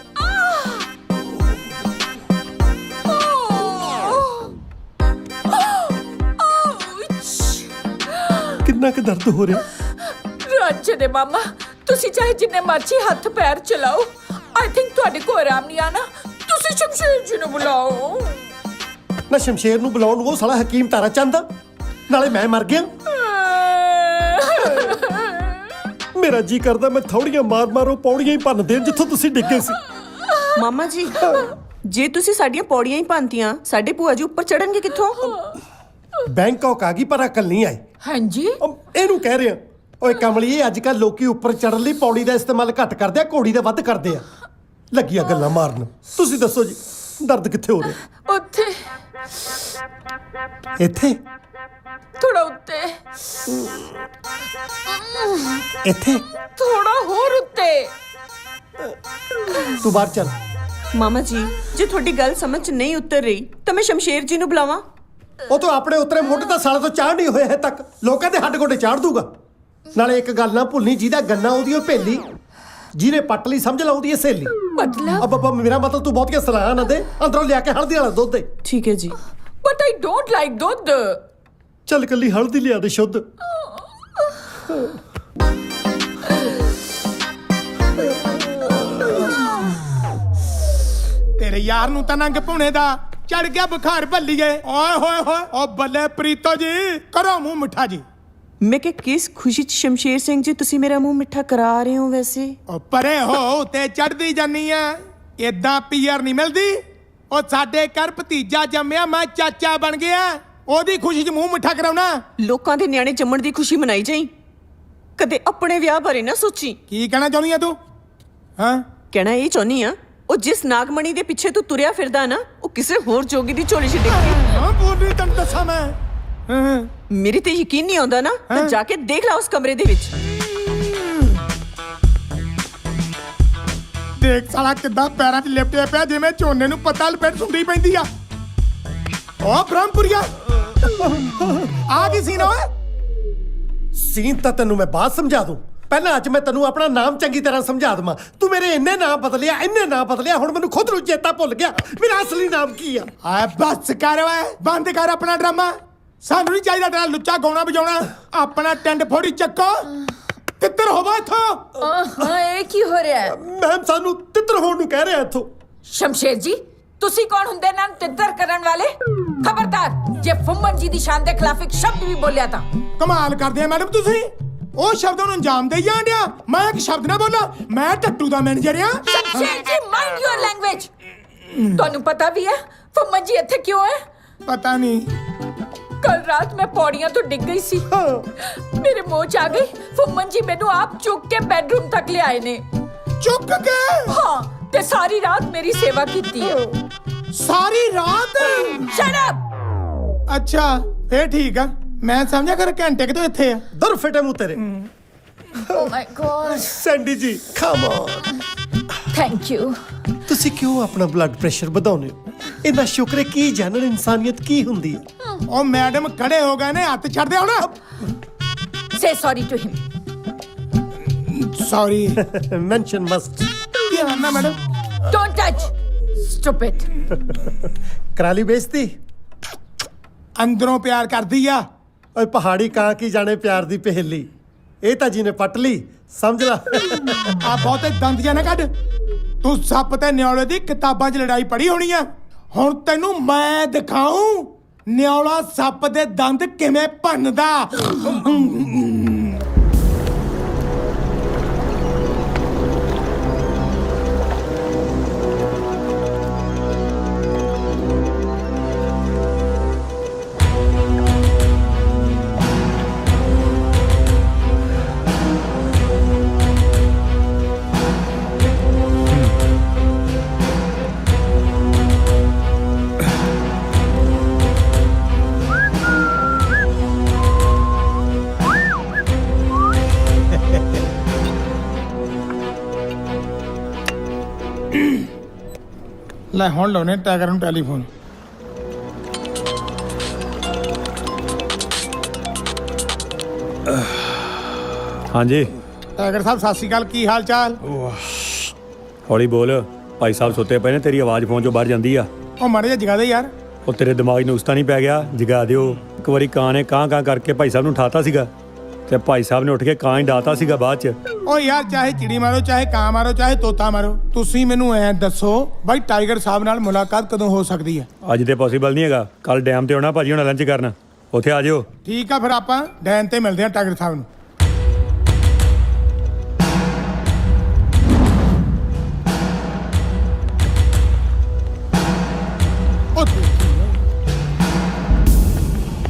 ਕਿੰਨਾ ਕੁ ਦਰਦ ਹੋ ਰਿਹਾ? ਰੰਜਲੇ ਮਾਮਾ ਤੁਸੀਂ ਚਾਹੇ ਜਿੰਨੇ ਮਰਜ਼ੀ ਹੱਥ ਪੈਰ ਚਲਾਓ, ਆਈ ਥਿੰਕ ਤੁਹਾਡੇ ਕੋਲ ਆਰਾਮ ਨਹੀਂ ਆਣਾ। ਤੁਸੀਂ ਸ਼ਮਸ਼ੇਰ ਜੀ ਨੂੰ ਬੁਲਾਓ। ਨਾ ਸ਼ਮਸ਼ੇਰ ਨੂੰ ਬੁਲਾਉਣ ਨੂੰ ਉਹ ਸਾਲਾ ਹਕੀਮ ਤਾਰਾ ਚੰਦ ਆ, ਨਾਲੇ ਮੈਂ ਮਰ ਗਿਆ। ਮੇਰਾ ਜੀ ਕਰਦਾ ਮੈਂ ਥੋੜੀਆਂ ਮਾਰੋ ਪੌੜੀਆਂ ਹੀ ਭੰਨ ਦੇਣ ਜਿੱਥੋਂ ਤੁਸੀਂ ਡਿੱਗੇ ਸੀ। ਮਾਮਾ ਜੀ, ਜੇ ਤੁਸੀਂ ਸਾਡੀਆਂ ਪੌੜੀਆਂ ਹੀ ਭੰਨਤੀਆਂ, ਸਾਡੇ ਭੂਆ ਜੀ ਉੱਪਰ ਚੜਨਗੇ ਕਿੱਥੋਂ? ਬੈਂਕਾਕ ਆ ਗਈ ਪਰ ਅਕਲ ਨਹੀਂ ਆਈ। ਹਾਂਜੀ ਇਹਨੂੰ ਕਹਿ ਰਿਹਾ। ਓਏ ਕਮਲੀਏ, ਅੱਜ ਕੱਲ ਲੋਕੀ ਉੱਪਰ ਚੜਨ ਲਈ ਪੌੜੀ ਦਾ ਇਸਤੇਮਾਲ ਘੱਟ ਕਰਦੇ ਆ, ਘੋੜੀ ਦਾ ਵੱਧ ਕਰਦੇ ਆ। ਲੱਗੀਆਂ ਗੱਲਾਂ ਮਾਰਨ। ਤੁਸੀਂ ਦੱਸੋ ਜੀ, ਦਰਦ ਕਿੱਥੇ ਹੋ ਰਿਹਾ? ਉੱਥੇ ਇੱਥੇ? ਥੋੜਾ ਉੱਤੇ। ਇੱਥੇ? ਥੋੜਾ ਹੋਰ ਉੱਤੇ। ਤੂੰ ਬਾਹਰ ਚੱਲ। ਮਾਮਾ ਜੀ, ਜੇ ਤੁਹਾਡੀ ਗੱਲ ਸਮਝ 'ਚ ਨਹੀਂ ਉਤਰ ਰਹੀ ਤਾਂ ਮੈਂ ਸ਼ਮਸ਼ੇਰ ਜੀ ਨੂੰ ਬੁਲਾਵਾਂ? ਉਹ ਤੋਂ ਆਪਣੇ ਉਤਰੇ ਮੁੱਢ ਤਾਂ ਸਾਲੇ ਤੋਂ ਚਾੜ ਨਹੀਂ ਹੋਇਆ ਹੈ ਤੱਕ, ਲੋਕਾਂ ਦੇ ਹੱਡ ਗੋਡੇ ਚਾੜ ਦੂਗਾ। ਨਾਲੇ ਇੱਕ ਗੱਲ ਨਾ ਭੁੱਲਣੀ, ਜਿਹਦਾ ਗੰਨਾ ਉਹਦੀ ਉਹ ਭੇਲੀ, ਜਿਹਨੇ ਪੱਟ ਲਈ ਸਮਝ ਲਾਉਂਦੀ ਹੈ ਸਹੇਲੀ। ਮਤਲਬ? ਅੱਬਾ ਮੇਰਾ ਮਤਲਬ ਤੂੰ ਬਹੁਤੀਆਂ ਸਲਾਹਾਂ ਨਾ ਦੇ, ਅੰਦਰੋਂ ਲਿਆ ਕੇ ਹਲਦੀ ਵਾਲਾ ਦੁੱਧ ਦੇ। ਠੀਕ ਹੈ ਜੀ। ਬਟ ਆਈ ਡੋਂਟ ਲਾਈਕ ਦੁੱਧ। ਚੱਲ ਕੱਲੀ ਹਲਦੀ ਲਿਆ ਦੇ ਸ਼ੁੱਧ। ਤੇਰੇ ਯਾਰ ਨੂੰ ਤਾਂ ਨੰਗ ਭੁਣੇ ਦਾ ਚੜ ਗਿਆ ਬੁਖਾਰ ਭੱਲੀਏ। ਓਏ ਹੋਏ ਹੋਏ, ਓ ਬੱਲੇ ਪ੍ਰੀਤੋ ਜੀ, ਕਰੋ ਮੂੰਹ ਮਿੱਠਾ ਜੀ। ਮੈਂ ਕਿ ਕਿਸ ਖੁਸ਼ੀ 'ਚ ਸ਼ਮਸ਼ੇਰ ਸਿੰਘ ਜੀ ਤੁਸੀਂ ਮੇਰਾ ਮੂੰਹ ਮਿੱਠਾ ਕਰਾ ਰਹੇ ਹੋ? ਵੈਸੇ ਓ ਪਰੇ ਹੋ ਤੇ ਚੜਦੀ ਜਾਨੀ ਆ, ਏਦਾਂ ਪੀਆਰ ਨਹੀਂ ਮਿਲਦੀ। ਉਹ ਸਾਡੇ ਘਰ ਭਤੀਜਾ ਜੰਮਿਆ, ਮੈਂ ਚਾਚਾ ਬਣ ਗਿਆ, ਉਹਦੀ ਖੁਸ਼ੀ 'ਚ ਮੂੰਹ ਮਿੱਠਾ ਕਰਾਉਣਾ। ਲੋਕਾਂ ਦੇ ਨਿਆਣੇ ਜੰਮਣ ਦੀ ਖੁਸ਼ੀ ਮਨਾਈ ਜਾਈ, ਕਦੇ ਆਪਣੇ ਵਿਆਹ ਬਾਰੇ ਨਾ ਸੋਚੀ। ਕੀ ਕਹਿਣਾ ਚਾਹੁੰਦੀ ਆ ਤੂੰ? ਹਾਂ, ਕਹਿਣਾ ਇਹ ਚਾਹੁੰਦੀ ਆ, ਉਹ ਜਿਸ ਨਾਗਮਣੀ ਦੇ ਪਿੱਛੇ ਤੂੰ ਤੁਰਿਆ ਫਿਰਦਾ ਨਾ, ਉਹ ਕਿਸੇ ਹੋਰ ਜੋਗੀ ਦੀ ਝੋਲੀ 'ਚ ਡਿੱਗ ਗਈ। ਹਾਂ ਬੋਲੀ ਤੈਨੂੰ ਦੱਸਾਂ ਮੈਂ। ਹਾਂ ਮੇਰੀ ਤੇ ਯਕੀਨ ਨਹੀਂ ਆਉਂਦਾ ਨਾ, ਤਾਂ ਜਾ ਕੇ ਦੇਖ ਲੈ ਉਸ ਕਮਰੇ ਦੇ ਵਿੱਚ। ਦੇਖ ਸਾਲਾ ਕਿੱਦਾਂ ਪੈਰਾਂ 'ਚ ਲਿਪਟਿਆ ਪਿਆ, ਜਿਵੇਂ ਝੋਨੇ ਨੂੰ ਪੱਤਾ ਲਪੇਟ ਸੁੰਡੀ ਪੈਂਦੀ ਆ। ਓ ਬ੍ਰਹਮਪੁਰੀਆ, ਆ ਕੀ ਸੀਨ ਓਏ? ਸੀਨ ਤਾਂ ਤੈਨੂੰ ਮੈਂ ਬਾਅਦ ਸਮਝਾ ਦੂੰ, ਪਹਿਲਾਂ ਅੱਜ ਮੈਂ ਤੈਨੂੰ ਆਪਣਾ ਨਾਮ ਚੰਗੀ ਤਰ੍ਹਾਂ ਸਮਝਾ ਦਵਾਂ। ਤੂੰ ਮੇਰੇ ਇੰਨੇ ਨਾਂ ਬਦਲਿਆ, ਹੁਣ ਮੈਨੂੰ ਖੁਦ ਨੂੰ ਚੇਤਾ ਭੁੱਲ ਗਿਆ ਮੇਰਾ ਅਸਲੀ ਨਾਮ ਕੀ ਆ। ਆ ਬਸ ਕਰ ਓਏ, ਬੰਦ ਕਰ ਆਪਣਾ ਡਰਾਮਾ। ਸਾਨੂੰ ਨਹੀਂ ਚਾਹੀਦਾ ਤੇਰਾ ਲੁੱਚਾ ਗਾਉਣਾ ਵਜਾਉਣਾ। ਆਪਣਾ ਟੈਂਡ ਫੋੜੀ ਚੱਕੋ, ਤਿੱਤਰ ਹੋਵਾ ਇੱਥੋਂ। ਹਾਂ ਇਹ ਕੀ ਹੋ ਰਿਹਾ ਹੈ? ਮੈਮ ਸਾਨੂੰ ਤਿੱਤਰ ਹੋਣ ਨੂੰ ਕਹਿ ਰਿਹਾ ਇੱਥੋਂ। ਸ਼ਮਸ਼ੇਰ ਜੀ, ਤੁਸੀਂ ਕੌਣ ਹੁੰਦੇ ਨਾ ਤਿੱਤਰ ਕਰਨ ਵਾਲੇ? ਖਬਰਦਾਰ, ਜੇ ਫੁੰਮਨ ਜੀ ਦੀ ਸ਼ਾਨ ਦੇ ਖਿਲਾਫ ਇੱਕ ਸ਼ਬਦ ਵੀ ਬੋਲਿਆ ਤਾਂ। ਕਮਾਲ ਕਰਦੇ ਆ ਮੈਡਮ ਤੁਸੀਂ, ਉਹ ਸ਼ਬਦਾਂ ਨੂੰ ਅੰਜਾਮ ਦੇਈ ਜਾਣ ਡਿਆ। ਮੈਂ ਇੱਕ ਸ਼ਬਦ ਨਾ ਬੋਲਾਂ, ਮੈਂ ਟੱਟੂ ਦਾ ਮੈਨੇਜਰ ਆ। ਸ਼ਮਸ਼ੇਰ ਜੀ, ਮਾਈਂਡ ਯੂਅਰ ਲੈਂਗੁਏਜ। ਤੁਹਾਨੂੰ ਪਤਾ ਵੀ ਹੈ ਫੁੰਮਨ ਜੀ ਇੱਥੇ ਕਿਉਂ ਹੈ? ਪਤਾ ਨਹੀਂ। कल रात मैं पौड़ियां तो डिग गई सी, मेरे मुंह च आ गई। फुम्मन जी मैनू आप चुक के बेडरूम तक ले आए ने। ਚੁੱਕ ਕੇ? हाँ, ते सारी रात मेरी सेवा कीती है। ਸਾਰੀ ਰਾਤ? Shut up! ਅੱਛਾ ਫੇਰ ਠੀਕ ਆ, ਮੈਂ ਸਮਝਿਆ ਕਰ ਘੰਟੇ ਕਿਤੋਂ ਇੱਥੇ ਆ। ਦਰ ਫਿੱਟੇ ਮੂੰਹ ਤੇਰੇ। Oh my God! ਸੈਂਡੀ ਜੀ ਕਮ ਔਨ। Thank you. ਤੁਸੀਂ ਕਿਉਂ ਆਪਣਾ ਬਲੱਡ ਪ੍ਰੈਸ਼ਰ ਵਧਾਉਂਦੇ ਹੋ? ਇੰਨਾ ਸ਼ੁਕਰ ਹੈ ਕੀ ਜਾਣਨ ਇਨਸਾਨੀਅਤ ਕੀ ਹੁੰਦੀ ਹੈ। ਉਹ ਮੈਡਮ ਖੜੇ ਹੋ ਗਏ ਨੇ, ਹੱਥ ਛੱਡ ਦੇ ਹੁਣ। Say sorry to him. Sorry. ਮੈਂਸ਼ਨ ਮਸਟ। ਕੀ ਹਾਲ ਹੈ ਮੈਡਮ? Don't touch. Stupid. ਕਰਾ ਲਈ ਬੇਇੱਜ਼ਤੀ। ਅੰਦਰੋਂ ਪਿਆਰ ਕਰਦੀ ਆ। ਓਏ ਪਹਾੜੀ ਕਾਂ ਕੀ ਜਾਣੇ ਪਿਆਰ ਦੀ ਪਹੇਲੀ। ਇਹ ਤਾਂ ਜੀ ਨੇ ਪੱਟ ਲਈ, ਸਮਝ ਲਾ। ਆ ਬਹੁਤੇ ਦੰਦ ਜਾਂ ਨਾ ਕੱਢ। ਤੂੰ ਸੱਪ ਤੇ ਨਿਆਲੇ ਦੀ ਕਿਤਾਬਾਂ 'ਚ ਲੜਾਈ ਪੜ੍ਹੀ ਹੋਣੀ ਆ। ਹੁਣ ਤੈਨੂੰ ਮੈਂ ਦਿਖਾਉਂ ਨਿਆਲਾ ਸੱਪ ਦੇ ਦੰਦ ਕਿਵੇਂ ਭੰਨਦਾ। ਲੈ ਹੁਣ ਲਾਉਣੇ ਟਾਈਗਰ ਨੂੰ ਟੈਲੀਫੋਨ। ਹਾਂਜੀ ਟਾਈਗਰ ਸਾਹਿਬ ਸਤਿ ਸ਼੍ਰੀ ਅਕਾਲ, ਕੀ ਹਾਲ ਚਾਲ? ਹੌਲੀ ਬੋਲ, ਭਾਈ ਸਾਹਿਬ ਸੁੱਤੇ ਪਏ ਨੇ, ਤੇਰੀ ਆਵਾਜ਼ ਫੋਨ 'ਚੋਂ ਬਾਹਰ ਜਾਂਦੀ ਆ। ਉਹ ਮਾੜੇ ਜਿਹਾ ਜਗਾ ਦੇ ਯਾਰ। ਉਹ ਤੇਰੇ ਦਿਮਾਗ ਨੂੰ ਉਸਤਾ ਨਹੀਂ ਪੈ ਗਿਆ, ਜਗਾ ਦਿਓ। ਇੱਕ ਵਾਰੀ ਕਾਂ ਨੇ ਕਾਂ ਕਰਕੇ ਭਾਈ ਸਾਹਿਬ ਨੂੰ ਉਠਾਤਾ ਸੀਗਾ ਤੇ ਭਾਈ ਸਾਹਿਬ ਨੇ ਉੱਠ ਕੇ ਕਾਂ ਹੀ ਡਾਤਾ ਸੀਗਾ ਬਾਅਦ 'ਚ। ਉਹ ਯਾਰ ਚਾਹੇ ਚਿੜੀ ਮਾਰੋ, ਚਾਹੇ ਕਾਂ ਮਾਰੋ, ਚਾਹੇ ਤੋਤਾ ਮਾਰੋ, ਤੁਸੀਂ ਮੈਨੂੰ ਐ ਦੱਸੋ ਬਾਈ ਟਾਈਗਰ ਸਾਹਿਬ ਨਾਲ ਮੁਲਾਕਾਤ ਕਦੋਂ ਹੋ ਸਕਦੀ ਹੈ? ਅੱਜ ਤੇ ਪੋਸੀਬਲ ਨਹੀਂ ਹੈਗਾ, ਕੱਲ ਡੈਮ ਤੇ ਆਉਣਾ ਭਾਜੀ ਹੁਣ ਲੰਚ ਕਰਨ, ਉੱਥੇ ਆ ਜਿਓ। ਠੀਕ ਆ ਫਿਰ ਆਪਾਂ ਡੈਨ ਤੇ ਮਿਲਦੇ ਆ ਟਾਈਗਰ ਸਾਹਿਬ ਨੂੰ।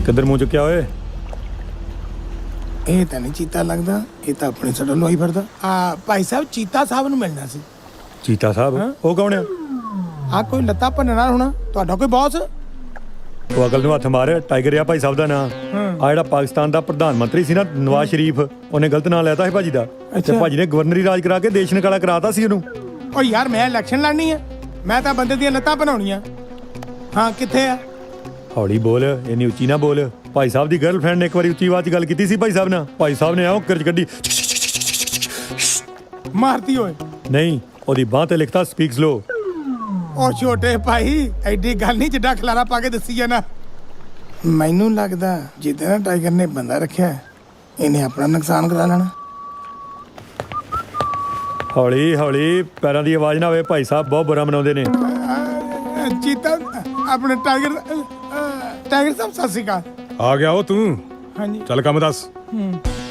ਕਿੱਧਰ ਮੂੰਹ ਚੁੱਕਿਆ ਓਏ? ਇਹ ਤਾਂ ਨਹੀਂ ਚੀਤਾ ਲੱਗਦਾ, ਇਹ ਤਾਂ ਆਪਣੇ ਸੜਨ ਲੋਈ ਫਿਰਦਾ। ਆ ਭਾਈ ਸਾਹਿਬ ਚੀਤਾ ਸਾਹਿਬ ਨੂੰ ਮਿਲਣਾ ਸੀ। ਚੀਤਾ ਸਾਹਿਬ? ਉਹ ਕੌਣ ਆ? ਆ ਕੋਈ ਲੱਤਾਂ ਭੰਨਣਾ ਹੋਣਾ, ਤੁਹਾਡਾ ਕੋਈ ਬੌਸ? ਉਹ ਅਕਲ ਨੂੰ ਹੱਥ ਮਾਰ, ਟਾਈਗਰ ਆ ਭਾਈ ਸਾਹਿਬ ਦਾ ਨਾਂ। ਆ ਜਿਹੜਾ ਪਾਕਿਸਤਾਨ ਦਾ ਪ੍ਰਧਾਨ ਮੰਤਰੀ ਸੀ ਨਾ ਨਵਾਜ਼ ਸ਼ਰੀਫ, ਉਹਨੇ ਗਲਤ ਨਾਂ ਲੈਤਾ ਸੀ ਭਾਜੀ ਦਾ, ਤੇ ਭਾਜੀ ਨੇ ਗਵਰਨਰੀ ਰਾਜ ਕਰਾ ਕੇ ਦੇਸ਼ ਨਿਕਾਲਾ ਕਰਾਤਾ ਸੀ ਉਹਨੂੰ। ਓ ਯਾਰ ਮੈਂ ਇਲੈਕਸ਼ਨ ਲੜਨੀ ਆ, ਮੈਂ ਤਾਂ ਬੰਦੇ ਦੀਆਂ ਲੱਤਾਂ ਬਣਾਉਣੀਆਂ। ਹਾਂ ਕਿੱਥੇ ਆ? ਹੌਲੀ ਬੋਲ, ਇੰਨੀ ਉੱਚੀ ਨਾ ਬੋਲ। ਭਾਈ ਸਾਹਿਬ ਦੀ ਗਰਲਫ੍ਰੈਂਡ ਨੇ ਇੱਕ ਵਾਰੀ ਉੱਚੀ ਆਵਾਜ਼ 'ਚ ਗੱਲ ਕੀਤੀ ਸੀ ਭਾਈ ਸਾਹਿਬ ਨਾਲ। ਭਾਈ ਸਾਹਿਬ ਨੇ ਆਉਂ ਕਿਰਚ ਗੱਡੀ ਮਾਰਤੀ ਓਏ। ਨਹੀਂ, ਉਹਦੀ ਬਾਂਹ ਤੇ ਲਿਖਤਾ ਸਪੀਕ ਸਲੋ। ਉਹ ਛੋਟੇ ਭਾਈ ਐਡੀ ਗੱਲ ਨਹੀਂ ਜਿੱਡਾ ਖਲਾਰਾ ਪਾ ਕੇ ਦੱਸੀ ਜਾਣਾ। ਮੈਨੂੰ ਲੱਗਦਾ ਜਿੱਦਾਂ ਨਾ ਟਾਈਗਰ ਨੇ ਬੰਦਾ ਰੱਖਿਆ, ਇਹਨੇ ਆਪਣਾ ਨੁਕਸਾਨ ਕਰਾ ਲੈਣਾ। ਹੌਲੀ ਹੌਲੀ, ਪੈਰਾਂ ਦੀ ਆਵਾਜ਼ ਨਾ ਹੋਵੇ, ਭਾਈ ਸਾਹਿਬ ਬਹੁਤ ਬੁਰਾ ਮਨਾਉਂਦੇ ਨੇ। ਚੀਤਾ ਆਪਣੇ ਟਾਈਗਰ ਸਾਹਿਬ ਸਤਿ ਸ਼੍ਰੀ ਅਕਾਲ। ਆ ਗਿਆ ਉਹ ਤੂੰ? ਹਾਂਜੀ ਚੱਲ ਕੰਮ ਦੱਸ।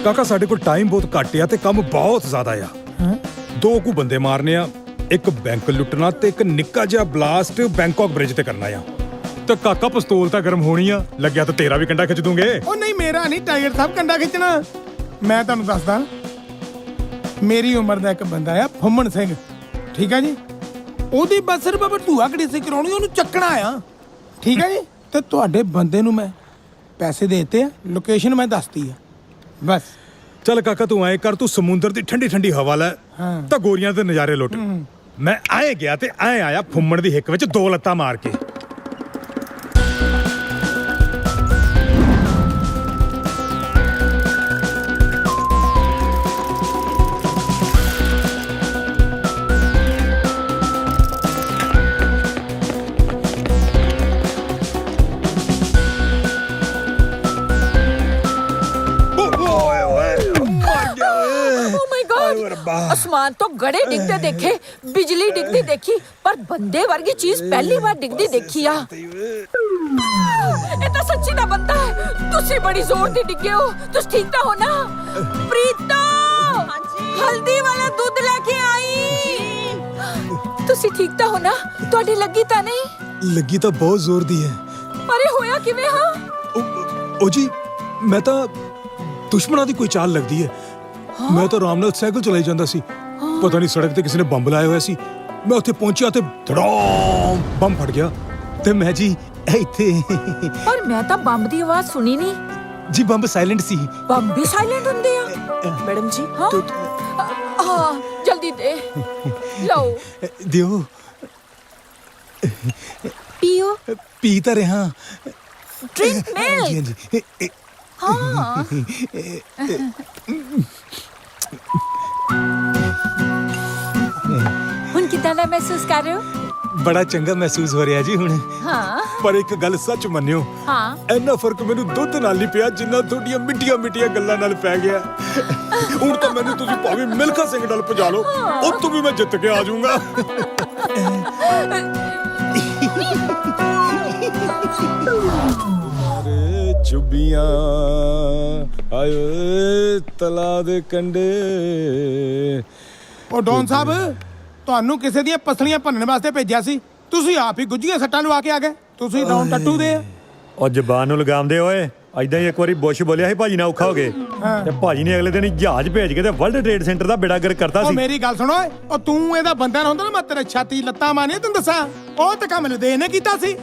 ਕਾਕਾ ਸਾਡੇ ਕੋਲ ਟਾਈਮ ਬਹੁਤ ਘੱਟ ਆ ਤੇ ਕੰਮ ਬਹੁਤ ਜ਼ਿਆਦਾ ਆ। ਦੋ ਕੁ ਬੰਦੇ ਮਾਰਨੇ ਆ, ਇੱਕ ਬੈਂਕ ਲੁੱਟਣਾ ਤੇ ਇੱਕ ਨਿੱਕਾ ਜਿਹਾ ਬਲਾਸਟ ਬੈਂਕਾਕ ਬ੍ਰਿਜ ਤੇ ਕਰਨਾ ਆ। ਤੇ ਕਾਕਾ ਪਿਸਤੌਲ ਤਾਂ ਗਰਮ ਹੋਣੀ ਆ, ਲੱਗਿਆ ਤਾਂ ਤੇਰਾ ਵੀ ਕੰਡਾ ਖਿੱਚ ਦੂੰਗੇ। ਉਹ ਨਹੀਂ, ਮੇਰਾ ਨਹੀਂ, ਟਾਈਗਰ ਸਾਹਿਬ ਕੰਡਾ ਖਿੱਚਣਾ। ਮੈਂ ਤੁਹਾਨੂੰ ਦੱਸਦਾ, ਮੇਰੀ ਉਮਰ ਦਾ ਇੱਕ ਬੰਦਾ ਆ ਫੁੰਮਣ ਸਿੰਘ, ਠੀਕ ਆ ਜੀ। ਉਹਦੀ ਬਸ ਸਿਰਫ ਭੂਆ ਕੜੀ ਸੀ ਕਰਾਉਣੀ, ਉਹਨੂੰ ਚੱਕਣਾ ਆ, ਠੀਕ ਆ ਜੀ। ਤੇ ਤੁਹਾਡੇ ਬੰਦੇ ਨੂੰ ਮੈਂ ਪੈਸੇ ਦੇ ਦਿੱਤੇ ਆ, ਲੋਕੇਸ਼ਨ ਮੈਂ ਦੱਸਤੀ ਆ, ਬਸ। ਚੱਲ ਕਾਕਾ ਤੂੰ ਐਂ ਕਰ, ਤੂੰ ਸਮੁੰਦਰ ਦੀ ਠੰਡੀ ਠੰਡੀ ਹਵਾ ਲੈ ਤਾਂ ਗੋਰੀਆਂ ਦੇ ਨਜ਼ਾਰੇ ਲੁੱਟ। ਮੈਂ ਆਏ ਗਿਆ ਤੇ ਐਂ ਆਇਆ ਫੁੰਮਣ ਦੀ ਹਿੱਕ ਵਿੱਚ ਦੋ ਲੱਤਾਂ ਮਾਰ ਕੇ। आसमान तो गड़े डिगते देखे, बिजली डिगती देखी, पर बंदे वर्गी चीज पहली बार डिगती देखी आ। ये तो सच्ची ना बनता है। तुसी बड़ी जोर दी डिगे हो, तुस ठीक तो हो ना? प्रीतो, हल्दी वाला दूध लेके आई। तुसी ठीक तो हो ना? ਤੁਹਾਡੀ ਲੱਗੀ ਤਾਂ ਨਹੀਂ? ਲੱਗੀ ਤਾਂ ਬਹੁਤ ਜ਼ੋਰ ਦੀ ਹੈ। अरे होया किवें हां? ਉਹ ਜੀ ਮੈਂ ਤਾਂ ਦੁਸ਼ਮਣਾਂ ਦੀ ਕੋਈ ਚਾਲ ਲੱਗਦੀ ਹੈ। ਮੈਂ ਤਾਂ ਆਰਾਮ ਨਾਲ ਸਾਈਕਲ ਚਲਾਈ ਜਾਂਦਾ ਸੀ, ਪਤਾ ਨਹੀਂ ਸੜਕ ਤੇ ਕਿਸੇ ਨੇ ਬੰਬ ਲਾਇਆ ਹੋਇਆ ਸੀ। ਮੈਂ ਉੱਥੇ ਪਹੁੰਚਿਆ ਤੇ ਧੜਾਮ ਬੰਬ ਫਟ ਗਿਆ ਤੇ ਮੈਂ ਜੀ ਇੱਥੇ। ਪਰ ਮੈਂ ਤਾਂ ਬੰਬ ਦੀ ਆਵਾਜ਼ ਸੁਣੀ ਨਹੀਂ। ਜੀ ਬੰਬ ਸਾਇਲੈਂਟ ਸੀ। ਬੰਬ ਵੀ ਸਾਇਲੈਂਟ ਹੁੰਦੇ ਆ? ਮੈਡਮ ਜੀ ਹਾਂ ਹਾਂ ਜਲਦੀ ਦੇ ਲਓ ਦਿਓ। ਪੀਓ। ਪੀ ਤਾਂ ਰਿਹਾ। Drink milk. ਜੀ ਹਾਂਜੀ। ਹਾਂ ਹੁਣ ਕਿਦਾਂ ਦਾ ਮਹਿਸੂਸ ਕਰ ਰਹੇ ਹੋ? ਬੜਾ ਚੰਗਾ ਮਹਿਸੂਸ ਹੋ ਰਿਹਾ ਜੀ ਹੁਣ। ਹਾਂ ਪਰ ਇੱਕ ਗੱਲ ਸੱਚ ਮੰਨਿਓ, ਹਾਂ ਇੰਨਾ ਫਰਕ ਮੈਨੂੰ ਦੁੱਧ ਨਾਲ ਨਹੀਂ ਪਿਆ ਜਿੰਨਾ ਤੁਹਾਡੀਆਂ ਮਿੱਠੀਆਂ ਮਿੱਠੀਆਂ ਗੱਲਾਂ ਨਾਲ ਪੈ ਗਿਆ। ਹੁਣ ਤਾਂ ਮੈਨੂੰ ਤੁਸੀਂ ਭਾਵੇਂ ਮਿਲਖਾ ਸਿੰਘ ਨਾਲ ਭਜਾ ਲਓ, ਉੱਥੋਂ ਵੀ ਮੈਂ ਜਿੱਤ ਕੇ ਆ ਜਾਊਂਗਾ। ਅਰੇ ਚੁੱਬੀਆਂ ਆਏ ਤਲਾ ਦੇ ਕੰਡੇ। ਉਹ ਡੌਨ ਸਾਹਿਬ, ਤੁਹਾਨੂੰ ਕਿਸੇ ਦੀਆਂ ਪਸਲੀਆਂ ਭੰਨਣ ਵਾਸਤੇ ਭੇਜਿਆ ਸੀ, ਤੁਸੀਂ ਆਪ ਹੀ ਗੁੱਝੀਆਂ ਸੱਟਾਂ ਲਵਾ ਕੇ ਆ ਗਏ। ਤੁਸੀਂ ਡੌਨ ਟੱਟੂ ਦੇ। ਉਹ ਜ਼ਬਾਨ ਨੂੰ ਲਗਾਮਦੇ ਓਏ। ਐਦਾਂ ਹੀ ਇੱਕ ਵਾਰੀ ਬੁਸ਼ ਬੋਲਿਆ ਸੀ ਭਾਜੀ ਨਾਲ ਔਖਾ ਹੋ ਗਏ ਤੇ ਭਾਜੀ ਨੇ ਅਗਲੇ ਦਿਨ ਹੀ ਜਹਾਜ਼ ਭੇਜ ਕੇ ਤੇ ਵਰਲਡ ਟ੍ਰੇਡ ਸੈਂਟਰ ਦਾ ਬੇੜਾ ਗਰਕ ਕਰਤਾ ਉਹ ਸੀ। ਮੇਰੀ ਗੱਲ ਸੁਣੋ ਓਏ, ਉਹ ਤੂੰ ਇਹਦਾ ਬੰਦਾ ਨਾ ਹੁੰਦਾ ਨਾ, ਮੈਂ ਤੇਰੇ ਛਾਤੀ ਲੱਤਾਂ ਮਾਰਨੀਆਂ ਤੈਨੂੰ ਦੱਸਾਂ। ਉਹ ਤਾਂ ਕੰਮ ਲਦੇਨ ਨੇ ਕੀਤਾ ਸੀ।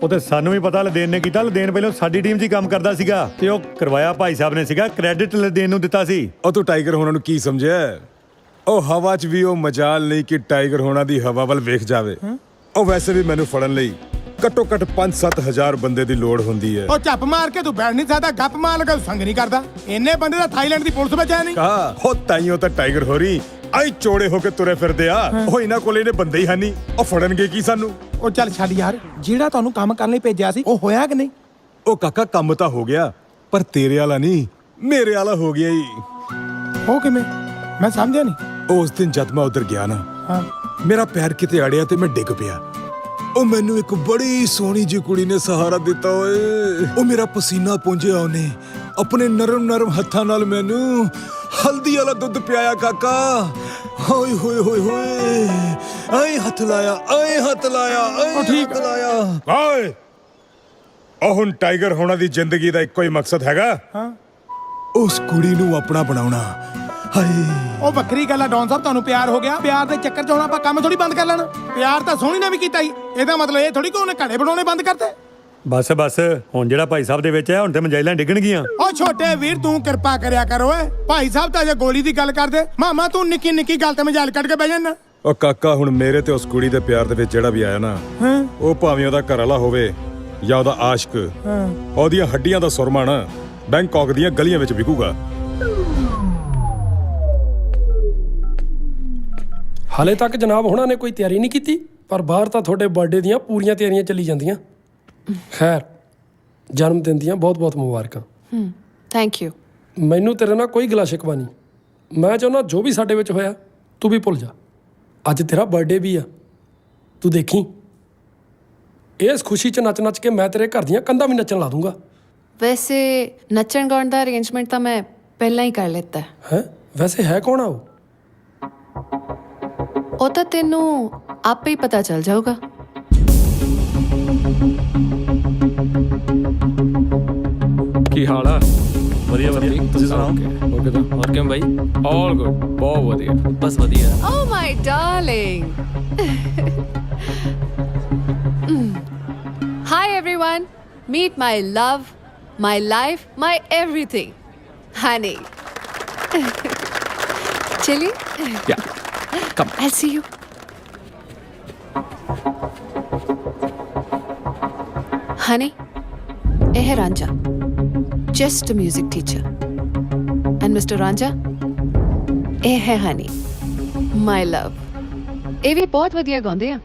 ਉਹ ਤੇ ਸਾਨੂੰ ਵੀ ਪਤਾ ਲਦੇਨ ਨੇ ਕੀਤਾ। ਲਦੇਨ ਪਹਿਲਾਂ ਸਾਡੀ ਟੀਮ 'ਚ ਹੀ ਕੰਮ ਕਰਦਾ ਸੀਗਾ ਤੇ ਉਹ ਕਰਵਾਇਆ ਭਾਈ ਸਾਹਿਬ ਨੇ ਸੀਗਾ। ਕ੍ਰੈਡਿਟ ਲਦੇਨ ਨੂੰ ਦਿੱਤਾ ਸੀ। ਉਹ ਤੂੰ ਟਾਈਗਰ ਹੋਣਾ ਨੂੰ ਕੀ ਸਮਝਿਆ? ਉਹ ਹਵਾ 'ਚ ਵੀ ਉਹ ਮਜਾਲ ਨਹੀਂ ਕਿ ਟਾਈਗਰ ਹੋਣਾ ਦੀ ਹਵਾ ਵੱਲ ਵੇਖ ਜਾਵੇ। ਉਹ ਵੈਸੇ ਵੀ ਮੈਨੂੰ ਫੜਨ ਲਈ ਘੱਟੋ ਘੱਟ 5-7 ਹਜ਼ਾਰ ਬੰਦੇ ਦੀ ਲੋੜ ਹੁੰਦੀ ਹੈ। ਉਹ ਚੱਪ ਮਾਰ ਕੇ ਤੂੰ ਬੈਠ ਨਹੀਂ ਸਕਦਾ, ਗੱਪ ਮਾਰ ਲਗਾ ਤੂੰ ਸੰਗ ਨਹੀਂ ਕਰਦਾ। ਇੰਨੇ ਬੰਦੇ ਦਾ ਥਾਈਲੈਂਡ ਦੀ ਪੁਲਿਸ ਬਚਾਇਆ ਨਹੀਂ। ਕਹਾ ਹੋ ਤਾਈਓ ਤਾਂ ਟਾਈਗਰ ਹੋ ਰਹੀ ਆਈ ਚੋੜੇ ਹੋ ਕੇ ਤੁਰੇ ਫਿਰਦੇ ਆ। ਉਹ ਇਹਨਾਂ ਕੋਲ ਇਹਨੇ ਬੰਦੇ ਹੀ ਹਾਨੀ, ਉਹ ਫੜਨਗੇ ਕੀ ਸਾਨੂੰ? ਉਹ ਚੱਲ ਛੱਡ ਯਾਰ, ਜਿਹੜਾ ਤੁਹਾਨੂੰ ਕੰਮ ਕਰਨ ਲਈ ਭੇਜਿਆ ਸੀ ਉਹ ਹੋਇਆ ਕਿ ਨਹੀਂ? ਉਹ ਕਾਕਾ ਕੰਮ ਤਾਂ ਹੋ ਗਿਆ, ਪਰ ਤੇਰੇ ਵਾਲਾ ਨਹੀਂ, ਮੇਰੇ ਵਾਲਾ ਹੋ ਗਿਆ ਹੀ। ਉਹ ਕਿਵੇਂ? ਮੈਂ ਸਮਝਿਆ ਨਹੀਂ। ਉਸ ਦਿਨ ਜਦ ਮੈਂ ਉਧਰ ਗਿਆ ਨਾ, ਮੇਰਾ ਪੈਰ ਕਿਤੇ ਅੜਿਆ ਤੇ ਮੈਂ ਡਿੱਗ ਪਿਆ। ਉਹ ਮੈਨੂੰ ਇੱਕ ਬੜੀ ਸੋਹਣੀ ਜਿਹੀ ਕੁੜੀ ਨੇ ਸਹਾਰਾ ਦਿੱਤਾ ਓਏ। ਉਹ ਮੇਰਾ ਪਸੀਨਾ ਪੂੰਝਿਆ ਉਹਨੇ ਆਪਣੇ ਨਰਮ ਨਰਮ ਹੱਥਾਂ ਨਾਲ ਮੈਨੂੰ ਹਲਦੀ ਵਾਲਾ ਦੁੱਧ ਪਿਆਇਆ ਕਾਕਾ। ਹੋਏ ਹੋਏ ਹੋਏ ਹੋਏ ਆਏ ਹੱਥ ਲਾਇਆ, ਆਏ ਹੱਥ ਲਾਇਆ, ਆਏ ਹੱਥ ਲਾਇਆ। ਓਏ ਉਹ ਹੁਣ ਟਾਈਗਰ ਹੋਣਾ ਦੀ ਜ਼ਿੰਦਗੀ ਦਾ ਇੱਕੋ ਹੀ ਮਕਸਦ ਹੈਗਾ, ਉਸ ਕੁੜੀ ਨੂੰ ਆਪਣਾ ਬਣਾਉਣਾ। ਹਾਏ ਉਹ ਵੱਖਰੀ ਗੱਲ ਆ ਡੌਨ ਸਾਹਿਬ, ਤੁਹਾਨੂੰ ਪਿਆਰ ਹੋ ਗਿਆ। ਪਿਆਰ ਦੇ ਚੱਕਰ 'ਚ ਹੁਣ ਆਪਾਂ ਕੰਮ ਥੋੜੀ ਬੰਦ ਕਰ ਲੈਣਾ। ਪਿਆਰ ਤਾਂ ਸੋਹਣੀ ਨੇ ਵੀ ਕੀਤਾ ਸੀ, ਇਹਦਾ ਮਤਲਬ ਇਹ ਥੋੜੀ ਕਿ ਉਹਨੇ ਘੜੇ ਬਣਾਉਣੇ ਬੰਦ ਕਰਤੇ। ਬਸ ਬਸ ਹੁਣ ਜਿਹੜਾ ਭਾਈ ਸਾਹਿਬ ਦੇ ਵਿੱਚ ਹੈ, ਹੁਣ ਤੇ ਮਜਾਇਲਾਂ ਡਿੱਗਣਗੀਆਂ। ਉਹ ਛੋਟੇ ਵੀਰ ਤੂੰ ਕਿਰਪਾ ਕਰਿਆ ਕਰ ਓਏ। ਭਾਈ ਸਾਹਿਬ ਤਾਂ ਜੇ ਗੋਲੀ ਦੀ ਗੱਲ ਕਰਦੇ, ਮਾਮਾ ਤੂੰ ਨਿੱਕੀ ਨਿੱਕੀ ਗੱਲ ਤੇ ਮਜਾਲ ਕੱਢ ਕੇ ਬਹਿ ਜਾਣਾ। ਉਹ ਕਾਕਾ ਹੁਣ ਮੇਰੇ ਤੇ ਉਸ ਕੁੜੀ ਦੇ ਪਿਆਰ ਦੇ ਵਿੱਚ ਜਿਹੜਾ ਵੀ ਆਇਆ ਨਾ, ਉਹ ਭਾਵੇਂ ਉਹਦਾ ਘਰ ਵਾਲਾ ਹੋਵੇ ਜਾਂ ਉਹਦਾ ਆਸ਼ਕ, ਉਹਦੀਆਂ ਹੱਡੀਆਂ ਦਾ ਸੁਰਮਾ ਨਾ ਬੈਂਕਾਕ ਦੀਆਂ ਗਲੀਆਂ ਵਿੱਚ ਵਿਕੂਗਾ। ਹਾਲੇ ਤੱਕ ਜਨਾਬ ਹੁਣਾਂ ਨੇ ਕੋਈ ਤਿਆਰੀ ਨਹੀਂ ਕੀਤੀ, ਪਰ ਬਾਹਰ ਤਾਂ ਤੁਹਾਡੇ ਬਰਥਡੇ ਦੀਆਂ ਪੂਰੀਆਂ ਤਿਆਰੀਆਂ ਚੱਲੀ ਜਾਂਦੀਆਂ। ਖੈਰ, ਜਨਮ ਦਿਨ ਦੀਆਂ ਬਹੁਤ ਬਹੁਤ ਮੁਬਾਰਕਾਂ। Thank you. ਮੈਨੂੰ ਤੇਰੇ ਨਾਲ ਕੋਈ ਗਿਲਾ ਸ਼ਿਕਵਾ ਨਹੀਂ। ਮੈਂ ਚਾਹੁੰਦਾ ਜੋ ਵੀ ਸਾਡੇ ਵਿੱਚ ਹੋਇਆ ਤੂੰ ਵੀ ਭੁੱਲ ਜਾ। ਅੱਜ ਤੇਰਾ ਬਰਥਡੇ ਵੀ ਆ, ਤੂੰ ਦੇਖੀ ਇਸ ਖੁਸ਼ੀ 'ਚ ਨੱਚ ਨੱਚ ਕੇ ਮੈਂ ਤੇਰੇ ਘਰ ਦੀਆਂ ਕੰਧਾਂ ਵੀ ਨੱਚਣ ਲਾ ਦੂੰਗਾ। ਵੈਸੇ ਨੱਚਣ ਗਾਉਣ ਦਾ ਅਰੇਂਜਮੈਂਟ ਤਾਂ ਮੈਂ ਪਹਿਲਾਂ ਹੀ ਕਰ ਲਿੱਤਾ ਹੈ। ਵੈਸੇ ਹੈ ਕੌਣ ਆ ਉਹ? ਉਹ ਤਾਂ ਤੈਨੂੰ ਆਪੇ ਹੀ ਪਤਾ ਚੱਲ ਜਾਊਗਾ। ਕੀ ਹਾਲ ਆ? ਵਧੀਆ ਵਧੀਆ, ਤੁਸੀਂ ਸੁਣਾਓ? ਓਕੇ ਤਾਂ ਹੋਰ ਕਿਵੇਂ ਬਾਈ? ਆਲ ਗੁੱਡ, ਬਹੁਤ ਵਧੀਆ, ਬਸ ਵਧੀਆ। Oh my darling. Hi everyone. Meet my love, my life, my everything. Honey. Chili? Yeah. Come. I'll see you. Honey, ਇਹ ਹੈ Ranjha, just a music teacher. And Mr. Ranjha, ਇਹ ਹੈ ਹਨੀ, my love. ਇਹ ਵੀ ਬਹੁਤ ਵਧੀਆ ਗਾਉਂਦੇ ਆ।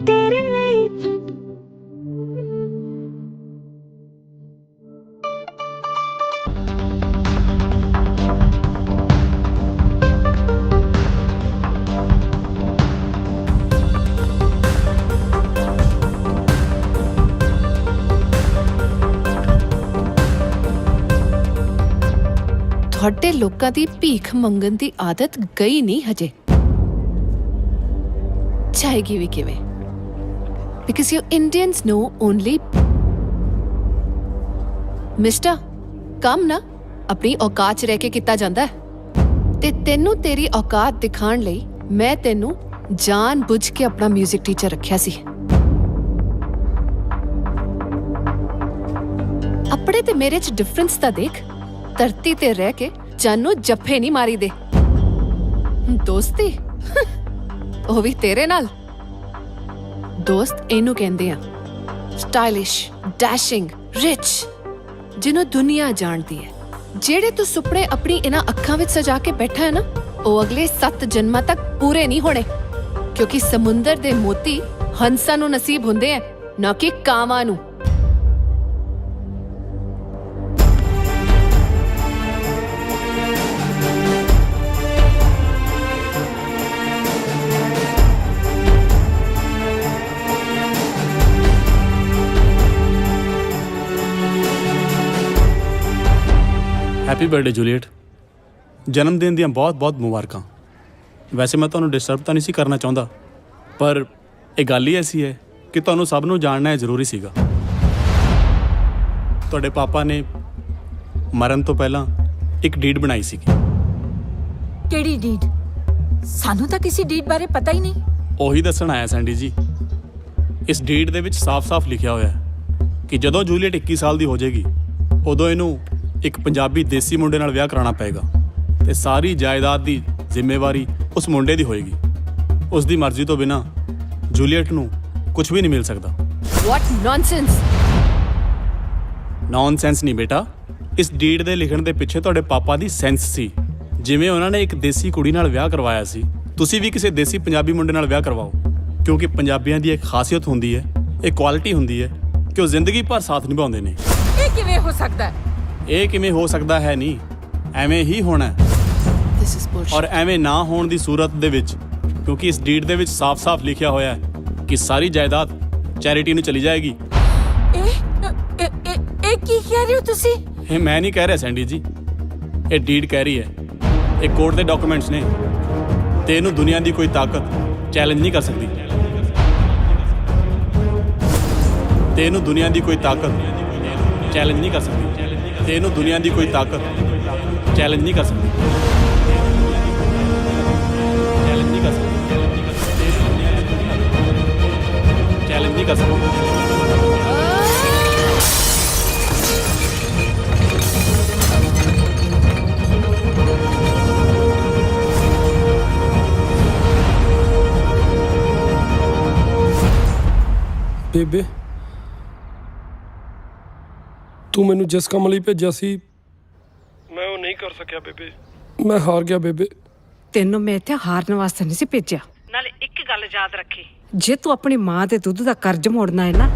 ਤੇਰੇ ਲਈ। ਤੁਹਾਡੇ ਲੋਕਾਂ ਦੀ ਭੀਖ ਮੰਗਣ ਦੀ ਆਦਤ ਗਈ ਨਹੀਂ ਹਜੇ, ਜਾਏਗੀ ਵੀ ਕਿਵੇਂ? Because you Indians know only mister ਕੰਮ ਨਾ ਆਪਣੀ ਔਕਾਤ 'ਚ ਰਹਿ ਕੇ ਕੀਤਾ ਜਾਂਦਾ ਹੈ, ਤੇ ਤੈਨੂੰ ਤੇਰੀ ਔਕਾਤ ਦਿਖਾਉਣ ਲਈ ਮੈਂ ਤੈਨੂੰ ਜਾਣ ਬੁੱਝ ਕੇ ਆਪਣਾ 뮤직 ਟੀਚਰ ਰੱਖਿਆ ਸੀ। ਆਪਣੇ ਤੇ ਮੇਰੇ 'ਚ ਡਿਫਰੈਂਸ ਤਾਂ ਦੇਖ। ਧਰਤੀ ਤੇ ਰਹਿ ਕੇ ਜਾਨੂੰ ਜੱਫੇ ਨਹੀਂ ਮਾਰੀ ਦੇ। ਦੋਸਤੀ ਉਹ ਵੀ ਤੇਰੇ ਨਾਲ। ਦੋਸਤ ਇਹਨੂੰ ਕਹਿੰਦੇ ਆ, ਸਟਾਈਲਿਸ਼, ਡੈਸ਼ਿੰਗ, ਰਿਚ, ਜਿਹਨੂੰ ਦੁਨੀਆ ਜਾਣਦੀ ਹੈ। ਜਿਹੜੇ ਤੂੰ ਸੁਪਨੇ ਆਪਣੀ ਇਹਨਾਂ ਅੱਖਾਂ ਵਿੱਚ ਸਜਾ ਕੇ ਬੈਠਾ ਹੈ ਨਾ, ਉਹ ਅਗਲੇ 7 ਜਨਮਾਂ ਤੱਕ ਪੂਰੇ ਨਹੀਂ ਹੋਣੇ, ਕਿਉਂਕਿ ਸਮੁੰਦਰ ਦੇ ਮੋਤੀ ਹੰਸਾਂ ਨੂੰ ਨਸੀਬ ਹੁੰਦੇ ਆ, ਨਾ ਕਿ ਕਾਵਾਂ ਨੂੰ। Happy birthday Juliet. ਜਨਮ ਦਿਨ ਦੀਆਂ ਬਹੁਤ-ਬਹੁਤ ਮੁਬਾਰਕਾਂ। ਵੈਸੇ ਮੈਂ ਤੁਹਾਨੂੰ ਡਿਸਟਰਬ ਤਾਂ ਨਹੀਂ ਸੀ ਕਰਨਾ ਚਾਹੁੰਦਾ, ਪਰ ਇਹ ਗੱਲ ਹੀ ਐਸੀ ਹੈ ਕਿ ਤੁਹਾਨੂੰ ਸਭ ਨੂੰ ਜਾਣਨਾ ਜ਼ਰੂਰੀ ਸੀਗਾ। ਤੁਹਾਡੇ ਪਾਪਾ ਨੇ ਮਰਨ ਤੋਂ ਪਹਿਲਾਂ ਇੱਕ ਡੀਡ ਬਣਾਈ ਸੀਗੀ। ਕਿਹੜੀ ਡੀਡ? ਸਾਨੂੰ ਤਾਂ ਕਿਸੇ ਡੀਡ ਬਾਰੇ ਪਤਾ ਹੀ ਨਹੀਂ। ਉਹੀ ਦੱਸਣ ਆਇਆ ਸੈਂਡੀ ਜੀ। ਇਸ ਡੀਡ ਦੇ ਵਿੱਚ ਸਾਫ਼-ਸਾਫ਼ ਲਿਖਿਆ ਹੋਇਆ ਹੈ ਕਿ ਜਦੋਂ ਜੂਲੀਅਟ 21 ਸਾਲ ਦੀ ਹੋ ਜਾਏਗੀ, ਉਦੋਂ ਇਹਨੂੰ ਇੱਕ ਪੰਜਾਬੀ ਦੇਸੀ ਮੁੰਡੇ ਨਾਲ ਵਿਆਹ ਕਰਾਉਣਾ ਪਏਗਾ, ਤੇ ਸਾਰੀ ਜਾਇਦਾਦ ਦੀ ਜ਼ਿੰਮੇਵਾਰੀ ਉਸ ਮੁੰਡੇ ਦੀ ਹੋਏਗੀ। ਉਸ ਦੀ ਮਰਜ਼ੀ ਤੋਂ ਬਿਨਾਂ ਜੂਲੀਅਟ ਨੂੰ ਕੁਝ ਵੀ ਨਹੀਂ ਮਿਲ ਸਕਦਾ। ਵਾਟ ਨੌਨਸੈਂਸ। ਨੌਨਸੈਂਸ ਨਹੀਂ ਬੇਟਾ, ਇਸ ਡੀਡ ਦੇ ਲਿਖਣ ਦੇ ਪਿੱਛੇ ਤੁਹਾਡੇ ਪਾਪਾ ਦੀ ਸੈਂਸ ਸੀ। ਜਿਵੇਂ ਉਹਨਾਂ ਨੇ ਇੱਕ ਦੇਸੀ ਕੁੜੀ ਨਾਲ ਵਿਆਹ ਕਰਵਾਇਆ ਸੀ, ਤੁਸੀਂ ਵੀ ਕਿਸੇ ਦੇਸੀ ਪੰਜਾਬੀ ਮੁੰਡੇ ਨਾਲ ਵਿਆਹ ਕਰਵਾਓ, ਕਿਉਂਕਿ ਪੰਜਾਬੀਆਂ ਦੀ ਇੱਕ ਖਾਸੀਅਤ ਹੁੰਦੀ ਹੈ, ਇੱਕ ਕੁਆਲਿਟੀ ਹੁੰਦੀ ਹੈ ਕਿ ਉਹ ਜ਼ਿੰਦਗੀ ਭਰ ਸਾਥ ਨਿਭਾਉਂਦੇ ਨੇ। ਇਹ ਕਿਵੇਂ ਹੋ ਸਕਦਾ? ਇਹ ਕਿਵੇਂ ਹੋ ਸਕਦਾ ਹੈ ਨਹੀਂ, ਐਵੇਂ ਹੀ ਹੋਣਾ। ਔਰ ਐਵੇਂ ਨਾ ਹੋਣ ਦੀ ਸੂਰਤ ਦੇ ਵਿੱਚ, ਕਿਉਂਕਿ ਇਸ ਡੀਡ ਦੇ ਵਿੱਚ ਸਾਫ਼-ਸਾਫ਼ ਲਿਖਿਆ ਹੋਇਆ ਹੈ ਕਿ ਸਾਰੀ ਜਾਇਦਾਦ ਚੈਰਿਟੀ ਨੂੰ ਚਲੀ ਜਾਏਗੀ। ਇਹ ਕੀ ਕਹਿ ਰਹੇ ਹੋ ਤੁਸੀਂ? ਇਹ ਮੈਂ ਨਹੀਂ ਕਹਿ ਰਿਹਾ ਸੈਂਡੀ ਜੀ, ਇਹ ਡੀਡ ਕਹਿ ਰਹੀ ਹੈ। ਇਹ ਕੋਰਟ ਦੇ ਡਾਕੂਮੈਂਟਸ ਨੇ, ਤੇ ਇਹਨੂੰ ਦੁਨੀਆ ਦੀ ਕੋਈ ਤਾਕਤ ਚੈਲੰਜ ਨਹੀਂ ਕਰ ਸਕਦੀ। ਤੇ ਇਹਨੂੰ ਦੁਨੀਆ ਦੀ ਕੋਈ ਤਾਕਤ ਚੈਲੰਜ ਨਹੀਂ ਕਰ ਸਕਦੀ। ਤੇ ਇਹਨੂੰ ਦੁਨੀਆ ਦੀ ਕੋਈ ਤਾਕਤ ਚੈਲੰਜ ਨਹੀਂ ਕਰ ਸਕਦੀ। ਚੈਲੰਜ ਨਹੀਂ ਕਰ ਸਕਦੀ। ਚੈਲੰਜ ਨਹੀਂ ਕਰ ਸਕਦੀ। ਬੇਬੇ, ਤੂੰ ਮੈਨੂੰ ਜਿਸ ਕੰਮ ਲਈ ਭੇਜਿਆ ਸੀ ਮੈਂ ਉਹ ਨਹੀਂ ਕਰ ਸਕਿਆ ਬੇਬੇ। ਮੈਂ ਹਾਰ ਗਿਆ ਬੇਬੇ। ਤੈਨੂੰ ਮੈਂ ਇੱਥੇ ਹਾਰਨ ਵਾਸਤੇ ਨਹੀਂ ਸੀ ਭੇਜਿਆ। ਨਾਲੇ ਇੱਕ ਗੱਲ ਯਾਦ ਰੱਖੀ, ਜੇ ਤੂੰ ਆਪਣੀ ਮਾਂ ਦੇ ਦੁੱਧ ਦਾ ਕਰਜ਼ ਮੋੜਨਾ ਹੈ ਨਾ,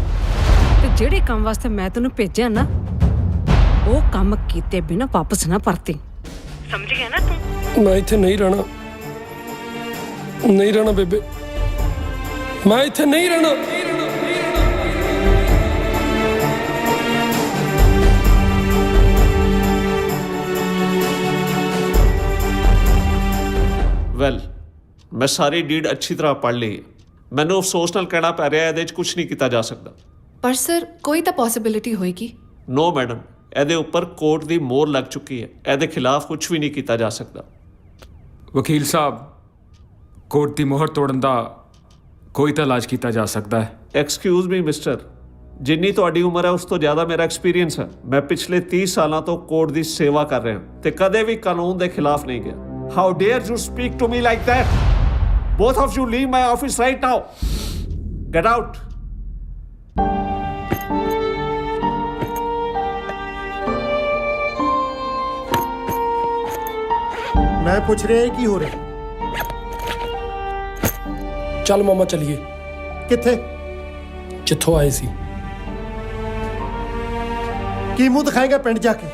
ਤੇ ਜਿਹੜੇ ਕੰਮ ਵਾਸਤੇ ਮੈਂ ਤੈਨੂੰ ਭੇਜਿਆ ਨਾ, ਉਹ ਕੰਮ ਕੀਤੇ ਬਿਨਾਂ ਵਾਪਸ ਨਾ ਪਰਤੀ। ਸਮਝ ਗਿਆ ਨਾ ਤੂੰ? ਮੈਂ ਇੱਥੇ ਨਹੀਂ ਰਹਿਣਾ, ਨਹੀਂ ਰਹਿਣਾ ਬੇਬੇ, ਮੈਂ ਇੱਥੇ ਨਹੀਂ ਰਹਿਣਾ। ਵੈਲ, ਮੈਂ ਸਾਰੀ ਡੀਡ ਅੱਛੀ ਤਰ੍ਹਾਂ ਪੜ੍ਹ ਲਈ। ਮੈਨੂੰ ਅਫਸੋਸ ਨਾਲ ਕਹਿਣਾ ਪੈ ਰਿਹਾ, ਇਹਦੇ 'ਚ ਕੁਝ ਨਹੀਂ ਕੀਤਾ ਜਾ ਸਕਦਾ। ਪਰ ਸਰ, ਕੋਈ ਤਾਂ ਪੋਸਿਬਿਲਿਟੀ ਹੋਏਗੀ। ਨੋ ਮੈਡਮ, ਇਹਦੇ ਉੱਪਰ ਕੋਰਟ ਦੀ ਮੋਹਰ ਲੱਗ ਚੁੱਕੀ ਹੈ। ਇਹਦੇ ਖਿਲਾਫ ਕੁਝ ਵੀ ਨਹੀਂ ਕੀਤਾ ਜਾ ਸਕਦਾ। ਵਕੀਲ ਸਾਹਿਬ, ਕੋਰਟ ਦੀ ਮੋਹਰ ਤੋੜਨ ਦਾ ਕੋਈ ਤਾਂ ਇਲਾਜ ਕੀਤਾ ਜਾ ਸਕਦਾ ਹੈ। ਐਕਸਕਿਊਜ਼ ਮੀ ਮਿਸਟਰ, ਜਿੰਨੀ ਤੁਹਾਡੀ ਉਮਰ ਹੈ ਉਸ ਤੋਂ ਜ਼ਿਆਦਾ ਮੇਰਾ ਐਕਸਪੀਰੀਅੰਸ ਹੈ। ਮੈਂ ਪਿਛਲੇ 30 ਸਾਲਾਂ ਤੋਂ ਕੋਰਟ ਦੀ ਸੇਵਾ ਕਰ ਰਿਹਾ ਤੇ ਕਦੇ ਵੀ ਕਾਨੂੰਨ ਦੇ ਖਿਲਾਫ ਨਹੀਂ ਗਿਆ। How dare you speak to me like that? Both of you leave my office right now. Get out. ਮੈਂ ਪੁੱਛ ਰਿਹਾ ਕੀ ਹੋ ਰਿਹਾ। ਚੱਲ ਮਾਮਾ ਚੱਲੀਏ, ਕਿੱਥੇ? ਜਿੱਥੋਂ ਆਏ ਸੀ। ਕੀ ਮੂੰਹ ਦਿਖਾਏਗਾ ਪਿੰਡ ਜਾ ਕੇ?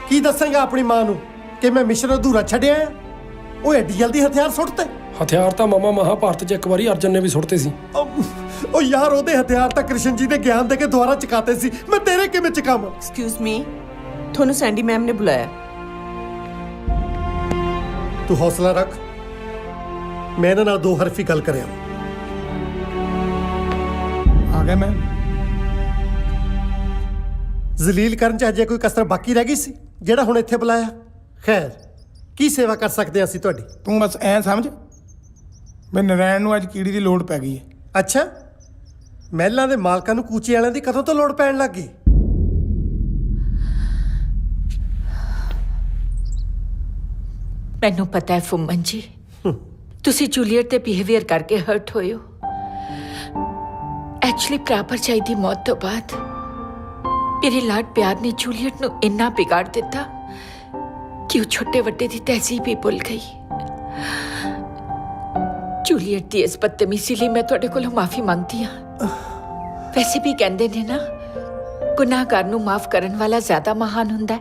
ਕੀ ਦੱਸੇਗਾ ਆਪਣੀ ਮਾਂ ਨੂੰ ਕਿ ਮੈਂ ਮਿਸ਼ਨ ਅਧੂਰਾ ਛੱਡਿਆ ਆ? ਉਹ ਐਡੀ ਜਲਦੀ ਹਥਿਆਰ ਸੁੱਟਤੇ? ਹਥਿਆਰ ਤਾਂ ਮਾਮਾ ਮਹਾਭਾਰਤ 'ਚ ਇੱਕ ਵਾਰੀ ਅਰਜਨ ਨੇ ਵੀ ਸੁੱਟਤੇ ਸੀ। ਉਹ ਯਾਰ ਉਹਦੇ ਹਥਿਆਰ ਤਾਂ ਕ੍ਰਿਸ਼ਨ ਜੀ ਨੇ ਗਿਆਨ ਦੇ ਕੇ ਦੁਆਰਾ ਚਕਾਤੇ ਸੀ, ਮੈਂ ਤੇਰੇ ਕਿਵੇਂ ਚਕਾਵਾਂ? ਐਕਸਕਿਊਜ਼ ਮੀ, ਤੁਹਾਨੂੰ ਸੈਂਡੀ ਮੈਮ ਨੇ ਬੁਲਾਇਆ। ਤੂੰ ਹੌਸਲਾ ਰੱਖ, ਮੈਂ ਇਹਨਾਂ ਨਾਲ ਦੋ ਹਰਫੀ ਗੱਲ ਕਰਿਆ। ਆ ਗਿਆ ਮੈਂ। ਜ਼ਲੀਲ ਕਰਨ ਚ ਅਜੇ ਕੋਈ ਕਸਰ ਬਾਕੀ ਰਹਿ ਗਈ ਸੀ ਜਿਹੜਾ ਹੁਣ ਇੱਥੇ ਬੁਲਾਇਆ? ਖੈਰ, ਕੀ ਸੇਵਾ ਕਰ ਸਕਦੇ ਹਾਂ ਅਸੀਂ ਤੁਹਾਡੀ? ਤੂੰ ਬਸ ਐਂ ਸਮਝ ਵੀ ਨਰੈਣ ਨੂੰ ਅੱਜ ਕੀੜੀ ਦੀ ਲੋੜ ਪੈ ਗਈ ਹੈ। ਅੱਛਾ, ਮਹਿਲਾਂ ਦੇ ਮਾਲਕਾਂ ਨੂੰ ਕੂਚੇ ਵਾਲਿਆਂ ਦੀ ਕਦੋਂ ਤੋਂ ਲੋੜ ਪੈਣ ਲੱਗ ਗਈ? ਮੈਨੂੰ ਪਤਾ ਹੈ ਫੁੰਮਨ ਜੀ, ਤੁਸੀਂ ਜੂਲੀਅਟ ਦੇ ਬਿਹੇਵੀਅਰ ਕਰਕੇ ਹਰਟ ਹੋਏ ਹੋ। ਐਕਚੁਅਲੀ ਭਰਾ ਭਰਜਾਈ ਦੀ ਮੌਤ ਤੋਂ ਬਾਅਦ ਮੇਰੇ ਲਾਡ ਪਿਆਰ ਨੇ ਜੂਲੀਅਟ ਨੂੰ ਇੰਨਾ ਵਿਗਾੜ ਦਿੱਤਾ ਕਿ ਉਹ ਛੋਟੇ ਵੱਡੇ ਦੀ ਤਹਿਜ਼ੀਬ ਹੀ ਭੁੱਲ ਗਈ। ਜੂਲੀਅਟ ਦੀ ਇਸ ਬਦਤਮੀਜ਼ੀ ਲਈ ਮੈਂ ਤੁਹਾਡੇ ਕੋਲੋਂ ਮਾਫੀ ਮੰਗਦੀ ਹਾਂ। ਵੈਸੇ ਵੀ ਕਹਿੰਦੇ ਨੇ ਨਾ, ਗੁਨਾਹਗਾਰ ਨੂੰ ਮਾਫ ਕਰਨ ਵਾਲਾ ਜ਼ਿਆਦਾ ਮਹਾਨ ਹੁੰਦਾ ਹੈ।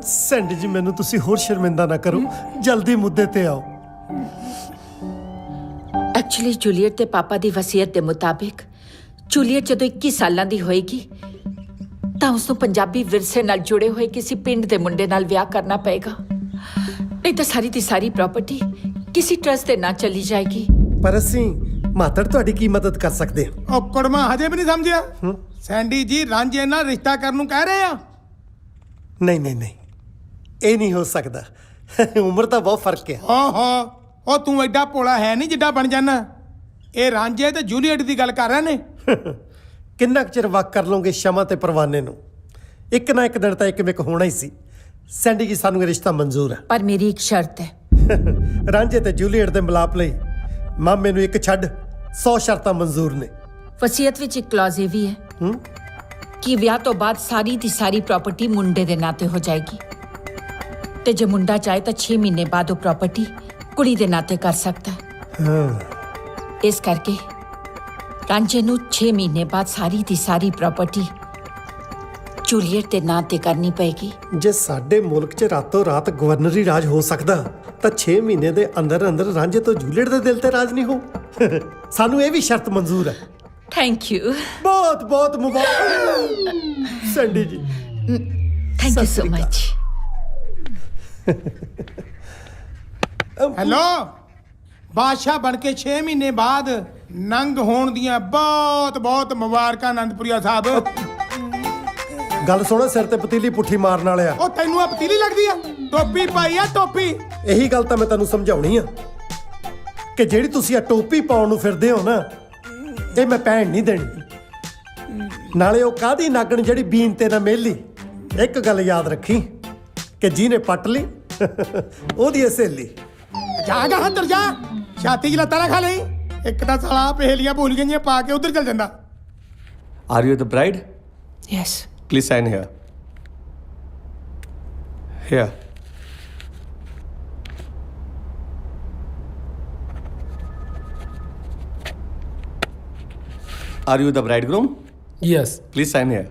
ਸੈਂਡੀ ਜੀ, ਮੈਨੂੰ ਤੁਸੀਂ ਹੋਰ ਸ਼ਰਮਿੰਦਾ ਨਾ ਕਰੋ, ਜਲਦੀ ਮੁੱਦੇ ਤੇ ਆਓ। ਐਕਚੁਅਲੀ ਜੂਲੀਅਟ ਦੇ ਪਾਪਾ ਦੀ ਵਸੀਅਤ ਦੇ ਮੁਤਾਬਿਕ ਜੂਲੀਅਟ ਜਦੋਂ 21 ਸਾਲਾਂ ਦੀ ਹੋਏਗੀ ਤਾਂ ਉਸ ਨੂੰ ਪੰਜਾਬੀ ਵਿਰਸੇ ਨਾਲ ਜੁੜੇ ਹੋਏ ਕਿਸੇ ਪਿੰਡ ਦੇ ਮੁੰਡੇ ਨਾਲ ਵਿਆਹ ਕਰਨਾ ਪਏਗਾ, ਨਹੀਂ ਤਾਂ ਸਾਰੀ ਦੀ ਸਾਰੀ ਪ੍ਰਾਪਰਟੀ ਕਿਸੇ ਟਰਸਟ ਦੇ ਨਾਂ ਚਲੀ ਜਾਏਗੀ। ਪਰ ਅਸੀਂ ਮਾਤੜ ਤੁਹਾਡੀ ਕੀ ਮਦਦ ਕਰ ਸਕਦੇ ਹਾਂ? ਉਹ ਕੁੜਮਾ ਹਜੇ ਵੀ ਨਹੀਂ ਸਮਝਿਆ? ਸੈਂਡੀ ਜੀ ਰਾਂਝੇ ਨਾਲ ਰਿਸ਼ਤਾ ਕਰਨ ਨੂੰ ਕਹਿ ਰਹੇ ਆ। ਨਹੀਂ ਨਹੀਂ ਨਹੀਂ, ਇਹ ਨਹੀਂ ਹੋ ਸਕਦਾ। ਉਮਰ ਦਾ ਬਹੁਤ ਫਰਕ ਹੈ। ਓਹੋ, ਉਹ ਤੂੰ ਐਡਾ ਭੋਲਾ ਹੈ ਨਹੀਂ ਜਿੱਡਾ ਬਣ ਜਾਣਾ। ਇਹ ਰਾਂਝੇ ਤੇ ਜੂਲੀਅਟ ਦੀ ਗੱਲ ਕਰ ਰਹੇ ਨੇ। ਕਿੰਨਾ ਕੁ ਚਿਰ ਵਕ ਕਰ ਲਓਗੇ ਸ਼ਮਾ ਤੇ ਪਰਵਾਨੇ ਨੂੰ? ਇੱਕ ਨਾ ਇੱਕ ਦਿਨ ਤਾਂ ਇੱਕ ਮਿਕ ਹੋਣਾ ਹੀ ਸੀ। ਸੈਂਡੀ ਜੀ, ਸਾਨੂੰ ਇਹ ਰਿਸ਼ਤਾ ਮਨਜ਼ੂਰ ਹੈ, ਪਰ ਮੇਰੀ ਇੱਕ ਸ਼ਰਤ ਹੈ। ਰਾਂਝੇ ਤੇ ਜੂਲੀਅਟ ਦੇ ਮਿਲਾਪ ਲਈ ਮਾਮੇ ਨੂੰ ਇੱਕ ਛੱਡ 100 ਸ਼ਰਤਾਂ ਮਨਜ਼ੂਰ ਨੇ। ਵਸੀਅਤ ਵਿੱਚ ਇੱਕ ਕਲੌਜ਼ ਇਹ ਵੀ ਹੈ ਕਿ ਵਿਆਹ ਤੋਂ ਬਾਅਦ ਸਾਰੀ ਦੀ ਸਾਰੀ ਪ੍ਰਾਪਰਟੀ ਮੁੰਡੇ ਦੇ ਨਾਂ ਤੇ ਹੋ ਜਾਏਗੀ, ਤੇ ਜੇ ਮੁੰਡਾ ਚਾਹੇ ਤਾਂ 6 ਮਹੀਨੇ ਬਾਅਦ ਉਹ ਪ੍ਰਾਪਰਟੀ ਕੁੜੀ ਦੇ ਨਾਂ ਤੇ ਕਰ ਸਕਦਾ ਹੈ। ਇਸ ਕਰਕੇ ਰਾਂਝੇ ਨੂੰ 6 ਮਹੀਨੇ ਬਾਅਦ ਸਾਰੀ ਦੀ ਸਾਰੀ ਪ੍ਰਾਪਰਟੀ ਜੂਲੀਅਟ ਦੇ ਨਾਂ ਤੇ ਕਰਨੀ ਪਏਗੀ। ਜੇ ਸਾਡੇ ਮੁਲਕ 'ਚ ਰਾਤੋਂ ਰਾਤ ਗਵਰਨਰੀ ਰਾਜ ਹੋ ਸਕਦਾ ਤਾਂ 6 ਮਹੀਨੇ ਦੇ ਅੰਦਰ ਅੰਦਰ ਰਾਂਝੇ ਤੋਂ ਜੂਲੀਅਟ ਦੇ ਦਿਲ ਤੇ ਰਾਜ ਨਹੀਂ ਹੋ। ਸਾਨੂੰ ਇਹ ਵੀ ਸ਼ਰਤ ਮਨਜ਼ੂਰ ਹੈ। Thank you. ਬਹੁਤ ਬਹੁਤ ਮੁਬਾਰਕ ਸੈਂਡੀ ਜੀ। Thank you so much. Hello, ਬਾਦਸ਼ਾਹ ਬਣ ਕੇ 6 ਮਹੀਨੇ ਬਾਅਦ ਨੰਗ ਹੋਣ ਦੀਆਂ ਬਹੁਤ ਬਹੁਤ ਮੁਬਾਰਕਾਂ ਅਨੰਦਪੁਰੀਆ ਸਾਹਿਬ। ਗੱਲ ਸੁਣੋ, ਸਿਰ ਤੇ ਪਤੀਲੀ ਪੁੱਠੀ ਮਾਰਨ ਵਾਲਿਆ। ਉਹ ਤੈਨੂੰ ਆ ਪਤੀਲੀ ਲੱਗਦੀ ਆ? ਟੋਪੀ ਪਾਈ ਆ, ਟੋਪੀ। ਇਹੀ ਗੱਲ ਤਾਂ ਮੈਂ ਤੈਨੂੰ ਸਮਝਾਉਣੀ ਆ ਕਿ ਜਿਹੜੀ ਤੁਸੀਂ ਆ ਟੋਪੀ ਪਾਉਣ ਨੂੰ ਫਿਰਦੇ ਹੋ ਨਾ, ਇਹ ਮੈਂ ਪਹਿਣ ਨਹੀਂ ਦੇਣੀ। ਨਾਲੇ ਉਹ ਕਾਹਦੀ ਨਾਗਣ ਜਿਹੜੀ ਬੀਨ ਤੇ ਨਾ ਮੇਲੀ। ਇੱਕ ਗੱਲ ਯਾਦ ਰੱਖੀ ਕਿ ਜਿਹਨੇ ਪੱਟ ਲਈ ਉਹਦੀ ਸਹੇਲੀ। ਜਾਗਾ ਅੰਦਰ ਜਾ, ਛਾਤੀ 'ਚ ਲੱਤਾਂ ਨਾ ਖਾ ਲਈ। ਇੱਕ ਤਾਂ ਸਾਲਾ ਪਹੇਲੀਆਂ ਭੁੱਲ ਗਈਆਂ ਪਾ ਕੇ ਉਧਰ ਚੱਲ ਜਾਂਦਾ। Are you the bride? Yes. Please sign here. Here. Are you the bridegroom? Yes. Please sign here.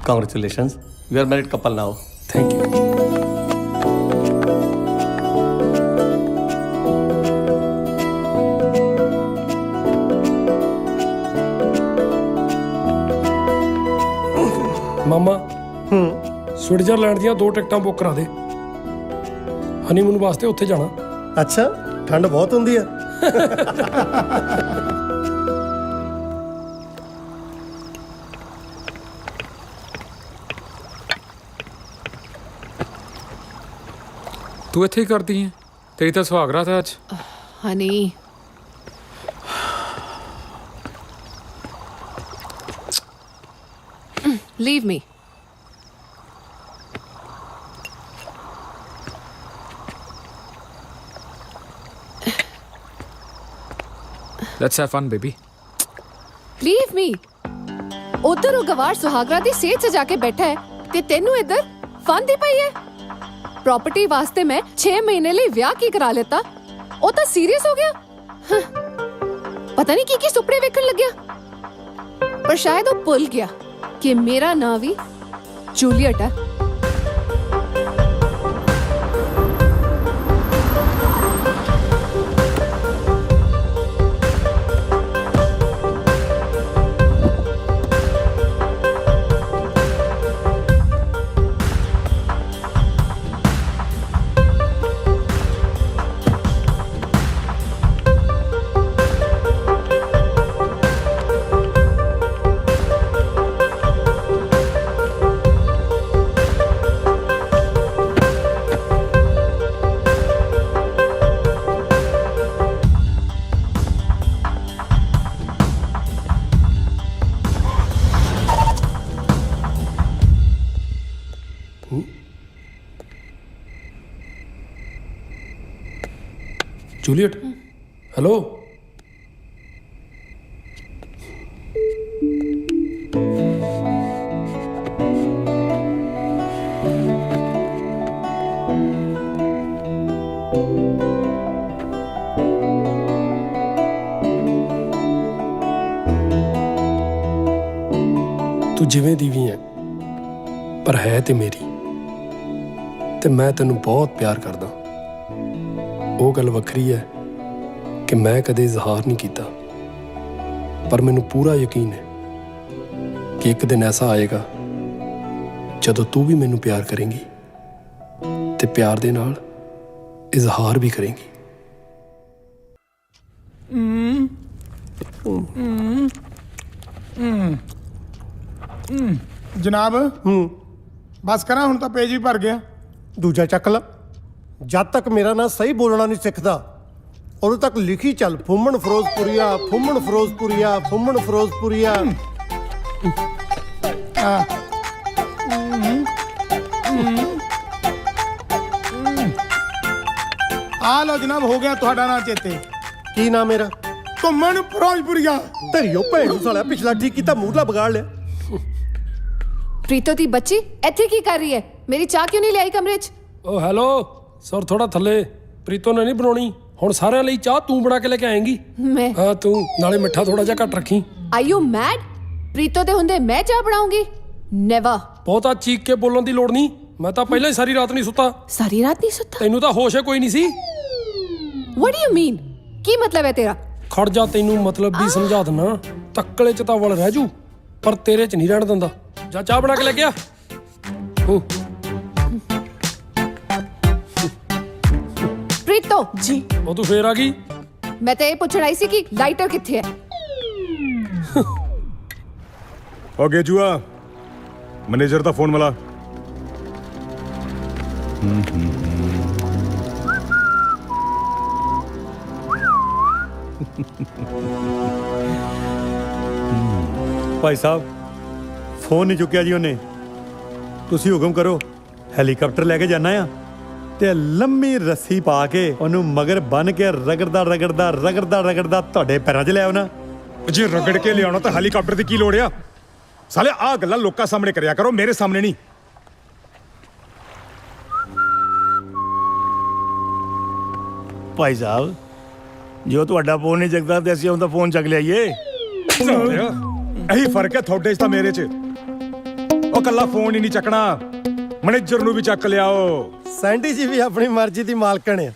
Congratulations. You are married couple now. Thank you. ਮਾਮਾ, ਸਵਿਟਜ਼ਰਲੈਂਡ ਦੀਆਂ 2 ਟਿਕਟਾਂ ਬੁੱਕ ਕਰਾ ਦੇ। ਹਨੀਮੂਨ ਵਾਸਤੇ ਉੱਥੇ ਜਾਣਾ। ਅੱਛਾ, ਠੰਡ ਬਹੁਤ ਹੁੰਦੀ ਆ। ਤੂੰ ਇੱਥੇ ਹੀ ਕਰਦੀ ਹੈ? ਤੇਰੀ ਤਾਂ ਸੁਹਾਗਰਾਤ ਹੈ ਅੱਜ। ਹਨੀ, leave me. Let's have fun, baby. Leave me. ਉਧਰ ਉਹ ਗਵਾਰ ਸੁਹਾਗਰਾ ਦੀ ਸੇਜ ਸਜਾ ਕੇ ਬੈਠਾ ਹੈ ਤੇ ਤੈਨੂੰ ਇੱਧਰ ਫਨ ਦੀ ਪਈ ਹੈ। ਪ੍ਰਾਪਰਟੀ ਵਾਸਤੇ ਮੈਂ 6 ਮਹੀਨੇ ਲਈ ਵਿਆਹ ਕੀ ਕਰਾ ਲਿੱਤਾ। ਉਹ ਤਾਂ ਸੀਰੀਅਸ ਹੋ ਗਿਆ। ਪਤਾ ਨਹੀਂ ਕੀ ਸੁਪਨੇ ਵੇਖਣ ਲੱਗਿਆ। ਪਰ ਸ਼ਾਇਦ ਉਹ ਭੁੱਲ ਗਿਆ ਕਿ ਮੇਰਾ ਨਾਂ ਵੀ ਜੂਲੀਅਟ ਹੈ। Juliet, hello. ਤੂੰ ਜਿਵੇਂ ਦੀ ਵੀ ਹੈ, ਪਰ ਹੈ ਤੇ ਮੇਰੀ, ਤੇ ਮੈਂ ਤੈਨੂੰ ਬਹੁਤ ਪਿਆਰ ਕਰਦਾ। ਉਹ ਗੱਲ ਵੱਖਰੀ ਹੈ ਕਿ ਮੈਂ ਕਦੇ ਇਜ਼ਹਾਰ ਨਹੀਂ ਕੀਤਾ, ਪਰ ਮੈਨੂੰ ਪੂਰਾ ਯਕੀਨ ਹੈ ਕਿ ਇੱਕ ਦਿਨ ਐਸਾ ਆਏਗਾ ਜਦੋਂ ਤੂੰ ਵੀ ਮੈਨੂੰ ਪਿਆਰ ਕਰੇਂਗੀ ਤੇ ਪਿਆਰ ਦੇ ਨਾਲ ਇਜ਼ਹਾਰ ਵੀ ਕਰੇਂਗੀ। ਜਨਾਬ ਬਸ ਕਰਾਂ, ਹੁਣ ਤਾਂ ਪੇਜ ਵੀ ਭਰ ਗਿਆ। ਦੂਜਾ ਚੱਕ ਲਾ। ਜਦ ਤੱਕ ਮੇਰਾ ਨਾਂ ਸਹੀ ਬੋਲਣਾ ਨਹੀਂ ਸਿੱਖਦਾ ਉਦੋਂ ਤੱਕ ਲਿਖੀ ਚੱਲ, ਫੁੰਮਣ ਫਿਰੋਜ਼ਪੁਰੀਆ, ਫੁੰਮਣ ਫਿਰੋਜ਼ਪੁਰੀਆ, ਫੁੰਮਣ ਫਿਰੋਜ਼ਪੁਰੀਆ। ਆ ਲਓ ਜਨਾਬ, ਹੋ ਗਿਆ ਤੁਹਾਡਾ ਨਾਂ ਚੇਤੇ। ਕੀ ਨਾਂ ਮੇਰਾ? ਘੁੰਮਣ ਫਿਰੋਜ਼ਪੁਰੀਆ। ਤੇਰੀ ਉਹ ਭੈਣ ਨੂੰ ਸਾਲਿਆ ਪਿਛਲਾ ਠੀਕ ਕੀਤਾ, ਮੂਹਰਲਾ ਵਿਗਾੜ ਲਿਆ। ਪ੍ਰੀਤੋ ਦੀ ਬੱਚੀ ਇੱਥੇ ਕੀ ਕਰ ਰਹੀ ਹੈ? ਮੇਰੀ ਚਾਹ ਕਿਉਂ ਨਹੀਂ ਲਿਆਈ ਕਮਰੇ 'ਚ? ਓ ਹੈਲੋ ਸਰ, ਥੋੜਾ ਥੱਲੇ। ਪ੍ਰੀਤੋ ਨੇ ਨਹੀਂ ਬਣਾਉਣੀ, ਹੁਣ ਸਾਰਿਆਂ ਲਈ ਚਾਹ ਤੂੰ ਬਣਾ ਕੇ ਲੈ ਕੇ ਆਏਂਗੀ। ਮੈਂ? ਹਾਂ ਤੂੰ, ਨਾਲੇ ਮਿੱਠਾ ਥੋੜਾ ਜਿਹਾ ਘੱਟ ਰੱਖੀ। Are you made? ਪ੍ਰੀਤੋ ਦੇ ਹੁੰਦੇ ਮੈਂ ਚਾਹ ਬਣਾਉਂਗੀ? ਨੈਵਰ। ਬਹੁਤਾ ਚੀਕ ਕੇ ਬੋਲਣ ਦੀ ਲੋੜ ਨਹੀਂ, ਮੈਂ ਤਾਂ ਪਹਿਲਾਂ ਹੀ ਸਾਰੀ ਰਾਤ ਨਹੀਂ ਸੁੱਤਾ। ਸਾਰੀ ਰਾਤ ਨਹੀਂ ਸੁੱਤਾ? ਤੈਨੂੰ ਤਾਂ ਹੋਸ਼ ਕੋਈ ਨਹੀਂ ਸੀ। What do you mean? ਕੀ ਮਤਲਬ ਹੈ ਤੇਰਾ? ਖੜ ਜਾ, ਤੈਨੂੰ ਮਤਲਬ ਵੀ ਸਮਝਾ ਦਿੰਨਾ। ਤੱਕਲੇ 'ਚ ਤਾਂ ਵਲ ਰਹਿ ਜੂ, ਪਰ ਤੇਰੇ 'ਚ ਨਹੀਂ ਰਹਿਣ ਦਿੰਦਾ। ਜਾ ਚਾਹ ਬਣਾ ਕੇ ਲੈ ਕੇ ਆ। ਪ੍ਰੀਤੋ ਜੀ। ਉਹ ਤੂੰ ਫੇਰ ਆ ਗਈ? ਮੈਂ ਤਾਂ ਇਹ ਪੁੱਛਣ ਆਈ ਸੀ ਕਿ ਲਾਈਟਰ ਕਿੱਥੇ ਹੈ। ਹੋ ਗਿਆ ਜੂਆ, ਮੈਨੇਜਰ ਦਾ ਫੋਨ ਮਿਲਾ। ਭਾਈ ਸਾਹਿਬ ਫੋਨ ਨਹੀਂ ਚੁੱਕਿਆ ਜੀ ਉਹਨੇ। ਤੁਸੀਂ ਹੁਕਮ ਕਰੋ, ਹੈਲੀਕਾਪਟਰ ਲੈ ਕੇ ਜਾਣਾ ਆ ਤੇ ਲੰਮੀ ਰੱਸੀ ਪਾ ਕੇ ਉਹਨੂੰ ਮਗਰ ਬੰਨ ਕੇ ਰਗੜਦਾ ਰਗੜਦਾ ਰਗੜਦਾ ਰਗੜਦਾ ਤੁਹਾਡੇ ਪੈਰਾਂ 'ਚ ਲੈ ਆਉਣਾ। ਜੇ ਰਗੜ ਕੇ ਲਿਆਉਣਾ ਤਾਂ ਹੈਲੀਕਾਪਟਰ ਦੀ ਕੀ ਲੋੜ ਆ? ਸਾਲੇ ਆਹ ਗੱਲਾਂ ਲੋਕਾਂ ਸਾਹਮਣੇ ਕਰਿਆ ਕਰੋ, ਮੇਰੇ ਸਾਹਮਣੇ ਨਹੀਂ। ਭਾਈ ਸਾਹਿਬ, ਜੋ ਤੁਹਾਡਾ ਫੋਨ ਨਹੀਂ ਚੱਕਦਾ ਤੇ ਅਸੀਂ ਉਹਦਾ ਫੋਨ ਚੱਕ ਲਿਆਈਏ। ਇਹੀ ਫਰਕ ਹੈ ਤੁਹਾਡੇ 'ਚ ਤਾਂ ਮੇਰੇ 'ਚ। ਉਹ ਕੱਲਾ ਫੋਨ ਹੀ ਨਹੀਂ ਚੱਕਣਾ, ਮੈਨੇਜਰ ਨੂੰ ਵੀ ਚੱਕ ਲਿਆਓ। ਸੈਂਡੀ ਜੀ ਵੀ ਆਪਣੀ ਮਰਜ਼ੀ ਦੀ ਮਾਲਕਣ ਆ।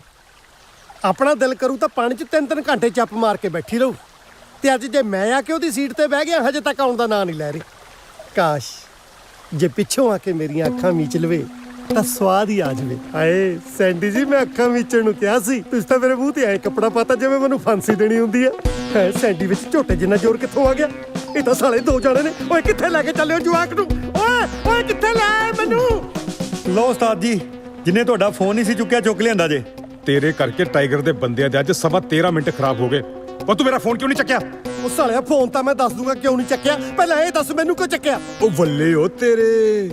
ਆਪਣਾ ਦਿਲ ਕਰੂ ਤਾਂ ਪਾਣੀ 'ਚ 3-3 ਘੰਟੇ ਚੱਪ ਮਾਰ ਕੇ ਬੈਠੀ ਰਹੂ, ਤੇ ਅੱਜ ਜੇ ਮੈਂ ਆ ਕੇ ਉਹਦੀ ਸੀਟ ਤੇ ਬਹਿ ਗਿਆ, ਹਜੇ ਤੱਕ ਆਉਣ ਦਾ ਨਾਂ ਨਹੀਂ ਲੈ ਰਹੀ। ਕਾਸ਼ ਜੇ ਪਿੱਛੋਂ ਆ ਕੇ ਮੇਰੀਆਂ ਅੱਖਾਂ ਮੀਚ ਲਵੇ ਤਾਂ ਸਵਾਦ ਹੀ ਆ ਜਾਵੇ। ਹਾਏ ਸੈਂਡੀ ਜੀ, ਮੈਂ ਅੱਖਾਂ ਮੀਚਣ ਨੂੰ ਕਿਹਾ ਸੀ, ਤੁਸੀਂ ਤਾਂ ਮੇਰੇ ਮੂੰਹ ਤੇ ਐ ਕੱਪੜਾ ਪਾਤਾ ਜਿਵੇਂ ਮੈਨੂੰ ਫਾਂਸੀ ਦੇਣੀ ਹੁੰਦੀ ਆ। ਹੈ ਸੈਂਡੀ ਵਿੱਚ ਝੋਟੇ ਜਿੰਨਾ ਜ਼ੋਰ ਕਿੱਥੋਂ ਆ ਗਿਆ? ਇਹ ਤਾਂ ਸਾਲੇ ਦੋ ਜਾਣੇ ਨੇ। ਓਏ ਕਿੱਥੇ ਲੈ ਕੇ ਚੱਲਿਓ ਜਵਾਕ ਨੂੰ? ਓਏ ਓਏ ਕਿੱਥੇ ਲੈ ਆਏ ਮੈਨੂੰ? ਲਓ ਉਸਤਾਦ ਜੀ, ਜਿੰਨੇ ਤੁਹਾਡਾ ਫੋਨ ਨਹੀਂ ਸੀ ਚੁੱਕਿਆ ਚੁੱਕ ਲਿਆਂਦਾ ਜੇ। ਤੇਰੇ ਕਰਕੇ ਟਾਈਗਰ ਦੇ ਬੰਦਿਆਂ ਦੇ ਅੱਜ 13.25 ਮਿੰਟ ਖਰਾਬ ਹੋ ਗਏ। ਉਹ ਤੂੰ ਮੇਰਾ ਫੋਨ ਕਿਉਂ ਨਹੀਂ ਚੱਕਿਆ? ਉਹ ਸਾਲਿਆ ਫੋਨ ਤਾਂ ਮੈਂ ਦੱਸ ਦੂੰਗਾ ਕਿਉਂ ਨਹੀਂ ਚੱਕਿਆ, ਪਹਿਲਾਂ ਇਹ ਦੱਸ ਮੈਨੂੰ ਕਿਉਂ ਚੱਕਿਆ? ਉਹ ਵੱਲੇ ਉਹ ਤੇਰੇ,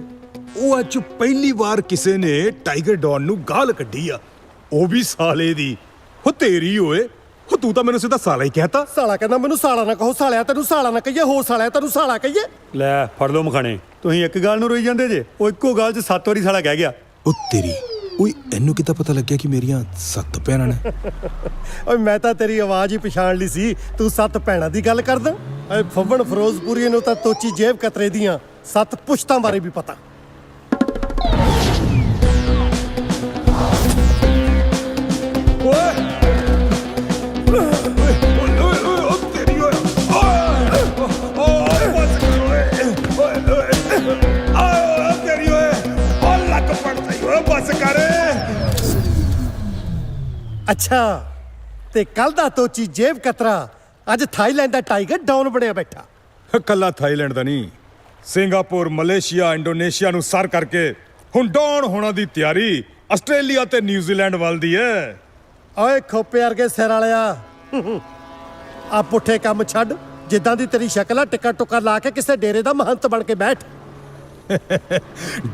ਉਹ ਅੱਜ ਪਹਿਲੀ ਵਾਰ ਕਿਸੇ ਨੇ ਟਾਈਗਰ ਡੌਨ ਨੂੰ ਗਾਲ ਕੱਢੀ ਆ, ਉਹ ਵੀ ਸਾਲੇ ਦੀ। ਉਹ ਤੇਰੀ ਓਏ, ਉਹ ਤੂੰ ਤਾਂ ਮੈਨੂੰ ਸਿੱਧਾ ਸਾਲਾ ਹੀ ਕਹਿਤਾ। ਸਾਲਾ ਕਹਿੰਦਾ ਮੈਨੂੰ ਸਾਲਾ ਨਾ ਕਹੋ, ਸਾਲਿਆ ਤੈਨੂੰ ਸਾਲਾ ਨਾ ਕਹੀਏ, ਹੋਰ ਸਾਲਿਆ ਤੈਨੂੰ ਸਾਲਾ ਕਹੀਏ। ਲੈ ਫੜ ਲਓ ਮਖਾਣੇ, ਤੁਸੀਂ ਇੱਕ ਗੱਲ ਨੂੰ ਰੋਈ ਜਾਂਦੇ ਜੇ, ਉਹ ਇੱਕੋ ਗੱਲ 'ਚ 7 ਵਾਰੀ ਸਾਲਾ ਕਹਿ ਗਿਆ। ਉਹ ਤੇਰੀ, ਓਏ ਇਹਨੂੰ ਕਿੱਦਾਂ ਪਤਾ ਲੱਗਿਆ ਕਿ ਮੇਰੀਆਂ 7 ਭੈਣਾਂ ਨੇ? ਓਏ ਮੈਂ ਤਾਂ ਤੇਰੀ ਆਵਾਜ਼ ਹੀ ਪਛਾਣ ਲਈ ਸੀ, ਤੂੰ 7 ਭੈਣਾਂ ਦੀ ਗੱਲ ਕਰਦਾ। ਓਏ ਫੱਬਣ ਫਿਰੋਜ਼ਪੁਰੀ ਨੂੰ ਤਾਂ ਤੋਚੀ ਜੇਬ ਕਤਰੇ ਦੀਆਂ 7 ਪੁਸ਼ਤਾਂ ਬਾਰੇ ਵੀ ਪਤਾ। ਅੱਛਾ, ਤੇ ਕੱਲ ਦਾ ਤੋਚੀ ਜੇਬ ਕਤਰਾ ਅੱਜ ਥਾਈਲੈਂਡ ਦਾ ਟਾਈਗਰ ਡਾਊਨ ਬਣਿਆ ਬੈਠਾ। ਕੱਲਾ ਥਾਈਲੈਂਡ ਦਾ ਨਹੀਂ, ਸਿੰਗਾਪੁਰ, ਮਲੇਸ਼ੀਆ, ਇੰਡੋਨੇਸ਼ੀਆ ਨੂੰ ਸਰ ਕਰਕੇ ਹੁਣ ਡਾਊਨ ਹੋਣਾ ਦੀ ਤਿਆਰੀ ਆਸਟ੍ਰੇਲੀਆ ਤੇ ਨਿਊਜ਼ੀਲੈਂਡ ਵੱਲ ਦੀ ਹੈ। ਓਏ ਖੋਪੇ ਵਰਗੇ ਸਿਰ ਵਾਲਿਆ, ਆ ਪੁੱਠੇ ਕੰਮ ਛੱਡ। ਜਿੱਦਾਂ ਦੀ ਤੇਰੀ ਸ਼ਕਲ ਆ, ਟਿੱਕਾ ਟੁੱਕਾ ਲਾ ਕੇ ਕਿਸੇ ਡੇਰੇ ਦਾ ਮਹੰਤ ਬਣ ਕੇ ਬੈਠ।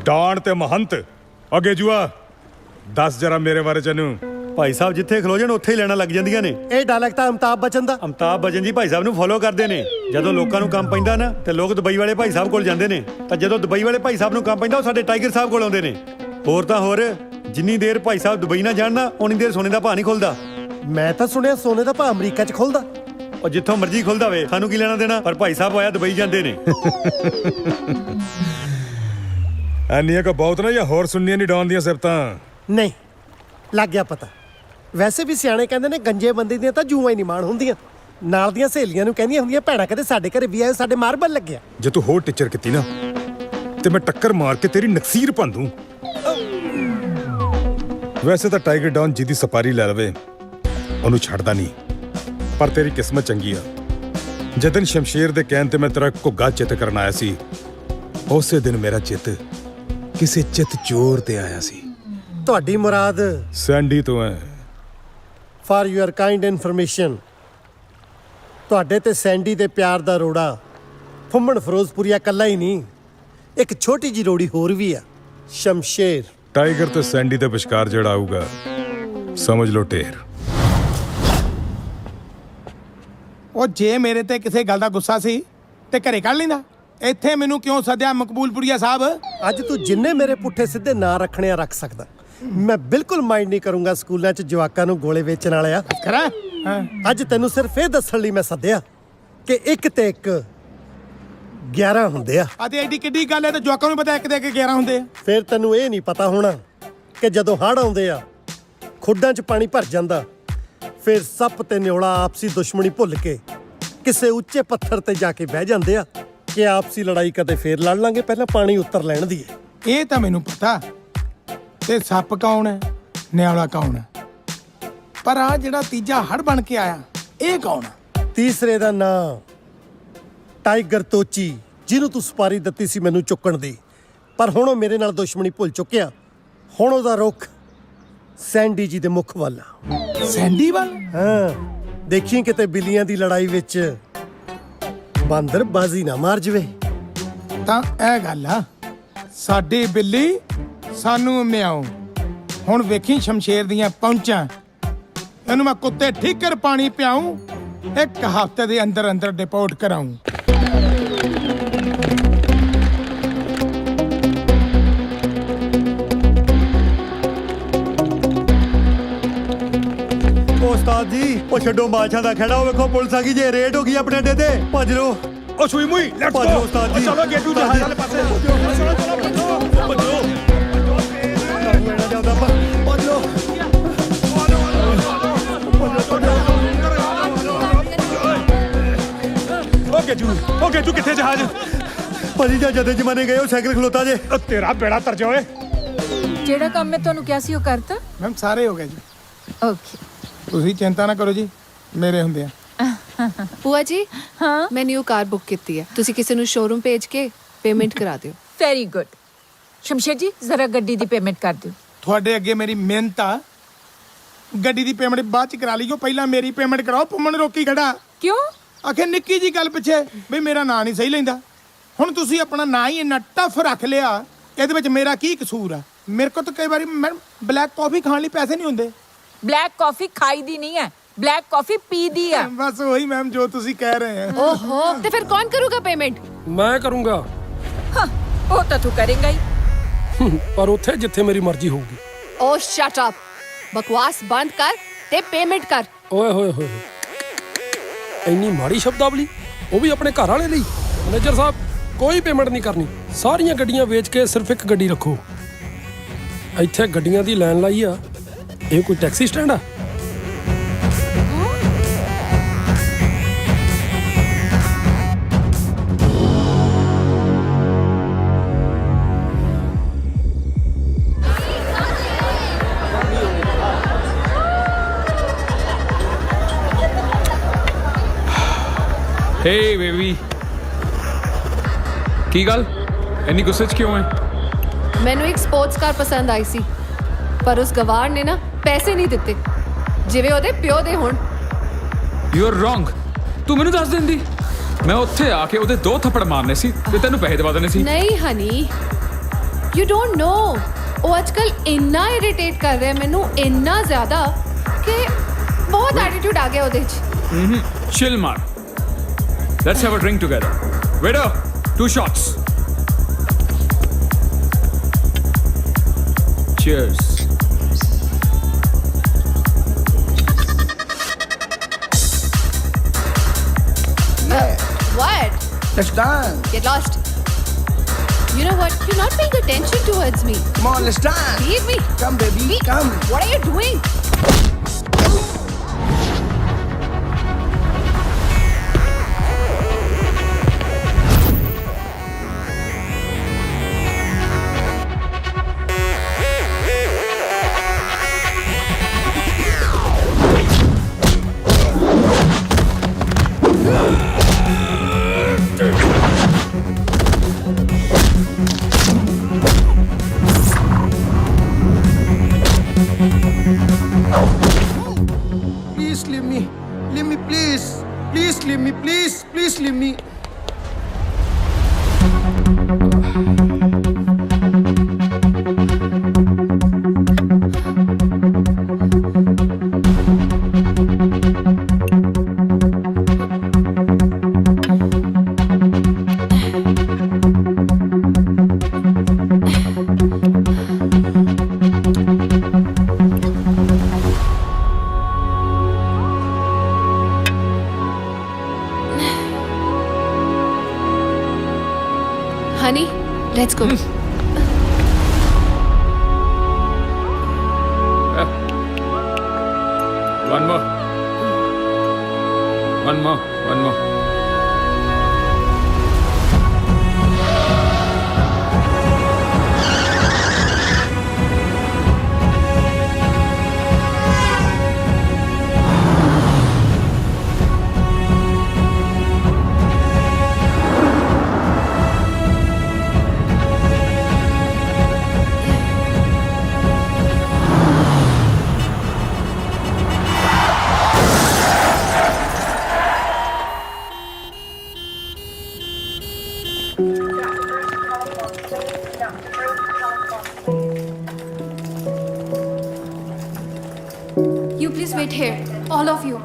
ਡਾਣ ਤੇ ਮਹੰਤ ਅੱਗੇ ਜੂਆ ਦੱਸ ਜਰਾ ਮੇਰੇ ਬਾਰੇ ਚਨੂੰ। ਭਾਈ ਸਾਹਿਬ ਜਿੱਥੇ ਖਲੋ ਜਾਣ ਉੱਥੇ ਹੀ ਲੈਣਾ ਲੱਗ ਜਾਂਦੀਆਂ ਨੇ। ਇਹ ਡਾਇਲੈਕਟ ਤਾਂ ਅਮਤਾਬ ਬਚਨ ਦਾ। ਅਮਤਾਬ ਬਚਨ ਜੀ ਭਾਈ ਸਾਹਿਬ ਨੂੰ ਫੋਲੋ ਕਰਦੇ ਨੇ। ਜਦੋਂ ਲੋਕਾਂ ਨੂੰ ਕੰਮ ਪੈਂਦਾ ਨਾ ਤੇ ਲੋਕ ਦੁਬਈ ਵਾਲੇ ਭਾਈ ਸਾਹਿਬ ਕੋਲ ਜਾਂਦੇ ਨੇ, ਤਾਂ ਜਦੋਂ ਦੁਬਈ ਵਾਲੇ ਭਾਈ ਸਾਹਿਬ ਨੂੰ ਕੰਮ ਪੈਂਦਾ ਉਹ ਸਾਡੇ ਟਾਈਗਰ ਸਾਹਿਬ ਕੋਲ ਆਉਂਦੇ ਨੇ। ਹੋਰ ਤਾਂ ਹੋਰ, ਜਿੰਨੀ ਦੇਰ ਭਾਈ ਸਾਹਿਬ ਦੁਬਈ ਨਾ ਜਾਣ ਨਾ ਉਨੀ ਦੇਰ ਸੋਨੇ ਦਾ ਭਾਅ ਨਹੀਂ ਖੁੱਲਦਾ। ਮੈਂ ਤਾਂ ਸੁਣਿਆ ਸੋਨੇ ਦਾ ਭਾਅ ਅਮਰੀਕਾ 'ਚ ਖੁੱਲਦਾ। ਉਹ ਜਿੱਥੋਂ ਮਰਜ਼ੀ ਖੁੱਲਦਾ ਵੇ, ਸਾਨੂੰ ਕੀ ਲੈਣਾ ਦੇਣਾ। ਪਰ ਭਾਈ ਸਾਹਿਬ ਆਇਆ ਦੁਬਈ ਜਾਂਦੇ ਨੇ। ਐਨੀਆਂ ਕੋ ਬਹੁਤ ਨਾ ਜਾਂ ਹੋਰ ਸੁਣਨੀਆਂ ਨਹੀਂ ਡਾਉਣ ਦੀਆਂ ਸਿਫਤਾਂ? ਨਹੀਂ, ਲੱਗ ਗਿਆ ਪਤਾ। ਵੈਸੇ ਵੀ ਸਿਆਣੇ ਕਹਿੰਦੇ ਨੇ ਗੰਜੇ ਬੰਦੇ ਦੀਆਂ ਤਾਂ ਜੂਆਂ ਹੀ ਨਹੀਂ ਮਾਣ ਹੁੰਦੀਆਂ। ਨਾਲ ਦੀਆਂ ਸਹੇਲੀਆਂ ਨੂੰ ਕਹਿੰਦੀਆਂ ਹੁੰਦੀਆਂ, ਭੈਣਾਂ ਕਦੇ ਸਾਡੇ ਘਰੇ ਵੀ ਆਏ, ਸਾਡੇ ਮਾਰਬਲ ਲੱਗਿਆ। ਜੇ ਤੂੰ ਹੋਰ ਟੀਚਰ ਕੀਤੀ ਨਾ ਤੇ ਮੈਂ ਟੱਕਰ ਮਾਰ ਕੇ ਤੇਰੀ ਨਕਸੀਰ ਭੰਨ ਦੂੰ। ਵੈਸੇ ਤਾਂ ਟਾਈਗਰ ਡਾਊਨ ਜਿਹਦੀ ਸਪਾਰੀ ਲੈ ਲਵੇ ਉਹਨੂੰ ਛੱਡਦਾ ਨਹੀਂ, ਪਰ ਤੇਰੀ ਕਿਸਮਤ ਚੰਗੀ ਆ। ਜਦੋਂ ਸ਼ਮਸ਼ੇਰ ਦੇ ਕਹਿਣ ਤੇ ਮੈਂ ਤੇਰਾ ਘੁੱਗਾ ਚਿੱਤ ਕਰਨ ਆਇਆ ਸੀ, ਉਸੇ ਦਿਨ ਮੇਰਾ ਚਿੱਤ ਕਿਸੇ ਚਿੱਤ ਚੋਰ ਤੇ ਆਇਆ ਸੀ। ਤੁਹਾਡੀ ਮੁਰਾਦ ਸੈਂਡੀ ਤੋਂ ਹੈ। ਫਾਰ ਯੂਅਰ ਕਾਈਂਡ ਇਨਫੋਰਮੇਸ਼ਨ, ਤੁਹਾਡੇ ਤੇ ਸੈਂਡੀ ਦੇ ਪਿਆਰ ਦਾ ਰੋੜਾ ਫੁੰਮਣ ਫਿਰੋਜ਼ਪੁਰੀਆ ਕੱਲਾ ਹੀ ਨਹੀਂ, ਇੱਕ ਛੋਟੀ ਜੀ ਰੋੜੀ ਹੋਰ ਵੀ ਆ, ਸ਼ਮਸ਼ੇਰ। ਟਾਈਗਰ ਤੇ ਸੈਂਡੀ ਦੇ ਵਿਚਕਾਰ ਜਿਹੜਾ ਆਊਗਾ ਸਮਝ ਲਓ ਢੇਰ। ਉਹ ਜੇ ਮੇਰੇ ਤੇ ਕਿਸੇ ਗੱਲ ਦਾ ਗੁੱਸਾ ਸੀ ਤੇ ਘਰੇ ਕੱਢ ਲੈਂਦਾ। ਇੱਥੇ ਮੈਨੂੰ ਕਿਉਂ ਸੱਦਿਆ ਮਕਬੂਲਪੁਰੀਆ ਸਾਹਿਬ? ਅੱਜ ਤੂੰ ਜਿੰਨੇ ਮੇਰੇ ਪੁੱਠੇ ਸਿੱਧੇ ਨਾਂ ਰੱਖਣੇ ਆ ਰੱਖ ਸਕਦਾ। ਮੈਂ ਬਿਲਕੁਲ ਮਾਈਂਡ ਨਹੀਂ ਕਰੂੰਗਾ ਸਕੂਲਾਂ 'ਚ ਜਵਾਕਾਂ ਨੂੰ ਗੋਲੇ ਵੇਚਣ ਵਾਲਿਆ। ਕਰਾਂ ਅੱਜ ਤੈਨੂੰ ਸਿਰਫ ਇਹ ਦੱਸਣ ਲਈ ਮੈਂ ਸੱਦਿਆ ਕਿ ਇੱਕ ਤੇ ਇੱਕ 11 ਹੁੰਦੇ ਆ। ਅਤੇ ਐਡੀ ਕਿੱਡੀ ਗੱਲ ਹੈ ਤੇ ਜਵਾਕਾਂ ਨੂੰ ਪਤਾ ਇੱਕ ਦੇ ਕੇ 11 ਹੁੰਦੇ ਆ। ਫਿਰ ਤੈਨੂੰ ਇਹ ਨਹੀਂ ਪਤਾ ਹੋਣਾ ਕਿ ਜਦੋਂ ਹੜ੍ਹ ਆਉਂਦੇ ਆ, ਖੁੱਡਾਂ 'ਚ ਪਾਣੀ ਭਰ ਜਾਂਦਾ, ਫਿਰ ਸੱਪ ਤੇ ਨਿਓਲਾ ਆਪਸੀ ਦੁਸ਼ਮਣੀ ਭੁੱਲ ਕੇ ਕਿਸੇ ਉੱਚੇ ਪੱਥਰ ਤੇ ਜਾ ਕੇ ਬਹਿ ਜਾਂਦੇ ਆ ਕਿ ਆਪਸੀ ਲੜਾਈ ਕਦੇ ਫੇਰ ਲੜ ਲਾਂਗੇ, ਪਹਿਲਾਂ ਪਾਣੀ ਉੱਤਰ ਲੈਣ ਦੀ। ਇਹ ਤਾਂ ਮੈਨੂੰ ਪਤਾ। ਤੇ ਸੱਪ ਕੌਣ ਹੈ, ਨਿਆਲਾ ਕੌਣ ਹੈ, ਪਰ ਆ ਜਿਹੜਾ ਤੀਜਾ ਹੜ ਬਣ ਕੇ ਆਇਆ ਇਹ ਕੌਣ ਹੈ? ਤੀਸਰੇ ਦਾ ਨਾਂ ਟਾਈਗਰ ਤੋਚੀ, ਜਿਹਨੂੰ ਤੂੰ ਸਪਾਰੀ ਦਿੱਤੀ ਸੀ ਮੈਨੂੰ ਚੁੱਕਣ ਦੀ, ਪਰ ਹੁਣ ਉਹ ਮੇਰੇ ਨਾਲ ਦੁਸ਼ਮਣੀ ਭੁੱਲ ਚੁੱਕਿਆ। ਹੁਣ ਉਹਦਾ ਰੁੱਖ ਸੈਂਡੀ ਜੀ ਦੇ ਮੁਖ ਵੱਲ ਆ। ਸੈਂਡੀ ਵੱਲ? ਹਾਂ, ਦੇਖੀ ਕਿਤੇ ਬਿੱਲੀਆਂ ਦੀ ਲੜਾਈ ਵਿੱਚ ਬਾਂਦਰ ਬਾਜ਼ੀ ਨਾ ਮਾਰ ਜਵੇ। ਤਾਂ ਇਹ ਗੱਲ ਆ, ਸਾਡੀ ਬਿੱਲੀ ਸਾਨੂੰ ਮਿਆਉ। ਹੁਣ ਵੇਖੀ ਸ਼ਮਸ਼ੇਰ ਦੀਆਂ ਪਹੁੰਚਾਂ, ਇਹਨੂੰ ਮੈਂ ਕੁੱਤੇ ਠੀਕਰ ਪਾਣੀ ਪਿਆਉਂ, 1 ਹਫ਼ਤੇ ਦੇ ਅੰਦਰ ਅੰਦਰ ਡਿਪੋਰਟ ਕਰਾਉਂ। ਉਸਤਾਦ ਜੀ, ਉਹ ਛੱਡੋ ਬਾਦਸ਼ਾਹ ਦਾ ਖੜਾ। ਉਹ ਵੇਖੋ ਪੁਲਿਸ ਆ ਗਈ ਜੇ, ਰੇਡ ਹੋ ਗਈ ਆਪਣੇ ਅੱਡੇ ਤੇ। ਭੱਜ ਲੋ। ਉਹ ਛੁਈ ਮੁਈ, ਲੈਟਸ ਭੱਜ ਗੋ। ਲੋ ਉਸਤਾਦ ਜੀ। ਚਲੋ ਗੇਟੂ ਜਹਾਜ਼ ਵਾਲੇ ਪਾਸੇ। ਓਕੇ ਜੂ ਕਿੱਥੇ ਜਹਾਜ਼? ਭਾਜੀ ਜਾਂ ਜਦੇ ਜਮਾਨੇ ਗਏ ਉਹ ਸਾਈਕਲ ਖਲੋਤਾ ਜੇ। ਤੇਰਾ ਬੇੜਾ ਤਰਜਾ ਓਏ। ਜਿਹੜਾ ਕੰਮ ਮੈਂ ਤੁਹਾਨੂੰ ਕਿਹਾ ਸੀ ਉਹ ਕਰਤਾ? ਮੈਮ ਸਾਰੇ ਹੋ ਗਏ ਜੀ। ਓਕੇ, ਤੁਸੀਂ ਚਿੰਤਾ ਨਾ ਕਰੋ ਜੀ, ਮੇਰੇ ਹੁੰਦੇ ਆ। ਭੂਆ ਜੀ, ਹਾਂ, ਮੈਂ ਨਿਊ ਕਾਰ ਬੁੱਕ ਕੀਤੀ ਹੈ। ਤੁਸੀਂ ਕਿਸੇ ਨੂੰ ਸ਼ੋਰੂਮ ਭੇਜ ਕੇ ਪੇਮੈਂਟ ਕਰਾ ਦਿਓ। Very good. ਸ਼ਮਸ਼ੇਰ ਜੀ, ਜ਼ਰਾ ਗੱਡੀ ਦੀ ਪੇਮੈਂਟ ਕਰ ਦਿਓ। ਤੁਹਾਡੇ ਅੱਗੇ ਮੇਰੀ ਮਿਹਨਤ ਆ। ਗੱਡੀ ਦੀ ਪੇਮੈਂਟ ਬਾਅਦ ਚ ਕਰਾ ਲਈਓ, ਪਹਿਲਾਂ ਮੇਰੀ ਪੇਮੈਂਟ ਕਰਾਓ। ਪੁੰਮਣ ਰੋਕੀ ਖੜਾ ਕਿਉਂ? ਆਖੇ ਨਿੱਕੀ ਜੀ ਗੱਲ ਪਿੱਛੇ ਵੀ ਮੇਰਾ ਨਾਂ ਨਹੀਂ ਸਹੀ ਲੈਂਦਾ। ਹੁਣ ਤੁਸੀਂ ਆਪਣਾ ਨਾਂ ਹੀ ਇੰਨਾ ਟਫ ਰੱਖ ਲਿਆ, ਇਹਦੇ ਵਿੱਚ ਮੇਰਾ ਕੀ ਕਸੂਰ ਆ? ਮੇਰੇ ਕੋਲ ਤਾਂ ਕਈ ਵਾਰੀ ਮੈਡਮ ਬਲੈਕ ਕਾਫੀ ਖਾਣ ਲਈ ਪੈਸੇ ਨਹੀਂ ਹੁੰਦੇ। ਬਲੈਕ ਕਾਫੀ ਖਾਈ ਦੀ ਨਹੀਂ ਹੈ, ਬਲੈਕ ਕਾਫੀ ਪੀ ਦੀ ਆ। ਬਸ ਉਹੀ ਮੈਮ ਜੋ ਤੁਸੀਂ ਕਹਿ ਰਹੇ ਹੋ। ਓਹੋ, ਤੇ ਫਿਰ ਕੌਣ ਕਰੂਗਾ ਪੇਮੈਂਟ? ਮੈਂ ਕਰੂੰਗਾ। ਹਾਂ, ਉਹ ਤਾਂ ਤੂੰ ਕਰੇਂਗਾ ਹੀ। ਪਰ ਉੱਥੇ ਜਿੱਥੇ ਮੇਰੀ ਮਰਜ਼ੀ ਹੋਊਗੀ। ਓ ਸ਼ਟ ਅਪ ਬਕਵਾਸ ਬੰਦ ਕਰ ਤੇ ਪੇਮੈਂਟ ਕਰ। ਓਏ ਹੋਏ ਹੋਏ ਇੰਨੀ ਮਾੜੀ ਸ਼ਬਦਾਵਲੀ, ਉਹ ਵੀ ਆਪਣੇ ਘਰ ਵਾਲੇ ਲਈ। ਮੈਨੇਜਰ ਸਾਹਿਬ ਕੋਈ ਪੇਮੈਂਟ ਨਹੀਂ ਕਰਨੀ, ਸਾਰੀਆਂ ਗੱਡੀਆਂ ਵੇਚ ਕੇ ਸਿਰਫ ਇੱਕ ਗੱਡੀ ਰੱਖੋ। ਇੱਥੇ ਗੱਡੀਆਂ ਦੀ ਲਾਈਨ ਲਾਈ ਆ, ਇਹ ਕੋਈ ਟੈਕਸੀ ਸਟੈਂਡ ਆ? हे बेबी ਕੀ ਗੱਲ ਇੰਨੀ ਗੁੱਸੇ 'ਚ ਕਿਉਂ ਹੈ? ਮੈਨੂੰ ਇੱਕ ਸਪੋਰਟਸ ਕਾਰ ਪਸੰਦ ਆਈ ਸੀ, ਪਰ ਉਸ ਗਵਾਰ ਨੇ ਨਾ ਪੈਸੇ ਨਹੀਂ ਦਿੱਤੇ ਜਿਵੇਂ ਉਹਦੇ ਪਿਓ ਦੇ ਹੋਣ। You are wrong. ਤੂੰ ਮੈਨੂੰ ਦੱਸ ਦਿੰਦੀ, ਮੈਂ ਉੱਥੇ ਆ ਕੇ ਉਹਦੇ 2 ਥੱਪੜ ਮਾਰਨੇ ਸੀ ਤੇ ਤੈਨੂੰ ਪੈਸੇ ਦਵਾ ਦੇਣੇ ਸੀ। ਨਹੀਂ ਹਨੀ, ਯੂ ਡੋਨਟ ਨੋ ਉਹ ਅੱਜਕੱਲ ਇੰਨਾ ਇਰੀਟੇਟ ਕਰ ਰਿਹਾ ਮੈਨੂੰ, ਇੰਨਾ ਜ਼ਿਆਦਾ ਕਿ ਬਹੁਤ ਐਟੀਟਿਊਡ ਆ ਗਿਆ ਉਹਦੇ 'ਚ। chill ਮਾਰ, let's have a drink together. Waiter, 2 shots. Cheers. What? Let's dance. Get lost. You know what? You're not paying attention towards me. Come on, let's dance. Leave me. Come, baby, come. What are you doing? Please leave me. Leave me, please. Please leave me, please. Please leave me. Honey, let's go. One more. One more. One more. You please wait here, all of you.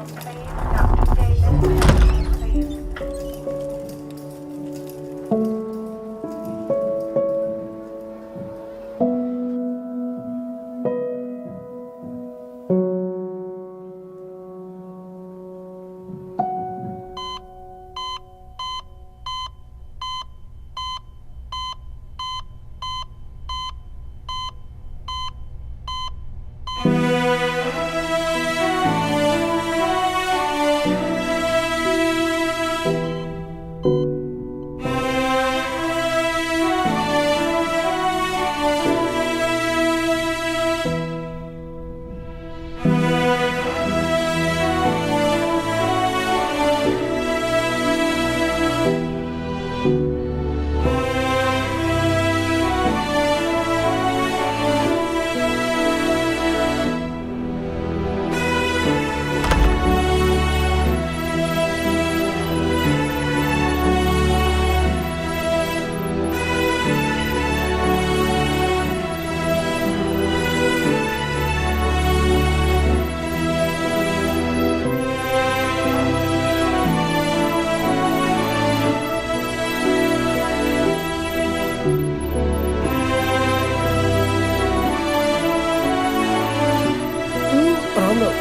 ਆਰਾਮ ਨਾਲ।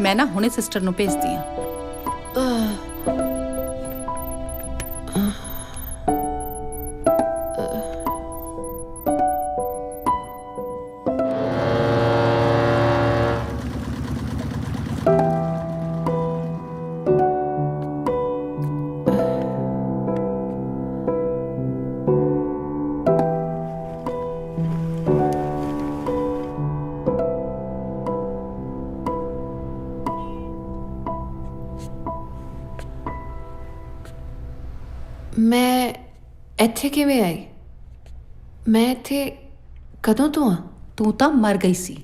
ਮੈਂ ਨਾ ਹੁਣੇ ਸਿਸਟਰ ਨੂੰ ਭੇਜਦੀ ਆ। ਮੈਂ ਇੱਥੇ ਕਿਵੇਂ ਆਈ? ਮੈਂ ਇੱਥੇ ਕਦੋਂ ਤੋਂ ਆ? ਤੂੰ ਤਾਂ ਮਰ ਗਈ ਸੀ,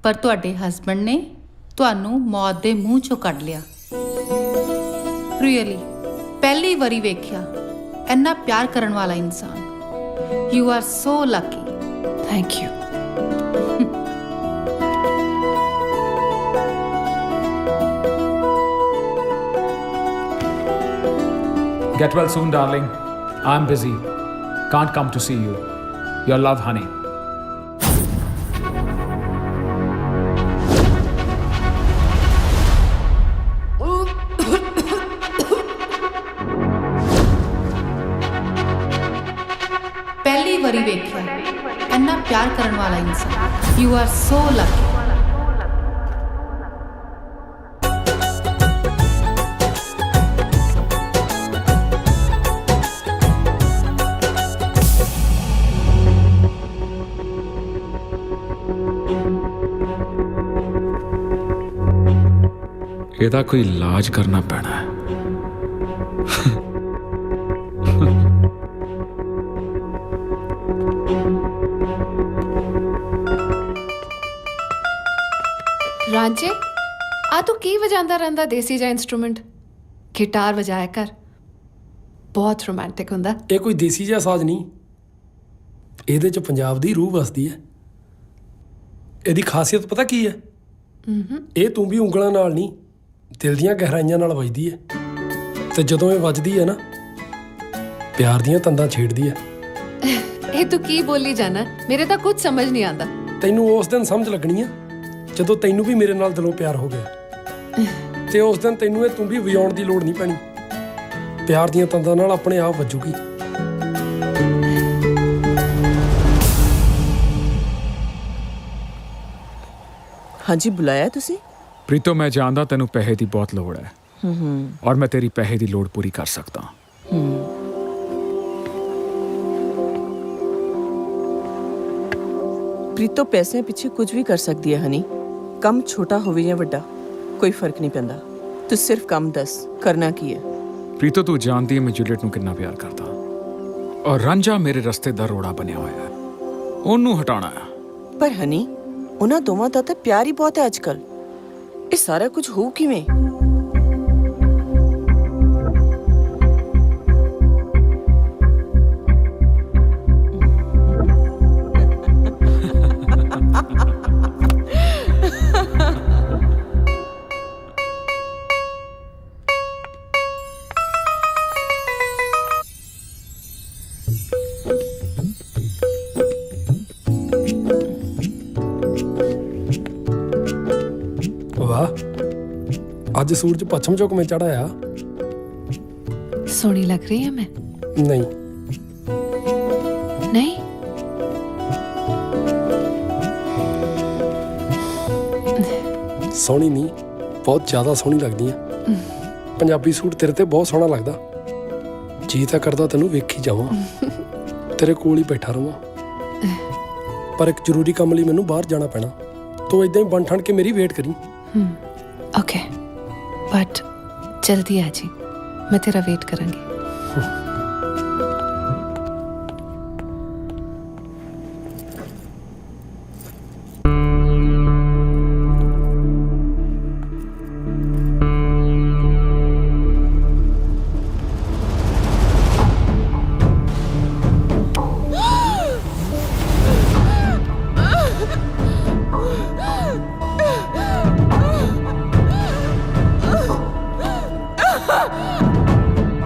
ਪਰ ਤੁਹਾਡੇ ਹਸਬੰਡ ਨੇ ਤੁਹਾਨੂੰ ਮੌਤ ਦੇ ਮੂੰਹ ਚੋਂ ਕੱਢ ਲਿਆ। ਰੀਅਲੀ ਪਹਿਲੀ ਵਾਰੀ ਵੇਖਿਆ ਇੰਨਾ ਪਿਆਰ ਕਰਨ ਵਾਲਾ ਇਨਸਾਨ। You are so Lucky. Thank you. Get well soon, darling. I'm busy. Can't come to see you. Your love, honey. ਪਹਿਲੀ ਵਾਰੀ ਵੇਖਿਆ ਇੰਨਾ ਪਿਆਰ ਕਰਨ ਵਾਲਾ ਇਨਸਾਨ। You are so Lucky. ਇਹਦਾ ਕੋਈ ਇਲਾਜ ਕਰਨਾ ਪੈਣਾ ਹੈ। ਰਾਂਝੇ, ਆ ਤੂੰ ਕੀ ਵਜਾਉਂਦਾ ਰਹਿੰਦਾ ਦੇਸੀ ਜਿਹਾ ਇੰਸਟਰੂਮੈਂਟ? ਗਿਟਾਰ ਵਜਾਇਆ ਕਰ, ਬਹੁਤ ਰੋਮਾਂਟਿਕ ਹੁੰਦਾ। ਇਹ ਕੋਈ ਦੇਸੀ ਜਿਹਾ ਸਾਜ਼ ਨਹੀਂ, ਇਹਦੇ 'ਚ ਪੰਜਾਬ ਦੀ ਰੂਹ ਵਸਦੀ ਹੈ। ਇਹਦੀ ਖਾਸੀਅਤ ਪਤਾ ਕੀ ਹੈ? ਇਹ ਤੂੰ ਵੀ ਉਂਗਲਾਂ ਨਾਲ ਨਹੀਂ, ਦਿਲ ਦੀਆਂ ਗਹਿਰਾਈਆਂ ਨਾਲ ਵੱਜਦੀ ਹੈ। ਤੇ ਜਦੋਂ ਇਹ ਵੱਜਦੀ ਹੈ ਨਾ, ਪਿਆਰ ਦੀਆਂ ਤੰਦਾਂ ਛੇੜਦੀ ਹੈ। ਇਹ ਤੂੰ ਕੀ ਬੋਲੀ ਜਾਣਾ? ਮੇਰੇ ਤਾਂ ਕੁਝ ਸਮਝ ਨਹੀਂ ਆਉਂਦਾ। ਤੈਨੂੰ ਉਸ ਦਿਨ ਸਮਝ ਲੱਗਣੀ ਆ ਜਦੋਂ ਤੈਨੂੰ ਵੀ ਮੇਰੇ ਨਾਲ ਦਿਲੋਂ ਪਿਆਰ ਹੋ ਗਿਆ। ਤੇ ਉਸ ਦਿਨ ਤੈਨੂੰ ਇਹ ਤੂੰ ਵੀ ਵਜਾਉਣ ਦੀ ਲੋੜ ਨਹੀਂ ਪੈਣੀ, ਪਿਆਰ ਦੀਆਂ ਤੰਦਾਂ ਨਾਲ ਆਪਣੇ ਆਪ ਵੱਜੂਗੀ। ਹਾਂਜੀ, ਬੁਲਾਇਆ ਤੁਸੀਂ? ਪ੍ਰੀਤੋ, ਮੈਂ ਜਾਣਦਾ ਤੈਨੂੰ ਪੈਸੇ ਦੀ ਬਹੁਤ ਲੋੜ ਹੈ। ਔਰ ਮੈਂ ਤੇਰੀ ਪੈਸੇ ਦੀ ਲੋੜ ਪੂਰੀ ਕਰ ਸਕਦਾ। ਪ੍ਰੀਤੋ ਪੈਸੇ ਪਿੱਛੇ ਕੁਝ ਵੀ ਕਰ ਸਕਦੀ ਹੈ ਹਨੀ। ਕੰਮ ਛੋਟਾ ਹੋਵੇ ਜਾਂ ਵੱਡਾ, ਕੋਈ ਫਰਕ ਨਹੀਂ ਪੈਂਦਾ। ਤੂੰ ਸਿਰਫ ਕੰਮ ਦੱਸ, ਕਰਨਾ ਕੀ ਹੈ। ਪ੍ਰੀਤੋ, ਤੂੰ ਜਾਣਦੀ ਹੈ ਮੈਂ ਜੂਲੀਅਟ ਨੂੰ ਕਿੰਨਾ ਪਿਆਰ ਕਰਦਾ, ਔਰ ਰਾਂਝਾ ਮੇਰੇ ਰਸਤੇ ਦਾ ਰੋੜਾ ਬਣਿਆ ਹੋਇਆ ਹੈ। ਉਹਨੂੰ ਹਟਾਉਣਾ ਹੈ। ਪਰ ਹਨੀ, ਉਹਨਾਂ ਦੋਵਾਂ ਦਾ ਤਾਂ ਪਿਆਰ ਹੀ ਬਹੁਤ ਹੈ ਅੱਜ ਕੱਲ। ਇਹ ਸਾਰਾ ਕੁਝ ਹੋ ਕਿਵੇਂ? ਵਾਹ, ਅੱਜ ਸੂਰਜ ਪੱਛਮ ਚੋਂ ਕਿਵੇਂ ਚੜ੍ਹਾਇਆ। ਸੋਹਣੀ ਲੱਗ ਰਹੀ ਹੈ ਮੈਂ? ਨਹੀਂ ਨਹੀਂ, ਸੋਹਣੀ ਨਹੀਂ, ਬਹੁਤ ਜ਼ਿਆਦਾ ਸੋਹਣੀ ਲੱਗਦੀ ਆ। ਪੰਜਾਬੀ ਸੂਟ ਤੇਰੇ ਤੇ ਬਹੁਤ ਸੋਹਣਾ ਲੱਗਦਾ। ਜੀ ਤਾਂ ਕਰਦਾ ਤੈਨੂੰ ਵੇਖੀ ਜਾਵਾਂ, ਤੇਰੇ ਕੋਲ ਹੀ ਬੈਠਾ ਰਵਾਂ। ਪਰ ਇੱਕ ਜ਼ਰੂਰੀ ਕੰਮ ਲਈ ਮੈਨੂੰ ਬਾਹਰ ਜਾਣਾ ਪੈਣਾ। ਤੂੰ ਇਦਾਂ ਹੀ ਬਣ ਠਣ ਕੇ ਮੇਰੀ ਵੇਟ ਕਰੀ। ਓਕੇ, ਬਟ ਜਲਦੀ ਆ ਜੀ, ਮੈਂ ਤੇਰਾ ਵੇਟ ਕਰਾਂਗੀ।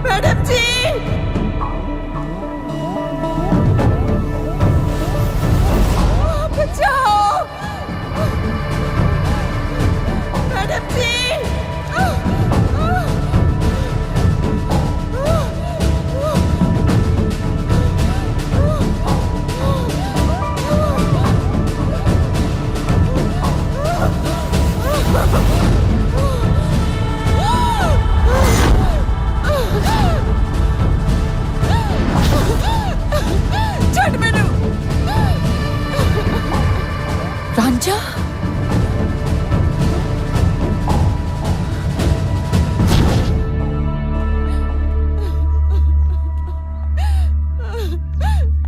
मैडम जी, ਰਾਂਝਾ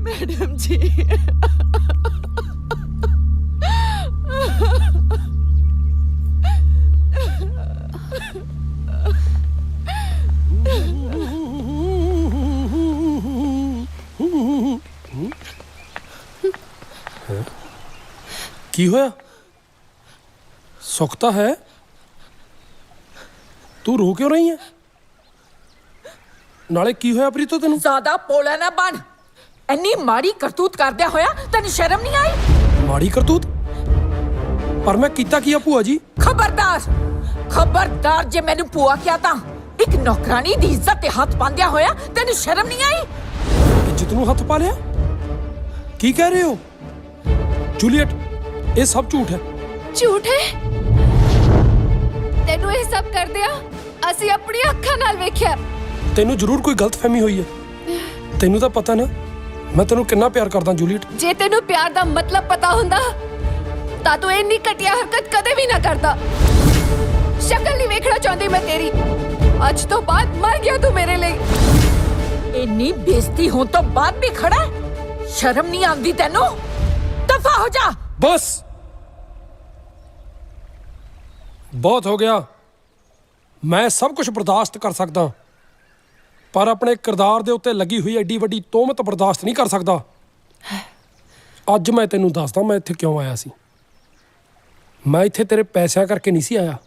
मैडम जी ਕੀ ਹੋਇਆ? ਸੁੱਖ ਤਾਂ ਹੈ, ਤੂੰ ਰੋ ਕਿਉਂ ਰਹੀ ਹੈ? ਨਾਲੇ ਕੀ ਹੋਇਆ ਪ੍ਰੀਤੋ ਤੈਨੂੰ? ਜ਼ਿਆਦਾ ਪੋਲਾ ਨਾ ਬਣ। ਇੰਨੀ ਮਾੜੀ ਕਰਤੂਤ ਕਰਦਿਆ ਹੋਇਆ ਤੈਨੂੰ ਸ਼ਰਮ ਨਹੀਂ ਆਈ? ਮਾੜੀ ਕਰਤੂਤ? ਪਰ ਮੈਂ ਕੀਤਾ ਕੀ ਆ ਭੂਆ ਜੀ? ਖਬਰਦਾਰ ਖਬਰਦਾਰ, ਜੇ ਮੈਨੂੰ ਭੂਆ ਕਿਹਾ ਤਾਂ ਇੱਕ ਨੌਕਰਾਨੀ ਦੀ ਇੱਜ਼ਤ ਤੇ ਹੱਥ ਪਾਉਂਦਿਆ ਹੋਇਆ ਤੈਨੂੰ ਸ਼ਰਮ ਨਹੀਂ ਆਈ? ਇੱਜ਼ਤ ਨੂੰ ਹੱਥ ਪਾ ਲਿਆ? ਕੀ ਕਹਿ ਰਹੇ ਹੋ ਜੂਲੀਅਟ? ਇਹ ਸਭ ਝੂਠ ਹੈ। ਝੂਠ ਹੈ? ਤੈਨੂੰ ਇਹ ਸਭ ਕਰਦਿਆਂ ਅਸੀਂ ਆਪਣੀ ਅੱਖਾਂ ਨਾਲ ਵੇਖਿਆ। ਤੈਨੂੰ ਜ਼ਰੂਰ ਕੋਈ ਗਲਤਫਹਿਮੀ ਹੋਈ ਹੈ। ਤੈਨੂੰ ਤਾਂ ਪਤਾ ਨਾ ਮੈਂ ਤੈਨੂੰ ਕਿੰਨਾ ਪਿਆਰ ਕਰਦਾ ਜੂਲੀਅਟ। ਜੇ ਤੈਨੂੰ ਪਿਆਰ ਦਾ ਮਤਲਬ ਪਤਾ ਹੁੰਦਾ ਤਾਂ ਤੂੰ ਇੰਨੀ ਘਟੀਆ ਹਰਕਤ ਕਦੇ ਵੀ ਨਾ ਕਰਦਾ। ਸ਼ਕਲ ਨਹੀਂ ਵੇਖਣਾ ਚਾਹੁੰਦੀ ਮੈਂ ਤੇਰੀ। ਅੱਜ ਤੋਂ ਬਾਅਦ ਮਰ ਗਿਆ ਤੂੰ ਮੇਰੇ ਲਈ। ਇੰਨੀ ਬੇਇੱਜ਼ਤੀ ਹੋਣ ਤੋਂ ਬਾਅਦ ਵੀ ਖੜਾ ਹੈ? ਸ਼ਰਮ ਨਹੀਂ ਆਉਂਦੀ ਤੈਨੂੰ? ਦਫਾ ਹੋ ਜਾ। ਬਸ ਬਹੁਤ ਹੋ ਗਿਆ। ਮੈਂ ਸਭ ਕੁਝ ਬਰਦਾਸ਼ਤ ਕਰ ਸਕਦਾ, ਪਰ ਆਪਣੇ ਕਿਰਦਾਰ ਦੇ ਉੱਤੇ ਲੱਗੀ ਹੋਈ ਐਡੀ ਵੱਡੀ ਤੋਹਮਤ ਬਰਦਾਸ਼ਤ ਨਹੀਂ ਕਰ ਸਕਦਾ। ਅੱਜ ਮੈਂ ਤੈਨੂੰ ਦੱਸਦਾ ਮੈਂ ਇੱਥੇ ਕਿਉਂ ਆਇਆ ਸੀ। ਮੈਂ ਇੱਥੇ ਤੇਰੇ ਪੈਸਿਆਂ ਕਰਕੇ ਨਹੀਂ ਸੀ ਆਇਆ।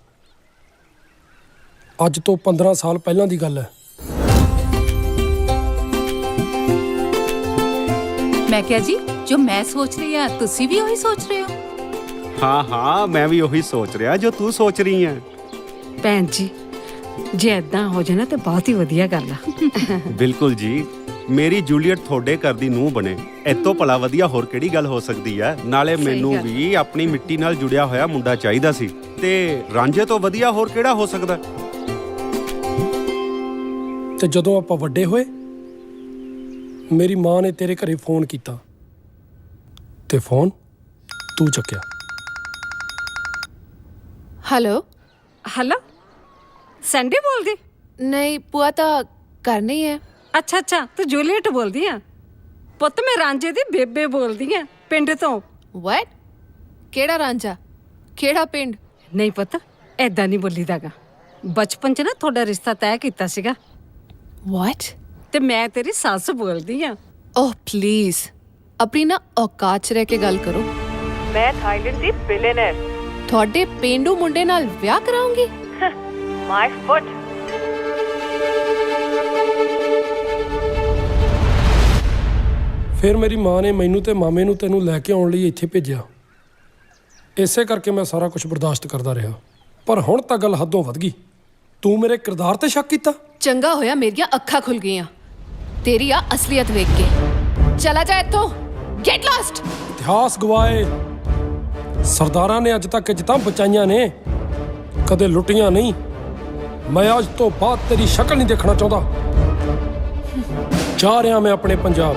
ਅੱਜ ਤੋਂ 15 ਸਾਲ ਪਹਿਲਾਂ ਦੀ ਗੱਲ ਹੈ। ਮੈਂ ਕਿਹਾ ਜੀ, ਜੋ ਮੈਂ ਸੋਚ ਰਹੀ ਹਾਂ ਤੁਸੀਂ ਵੀ ਉਹੀ ਸੋਚ ਰਹੇ ਹੋ? ਹਾਂ ਹਾਂ, ਮੈਂ ਵੀ ਉਹੀ ਸੋਚ ਰਿਹਾ ਜੋ ਤੂੰ ਸੋਚ ਰਹੀ ਹੈ। ਭੈਣ ਜੀ, ਜੇ ਏਦਾਂ ਹੋ ਜਾਣਾ ਤੇ ਬਹੁਤ ਹੀ ਵਧੀਆ ਗੱਲ ਆ। ਬਿਲਕੁਲ ਜੀ, ਮੇਰੀ ਜੂਲੀਅਟ ਤੁਹਾਡੇ ਘਰ ਦੀ ਨੂੰਹ ਬਣੇ, ਇਤੋਂ ਭਲਾ ਵਧੀਆ ਹੋਰ ਕਿਹੜੀ ਗੱਲ ਹੋ ਸਕਦੀ ਹੈ। ਨਾਲੇ ਮੈਨੂੰ ਵੀ ਆਪਣੀ ਮਿੱਟੀ ਨਾਲ ਜੁੜਿਆ ਹੋਇਆ ਮੁੰਡਾ ਚਾਹੀਦਾ ਸੀ, ਤੇ ਰਾਂਝੇ ਤੋਂ ਵਧੀਆ ਹੋਰ ਕਿਹੜਾ ਹੋ ਸਕਦਾ। ਤੇ ਜਦੋਂ ਆਪਾਂ ਵੱਡੇ ਹੋਏ ਮੇਰੀ ਮਾਂ ਨੇ ਤੇਰੇ ਘਰੇ ਫੋਨ ਕੀਤਾ ਤੇ ਫੋਨ ਤੂੰ ਚੱਕਿਆ। ਹੈਲੋ ਹੈਲੋ, ਸੈਂਡੀ ਬੋਲਦੀ? ਨਹੀਂ ਭੂਆ ਤਾਂ ਘਰ ਨਹੀਂ ਹੈ। ਅੱਛਾ ਅੱਛਾ, ਤੂੰ ਜੂਲੀਅਟ ਬੋਲਦੀ ਆ? ਪੁੱਤ ਮੈਂ ਰਾਂਝੇ ਦੀ ਬੇਬੇ ਬੋਲਦੀ ਆ, ਪਿੰਡ ਤੋਂ। ਵਾਟ? ਕਿਹੜਾ ਰਾਂਝਾ? ਕਿਹੜਾ ਪਿੰਡ? ਨਹੀਂ ਪੁੱਤ, ਐਦਾਂ ਨਹੀਂ ਬੋਲੀਦਾਗਾ। ਬਚਪਨ 'ਚ ਨਾ ਤੁਹਾਡਾ ਰਿਸ਼ਤਾ ਤੈਅ ਕੀਤਾ ਸੀਗਾ। ਵਾਟ? ਤੇ ਮੈਂ ਤੇਰੀ ਸੱਸ ਬੋਲਦੀ ਆ। ਓਹ ਪਲੀਜ਼ ਆਪਣੀ ਨਾ ਔਕਾਤ 'ਚ ਰਹਿ ਕੇ ਗੱਲ ਕਰੋ। ਮੈਂ ਥਾਈਲੈਂਡ ਦੀ ਬਿਲੀਅਨਰ। ਤੁਹਾਡੇ ਪੇਂਡੂ ਮੁੰਡੇ ਨਾਲ ਵਿਆਹ ਕਰਾਉਂਗੀ? ਮਾਈ ਫੁੱਟ। ਫਿਰ ਮੇਰੀ ਮਾਂ ਨੇ ਮੈਨੂੰ ਤੇ ਮਾਮੇ ਨੂੰ ਤੈਨੂੰ ਲੈ ਕੇ ਆਉਣ ਲਈ ਇੱਥੇ ਭੇਜਿਆ। ਇਸੇ ਕਰਕੇ ਮੈਂ ਸਾਰਾ ਕੁਝ ਬਰਦਾਸ਼ਤ ਕਰਦਾ ਰਿਹਾ, ਪਰ ਹੁਣ ਤਾਂ ਗੱਲ ਹੱਦੋਂ ਵੱਧ ਗਈ। ਤੂੰ ਮੇਰੇ ਕਿਰਦਾਰ ਤੇ ਸ਼ੱਕ ਕੀਤਾ? ਚੰਗਾ ਹੋਇਆ ਮੇਰੀਆਂ ਅੱਖਾਂ ਖੁੱਲ ਗਈਆਂ ਤੇਰੀ ਆ ਅਸਲੀਅਤ ਵੇਖ ਕੇ। ਚਲਾ ਜਾ ਇੱਥੋਂ, ਗੈਟ ਲੌਸਟ। ਇਤਿਹਾਸ ਗਵਾਏ ਸਰਦਾਰਾਂ ਨੇ ਅੱਜ ਤੱਕ ਇੱਜ਼ਤਾਂ ਬਚਾਈਆਂ ਨੇ, ਕਦੇ ਲੁੱਟੀਆਂ ਨਹੀਂ। ਮੈਂ ਅੱਜ ਤੋਂ ਬਾਅਦ ਤੇਰੀ ਸ਼ਕਲ ਨਹੀਂ ਦੇਖਣਾ ਚਾਹੁੰਦਾ। ਜਾ ਰਿਹਾ ਮੈਂ ਆਪਣੇ ਪੰਜਾਬ।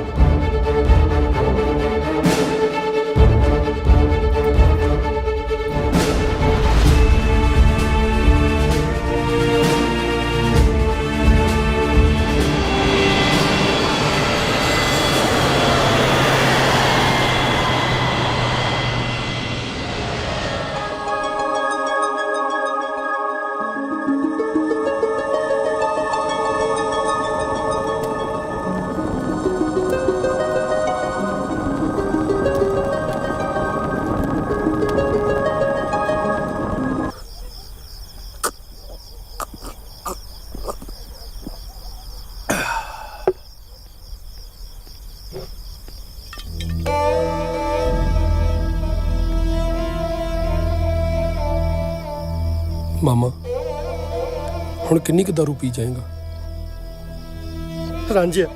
ਮਾਮਾ, ਹੁਣ ਕਿੰਨੀ ਕੁ ਦਾਰੂ ਪੀ ਜਾਏਗਾ? ਰਾਂਝਿਆ,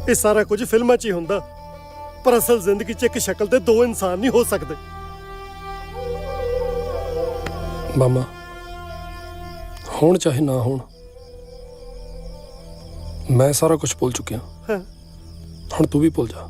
ਇਹ ਸਾਰਾ ਕੁਝ ਫਿਲਮਾਂ 'ਚ ਹੀ ਹੁੰਦਾ, ਪਰ ਅਸਲ ਜ਼ਿੰਦਗੀ 'ਚ ਇੱਕ ਸ਼ਕਲ ਦੇ ਦੋ ਇਨਸਾਨ ਨਹੀਂ ਹੋ ਸਕਦੇ। ਮਾਮਾ, ਹੁਣ ਚਾਹੇ ਨਾ ਹੋਣ, ਮੈਂ ਸਾਰਾ ਕੁਝ ਭੁੱਲ ਚੁੱਕਿਆ। ਹਾਂ। ਹੁਣ ਤੂੰ ਵੀ ਭੁੱਲ ਜਾ।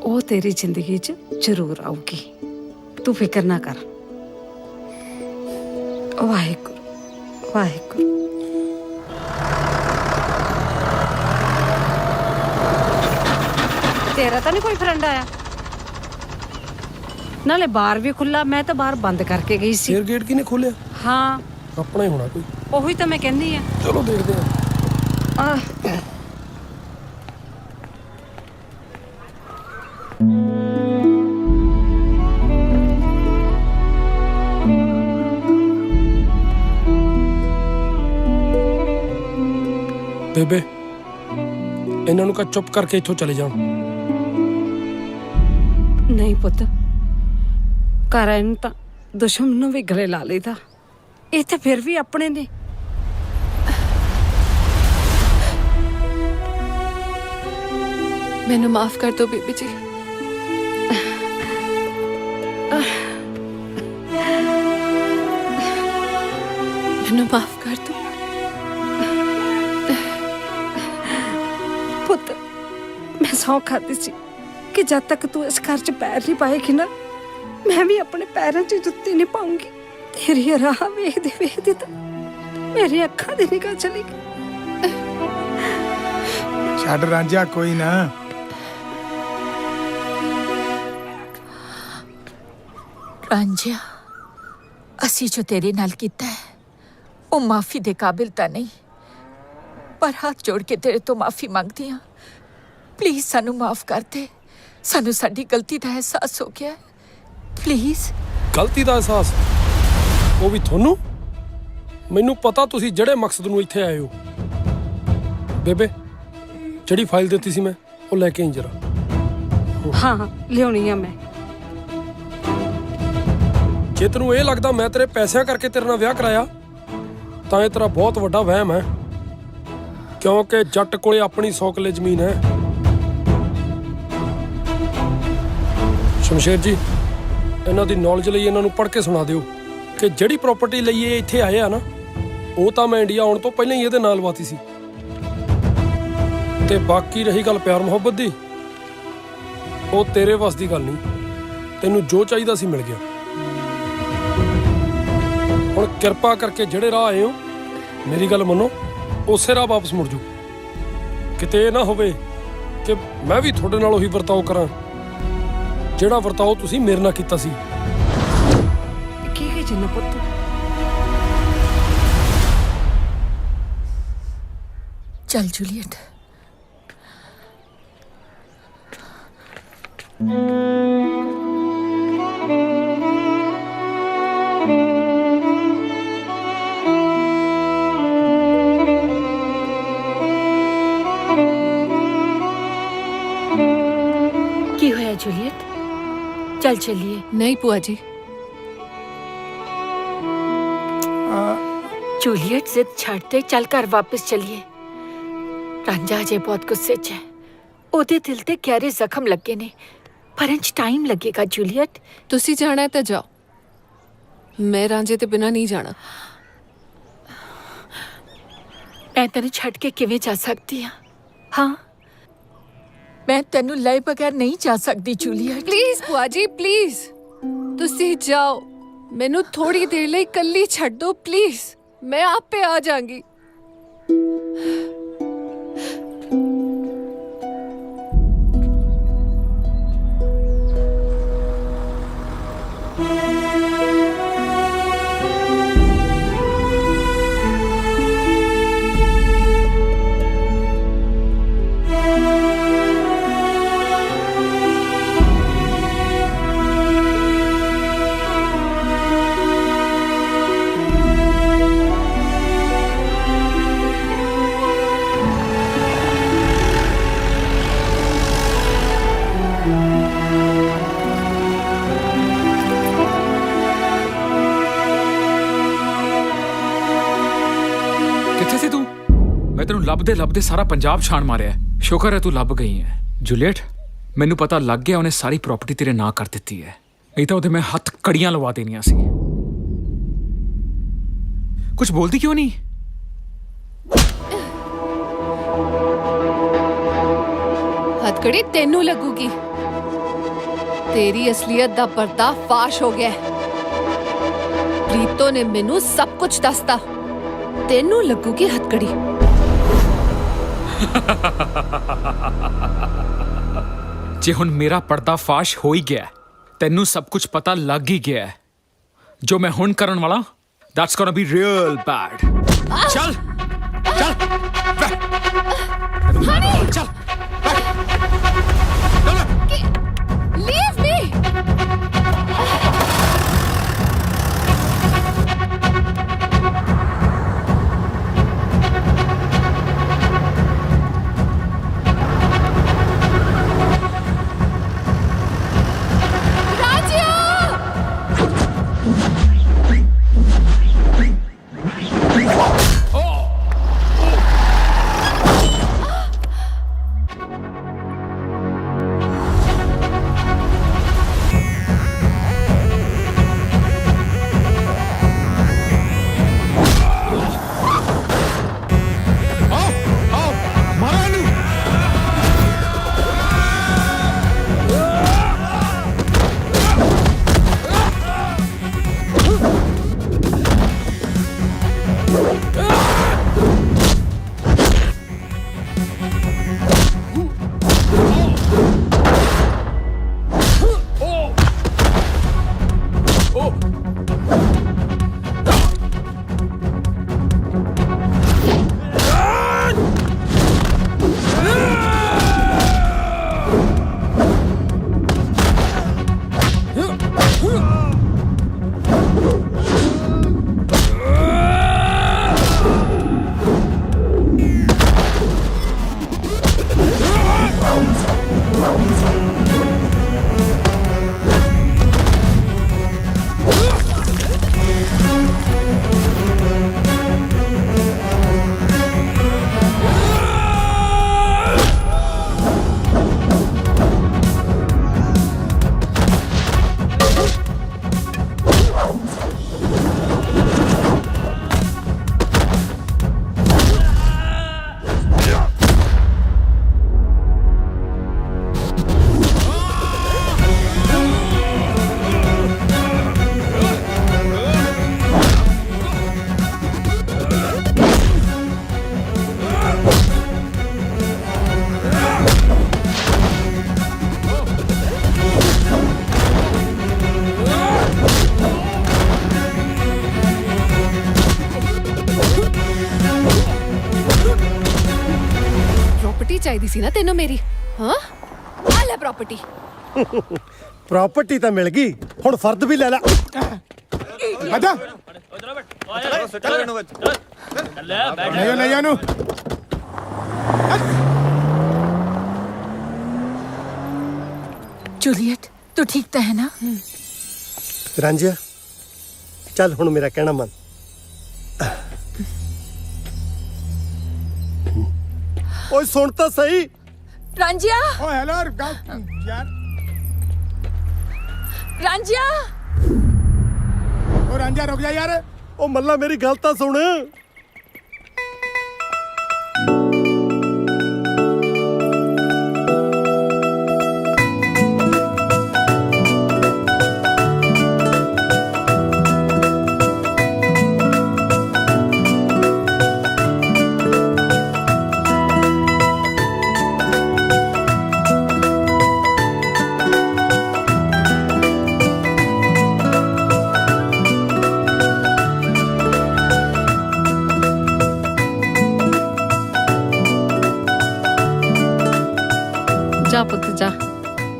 ਉਹ ਤੇਰੀ ਜ਼ਿੰਦਗੀ 'ਚ ਜ਼ਰੂਰ ਆਊਗੀ। ਤੂੰ ਫਿਕਰ ਨਾ ਕਰ। ਵਾਹਿਗੁਰੂ ਵਾਹਿਗੁਰੂ। ਤੇਰਾ ਤਾਂ ਨਹੀਂ ਕੋਈ ਫਰੈਂਡ ਆਇਆ? ਨਾਲੇ ਬਾਰ ਵੀ ਖੁੱਲਾ, ਮੈਂ ਤਾਂ ਬਾਹਰ ਬੰਦ ਕਰਕੇ ਗਈ ਸੀ। ਫੇਰ ਗੇਟ ਕਿਨੇ ਖੋਲਿਆ? ਹਾਂ ਆਪਣਾ ਹੀ ਹੋਣਾ ਕੋਈ। ਉਹੀ ਤਾਂ ਮੈਂ ਕਹਿੰਦੀ ਆ। ਚਲੋ ਦੇਖਦੇ ਆ। ਬੇਬੇ ਇਹਨਾਂ ਨੂੰ ਕਹ ਚੁੱਪ ਕਰਕੇ ਇੱਥੋਂ ਚਲੇ ਜਾਣ। ਨਹੀਂ ਪੁੱਤ, ਘਰ ਆਏ ਨੂੰ ਤਾਂ ਦੁਸ਼ਮਣ ਨੂੰ ਵੀ ਗਲੇ ਲਾ ਲਈਦਾ। ਇਹ ਤਾਂ ਫਿਰ ਵੀ ਆਪਣੇ ਨੇ। ਮੈਨੂੰ ਮਾਫ ਕਰ ਦਿਓ ਬੀਬੀ ਜੀ। ਮੈਨੂੰ ਮਾਫ ਕਰ ਦਿਓ। ਪੁੱਤ, ਮੈਂ ਸਹੁੰ ਖਾਧੀ ਸੀ ਕਿ ਜਦ ਤੱਕ ਤੂੰ ਇਸ ਘਰ 'ਚ ਪੈਰ ਨਹੀਂ ਪਾਏਗੀ ਨਾ, ਮੈਂ ਵੀ ਆਪਣੇ ਪੈਰਾਂ 'ਚ ਜੁੱਤੀ ਨਹੀਂ ਪਾਉਂਗੀ। ਤੇਰੀ ਰਾਹ ਵੇਖਦੇ ਵੇਖਦੇ ਤਾਂ ਮੇਰੀ ਅੱਖਾਂ ਦੀ ਨਿਗਾਹ ਚਲੀ ਗਈ। ਛੱਡ ਰਾਂਝਾ, ਕੋਈ ਨਾ। ਰਾਂਝਿਆ, ਅਸੀਂ ਜੋ ਤੇਰੇ ਨਾਲ ਕੀਤਾ ਹੈ ਉਹ ਮਾਫੀ ਦੇ ਕਾਬਿਲ ਤਾਂ ਨਹੀਂ, ਪਰ ਹੱਥ ਜੋੜ ਕੇ ਤੇਰੇ ਤੋਂ ਮਾਫੀ ਮੰਗਦੀ ਹਾਂ। ਪਲੀਜ਼ ਸਾਨੂੰ ਮਾਫ ਕਰ ਦੇ। ਸਾਨੂੰ ਸਾਡੀ ਗਲਤੀ ਦਾ ਅਹਿਸਾਸ ਹੋ ਗਿਆ। ਪਲੀਜ਼। ਗਲਤੀ ਦਾ ਅਹਿਸਾਸ? ਉਹ ਵੀ ਤੁਹਾਨੂੰ? ਮੈਨੂੰ ਪਤਾ ਤੁਸੀਂ ਜਿਹੜੇ ਮਕਸਦ ਨੂੰ ਇੱਥੇ ਆਏ ਹੋ। ਬੇਬੇ ਜਿਹੜੀ ਫਾਈਲ ਦਿੱਤੀ ਸੀ ਮੈਂ ਉਹ ਲੈ ਕੇ ਆਈ ਜਰਾ। ਹਾਂ ਲਿਆਉਣੀ ਆ ਮੈਂ। ਜੇ ਤੈਨੂੰ ਇਹ ਲੱਗਦਾ ਮੈਂ ਤੇਰੇ ਪੈਸਿਆਂ ਕਰਕੇ ਤੇਰੇ ਨਾਲ ਵਿਆਹ ਕਰਾਇਆ ਤਾਂ ਇਹ ਤੇਰਾ ਬਹੁਤ ਵੱਡਾ ਵਹਿਮ ਹੈ, ਕਿਉਂਕਿ ਜੱਟ ਕੋਲੇ ਆਪਣੀ 100 ਕਿੱਲੇ ਜ਼ਮੀਨ ਹੈ। ਸ਼ਮਸ਼ੇਰ ਜੀ, ਇਹਨਾਂ ਦੀ ਨੌਲੇਜ ਲਈ ਇਹਨਾਂ ਨੂੰ ਪੜ੍ਹ ਕੇ ਸੁਣਾ ਦਿਓ ਕਿ ਜਿਹੜੀ ਪ੍ਰਾਪਰਟੀ ਲਈ ਇਹ ਇੱਥੇ ਆਏ ਆ ਨਾ, ਉਹ ਤਾਂ ਮੈਂ ਇੰਡੀਆ ਆਉਣ ਤੋਂ ਪਹਿਲਾਂ ਹੀ ਇਹਦੇ ਨਾਲ ਲਵਾਤੀ ਸੀ। ਤੇ ਬਾਕੀ ਰਹੀ ਗੱਲ ਪਿਆਰ ਮੁਹੱਬਤ ਦੀ, ਉਹ ਤੇਰੇ ਵੱਸ ਦੀ ਗੱਲ ਨਹੀਂ। ਤੈਨੂੰ ਜੋ ਚਾਹੀਦਾ ਸੀ ਮਿਲ ਗਿਆ। ਹੁਣ ਕਿਰਪਾ ਕਰਕੇ ਜਿਹੜੇ ਰਾਹ ਆਏ ਹੋ, ਮੇਰੀ ਗੱਲ ਮੰਨੋ, ਉਸੇ ਰਾਹ ਵਾਪਸ ਮੁੜ ਜਾਓ। ਕਿਤੇ ਇਹ ਨਾ ਹੋਵੇ ਕਿ ਮੈਂ ਵੀ ਤੁਹਾਡੇ ਨਾਲ ਉਹੀ ਵਰਤਾਓ ਕਰਾਂ ਜਿਹੜਾ ਵਰਤਾਓ ਤੁਸੀਂ ਮੇਰੇ ਨਾਲ ਕੀਤਾ ਸੀ। ਕੀ ਜਿੰਨਾ ਪੁੱਤ? ਚੱਲ ਜੂਲੀਅਟ। ਕੀ ਹੋਇਆ ਜੂਲੀਅਟ? चल चलिए। नहीं बुआ जी। जूलियट जिद छाड़ते चल कर वापस चलिए। रांझा अजे बहुत गुस्से च है। ओदे दिल ते गहरे जख्म लगे ने, पर इंच टाइम लगेगा जूलियट। तुसी जाना है तो जाओ, मैं रांझे ते बिना नहीं जाना। मैं तेनू छड़ के किवें जा सकती हां? हाँ, मैं तेनू लए बगैर नहीं जा सकती जूलियट। प्लीज बुआ जी प्लीज, तुसी जाओ, मैनू थोड़ी देर लिए कल्ली छड़ दो प्लीज, मैं आप पे आ जाऊंगी। ਲੱਭਦੇ ਲੱਭਦੇ ਸਾਰਾ ਪੰਜਾਬ ਛਾਣ ਮਾਰਿਆ। ਸ਼ੁਕਰ ਹੈ ਤੂੰ ਲੱਭ ਗਈ ਹੈ। ਜੂਲੀਅਟ, ਮੈਨੂੰ ਪਤਾ ਲੱਗ ਗਿਆ ਉਹਨੇ ਸਾਰੀ ਪ੍ਰਾਪਰਟੀ ਤੇਰੇ ਨਾਂ ਕਰ ਦਿੱਤੀ ਹੈ, ਨਹੀਂ ਤਾਂ ਉਹਦੇ ਮੈਂ ਹੱਥ ਕੜੀਆਂ ਲਵਾ ਦੇਣੀਆਂ ਸੀ। ਕੁਝ ਬੋਲਦੀ ਕਿਉਂ ਨਹੀਂ? ਹੱਥਕੜੀ ਤੈਨੂੰ ਲੱਗੂਗੀ। तेरी असलियत दा पर्दाफाश हो गया है। प्रीतो ने मैनू सब कुछ दसता, तेनू लगूगी हथकड़ी। जे हुण मेरा पर्दाफाश हो ही गया, तेनू सब कुछ पता लग ही गया है। जो मैं हुण करन वाला, that's gonna be real bad. चल चल चल लीव मी। चाहिदी सी ना तेनों मेरी। हाँ आ ले प्रॉपर्टी। प्रॉपर्टी तो मिल गई, हुण फर्द भी ले ला। आजा ले जानो। जूलियट तू ठीक तो है ना? रांझिया चल हुण मेरा कहना मन। ओए सुन तो सही। रांझिया ओ हेलो यार। रांझिया ओ रांझिया रुक जा यार। ओ मल्ला मेरी गल तो सुन। जा पुत जा,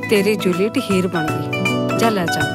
तेरी जूलियट हीर बन गई। जा ले जा।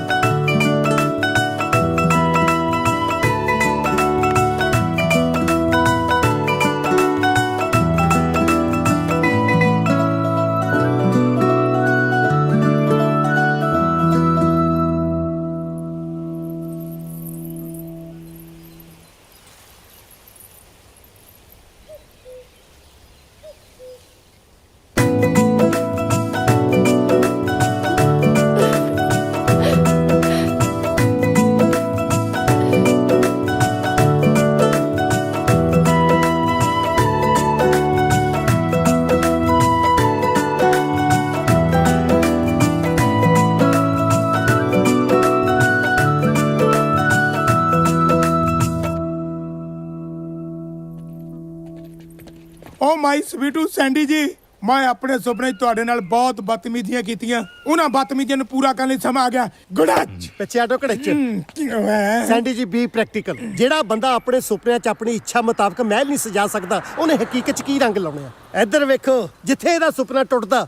ਮਾਈ ਸਵੀਟੂ ਸੈਂਡੀ ਜੀ, ਮੈਂ ਆਪਣੇ ਸੁਪਨੇ 'ਚ ਤੁਹਾਡੇ ਨਾਲ ਬਹੁਤ ਬਦਤਮੀਜ਼ੀਆਂ ਕੀਤੀਆਂ। ਉਹਨਾਂ ਬਦਤਮੀਜ਼ੀਆਂ ਨੂੰ ਪੂਰਾ ਕਰਨ ਲਈ ਸਮਾਂ ਆ ਗਿਆ। ਗੁੜਾਚ ਪਿੱਛੇ ਆਟੋ ਘੜੇਚ ਸੈਂਡੀ ਸੈਂਡੀ ਜੀ ਬੀ ਪ੍ਰੈਕਟੀਕਲ। ਜਿਹੜਾ ਬੰਦਾ ਆਪਣੇ ਸੁਪਨਿਆਂ 'ਚ ਆਪਣੀ ਇੱਛਾ ਮੁਤਾਬਕ ਮਹਿਲ ਨਹੀਂ ਸਜਾ ਸਕਦਾ, ਉਹਨੇ ਹਕੀਕਤ 'ਚ ਕੀ ਰੰਗ ਲਾਉਣੇ ਆ। ਇੱਧਰ ਵੇਖੋ, ਜਿੱਥੇ ਇਹਦਾ ਸੁਪਨਾ ਟੁੱਟਦਾ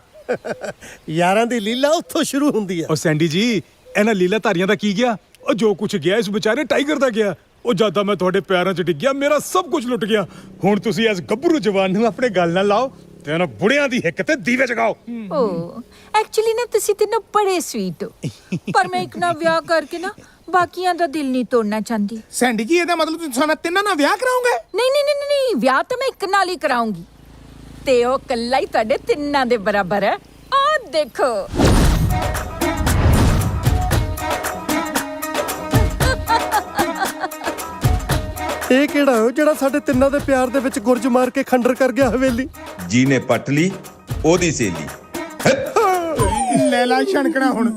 ਯਾਰਾਂ ਦੀ ਲੀਲਾ ਉੱਥੋਂ ਸ਼ੁਰੂ ਹੁੰਦੀ ਆ। ਉਹ ਸੈਂਡੀ ਜੀ, ਇਹਨਾਂ ਲੀਲਾ ਧਾਰੀਆਂ ਦਾ ਕੀ ਗਿਆ? ਉਹ ਜੋ ਕੁਝ ਗਿਆ ਇਸ ਵਿਚਾਰੇ ਟਾਈਗਰ ਦਾ ਗਿਆ। ਉਹ ਜਿਆਦਾ ਮੈਂ ਤੁਹਾਡੇ ਪਿਆਰਾਂ 'ਚ ਡਿੱਗਿਆ, ਮੇਰਾ ਸਭ ਕੁਝ ਲੁੱਟ ਗਿਆ। ਹੁਣ ਤੁਸੀਂ ਇਸ ਗੱਭਰੂ ਜਵਾਨ ਨੂੰ ਆਪਣੇ ਗੱਲ ਨਾਲ ਲਾਓ ਤੇ ਇਹਨਾਂ ਬੁੜਿਆਂ ਦੀ ਹਿੱਕ ਤੇ ਦੀਵੇ ਜਗਾਓ। ਓ ਐਕਚੁਅਲੀ ਨਾ ਤੁਸੀਂ ਤਿੰਨੋਂ ਬੜੇ ਸਵੀਟ ਹੋ, ਪਰ ਮੈਂ ਇੱਕ ਨਾਲ ਵਿਆਹ ਕਰਕੇ ਨਾ ਬਾਕੀਆਂ ਦਾ ਦਿਲ ਨਹੀਂ ਤੋੜਨਾ ਚਾਹੁੰਦੀ। ਸੈਂਡੀ ਜੀ, ਇਹਦਾ ਮਤਲਬ ਤੁਸੀਂ ਸਾਨੂੰ ਤਿੰਨਾਂ ਨਾਲ ਵਿਆਹ ਕਰਾਓਗੇ? ਨਹੀਂ ਨਹੀਂ ਨਹੀਂ ਨਹੀਂ, ਵਿਆਹ ਤਾਂ ਮੈਂ ਇੱਕ ਨਾਲ ਹੀ ਕਰਾਉਂਗੀ ਤੇ ਉਹ ਕੱਲਾ ਹੀ ਤੁਹਾਡੇ ਤਿੰਨਾਂ ਦੇ ਬਰਾਬਰ ਹੈ। ਆਹ ਦੇਖੋ। ਇਹ ਕਿਹੜਾ ਹੋ ਜਿਹੜਾ ਸਾਡੇ ਤਿੰਨਾਂ ਦੇ ਪਿਆਰ ਦੇ ਵਿੱਚ ਗੁਰਜ ਮਾਰ ਕੇ ਖੰਡਰ ਕਰ ਗਿਆ ਹਵੇਲੀ? ਜੀ ਨੇ ਪੱਟ ਲਈ ਉਹਦੀ ਸੇਲੀ। ਲੈ ਲਾ ਛਣਕਣਾ ਹੁਣ।